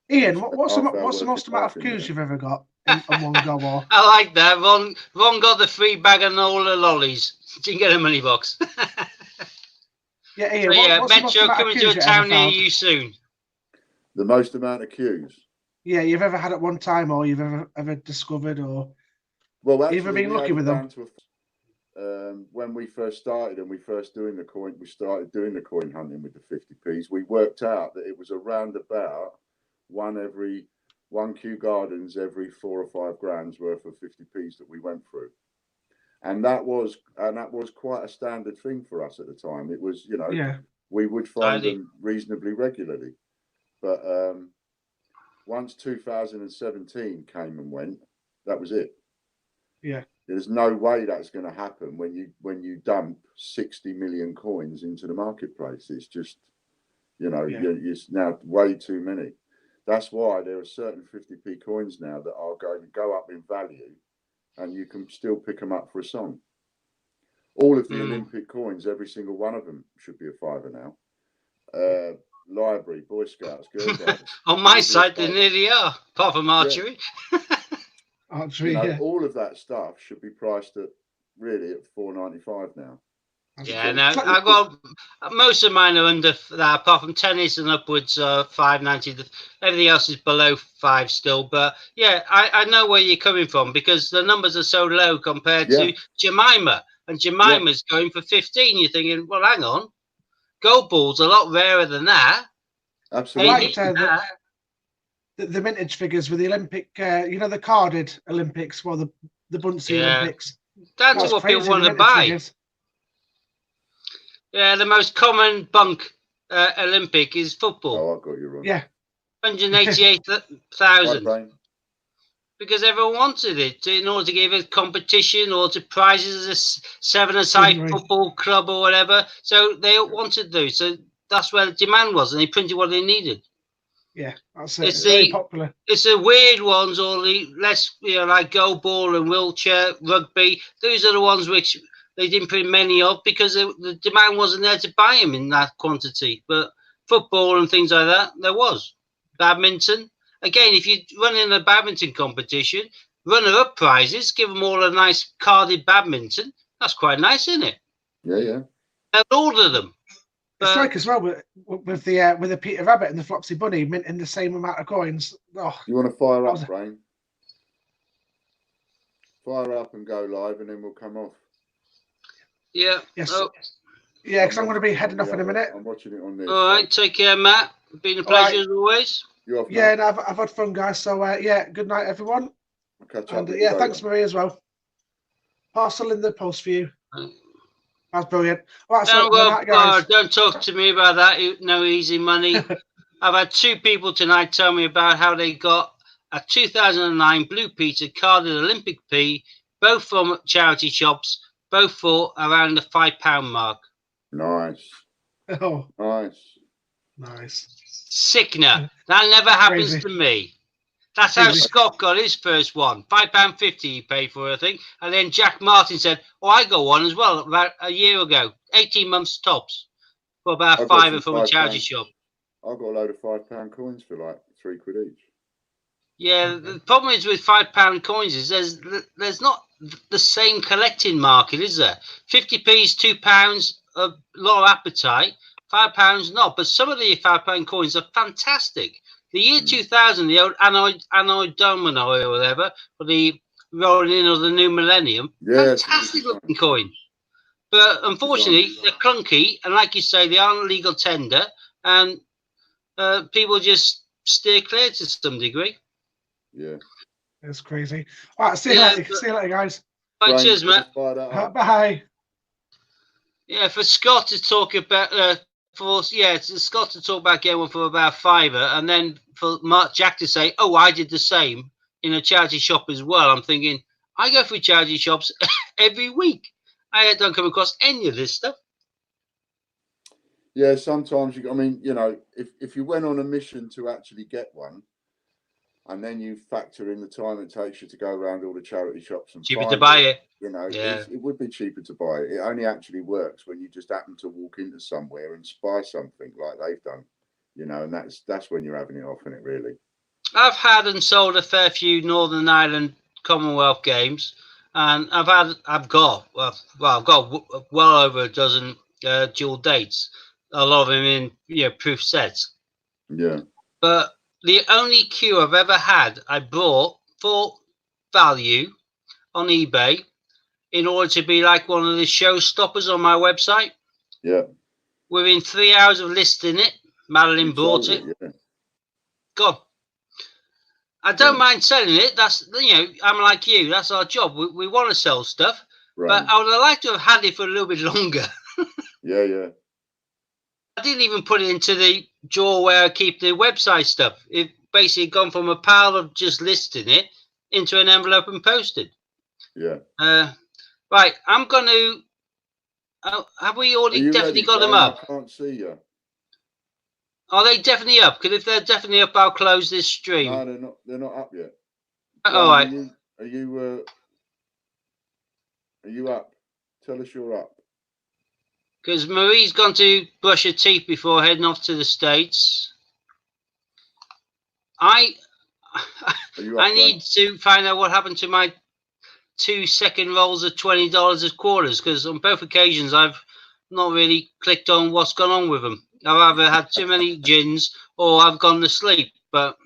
Ian, what's the most amount of coups you've ever got in one go. Or I like that. Ron got the free bag and all the lollies. Didn't get a money box. yeah, Ian, So yeah, what's the most Metro amount of coming to queues a you ever town near found? you soon. The most amount of queues. Yeah, you've ever had at one time, or you've ever discovered, or Well, actually, you've been lucky with them. When we first started and we started doing the coin hunting with the 50p's, we worked out that it was around about one Kew Gardens every 4 or 5 grand's worth of 50p's that we went through. And that was quite a standard thing for us at the time. It was, we would find them reasonably regularly. But once 2017 came and went, that was it. Yeah. There's no way that's going to happen when you dump 60 million coins into the marketplace. It's just, it's now way too many. That's why there are certain 50p coins now that are going to go up in value, and you can still pick them up for a song. All of the Olympic coins, every single one of them should be a £5 now. Library, Boy Scouts, Girl Scouts. On my side, they nearly are, apart from archery. Yeah. Archery, all of that stuff should be priced at £4.95 now. Yeah, no, I got most of mine are under that, apart from tennis and upwards, £5.90. Everything else is below £5 still. But yeah, I know where you're coming from, because the numbers are so low compared to Jemima, and Jemima's going for 15. You're thinking, well, hang on, gold ball's a lot rarer than that. Absolutely. The vintage figures with the Olympic, the carded Olympics, well, the Buncy Olympics. That's what people want to buy. Figures. Yeah, the most common bunk Olympic is football. Oh, I got you wrong. Yeah. 188,000. Because everyone wanted it in order to give it competition or to prizes as a seven-a-side football club or whatever. So they wanted those. So that's where the demand was, and they printed what they needed. Yeah, that's it. It's very popular. It's the weird ones, or the less, like goal ball and wheelchair, rugby. Those are the ones which they didn't print many of because the demand wasn't there to buy them in that quantity. But football and things like that, there was. Badminton. Again, if you're running a badminton competition, runner-up prizes, give them all a nice carded badminton. That's quite nice, isn't it? Yeah. They'll order them. It's like as well with the Peter Rabbit and the Flopsy Bunny minting the same amount of coins. Oh, you want to fire up, Brain? Fire up and go live, and then we'll come off. Yeah. Yes. Oh. Yeah, because I'm going to be heading off in a minute. I'm watching it on this. All right. Take care, Matt. Been a pleasure as always. You off, yeah, no, I've had fun, guys. So good night, everyone. I'll catch up. And thanks, Marie, as well. Parcel in the post for you. That's brilliant. Right, don't talk to me about that. No easy money. I've had 2 people tonight tell me about how they got a 2009 Blue Peter carded Olympic P, both from charity shops, both for around the £5 mark. Nice. Oh, nice. Sickener. That never happens to me. That's how Scott got his first one. £5.50 he paid for it, I think. And then Jack Martin said, I got one as well about a year ago. 18 months tops. For about £5 from a charity shop. I got a load of £5 coins for like £3 each. Yeah, the problem is with £5 coins is there's not the same collecting market, is there? 50p's, £2, a lot of appetite. £5 not. But some of the £5 coins are fantastic. The year 2000, the old anno domino or whatever, for the rolling in of the new millennium, fantastic looking coin. But unfortunately, they're clunky, and like you say, they aren't legal tender, and people just steer clear to some degree. Yeah. That's crazy. All right, see you later. See you later, guys. Right, cheers, Matt. Bye. Yeah, for Scott to talk about... Scott to talk about getting one for about £5, and then for Jack to say, "Oh, I did the same in a charity shop as well." I'm thinking, I go through charity shops every week. I don't come across any of this stuff. Yeah, sometimes if you went on a mission to actually get one, and then you factor in the time it takes you to go around all the charity shops and cheaper to buy it. It would be cheaper to buy it. It only actually works when you just happen to walk into somewhere and spy something like they've done, and that's when you're having it off in it, really. I've had and sold a fair few Northern Ireland Commonwealth games, and I've got well over a dozen dual dates. A lot of them in proof sets. Yeah. But the only cue I've ever had, I bought for value on eBay in order to be like one of the showstoppers on my website. Yeah. Within 3 hours of listing it, Madeline bought it. Yeah. Gone. I don't mind selling it. That's, I'm like you. That's our job. We want to sell stuff, but I would have liked to have had it for a little bit longer. Yeah. I didn't even put it into the drawer where I keep the website stuff. It basically gone from a pile of just listing it into an envelope and posted. Yeah. Right. I'm going to. Have we already definitely got them up? I can't see you. Are they definitely up? Because if they're definitely up, I'll close this stream. No, they're not. They're not up yet. All right. Are you up? Tell us you're up. Because Marie's gone to brush her teeth before heading off to the States. I need to find out what happened to my 2 second rolls of $20 as quarters, because on both occasions I've not really clicked on what's gone on with them. I've either had too many gins or I've gone to sleep. But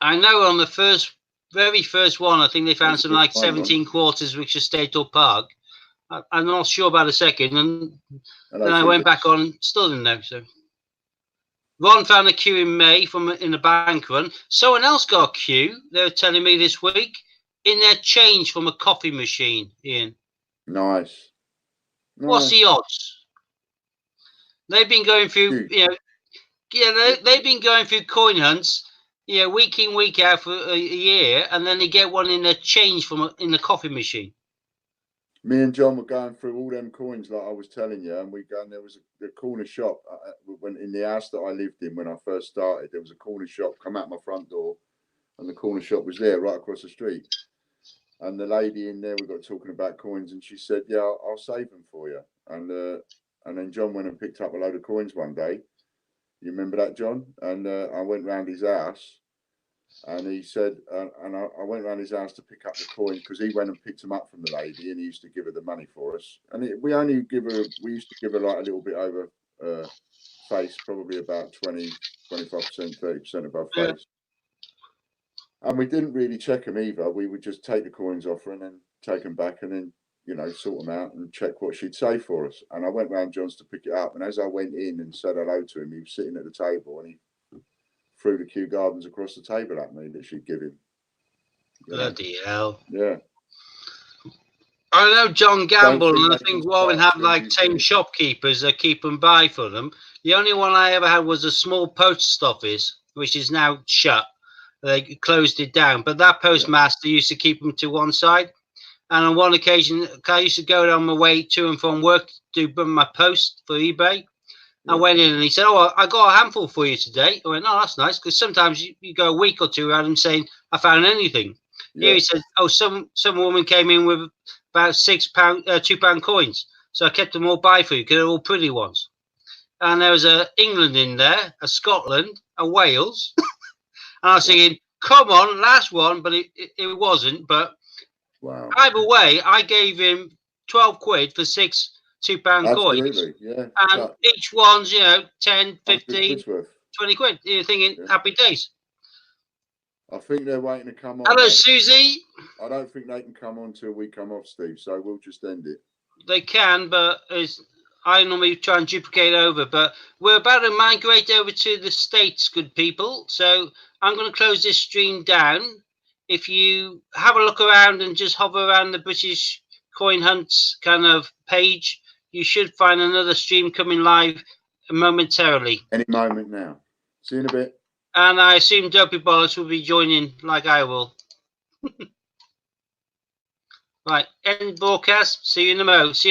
I know on the very first one, I think they found some like 17 quarters which are State or Park. I'm not sure about the second, and then I went back on, still didn't know. So Ron found a queue in May in the bank run. Someone else got a queue. They were telling me this week in their change from a coffee machine. Ian, nice. What's the odds? They've been going through, they've been going through coin hunts, week in, week out for a year, and then they get one in their change in the coffee machine. Me and John were going through all them coins like I was telling you, and there was a corner shop when in the house that I lived in when I first started. There was a corner shop come out my front door, and the corner shop was there right across the street. And the lady in there, we got talking about coins, and she said, "Yeah, I'll save them for you." And then John went and picked up a load of coins one day. You remember that, John? And I went round his house. And he said, and I went around his house to pick up the coins because he went and picked them up from the lady, and he used to give her the money for us. And we used to give her like a little bit over face, probably about 20, 25%, 30% above face. And we didn't really check them either. We would just take the coins off her and then take them back and then, sort them out and check what she'd say for us. And I went round John's to pick it up. And as I went in and said hello to him, he was sitting at the table and he threw the Kew Gardens across the table at me that she'd give him. Bloody hell. Yeah. I know John gambled, and I think Warren had like 10 shopkeepers that keep them by for them. The only one I ever had was a small post office, which is now shut. They closed it down, but that postmaster used to keep them to one side. And on one occasion, I used to go on my way to and from work to do my post for eBay. I went in and he said, "Oh, I got a handful for you today." I went, "Oh, that's nice," because sometimes you go a week or two without him saying, "I found anything." Yeah. Here he said, "Oh, some woman came in with about £2 coins, so I kept them all by for you because they're all pretty ones." And there was a England in there, a Scotland, a Wales, and I was thinking, "Come on, last one," but it wasn't. But either way, I gave him 12 quid for 6 £2 coins. Yeah. And each one's, 10, 15, 20 quid. You're thinking, happy days. I think they're waiting to come on. Hello, Susie. I don't think they can come on till we come off, Steve, so we'll just end it. They can, but I normally try and duplicate over. But we're about to migrate over to the States, good people. So I'm going to close this stream down. If you have a look around and just hover around the British Coin Hunts kind of page, you should find another stream coming live momentarily. Any moment now. See you in a bit. And I assume Dopey Bollocks will be joining like I will. Right, end broadcast. See you in a mo. See you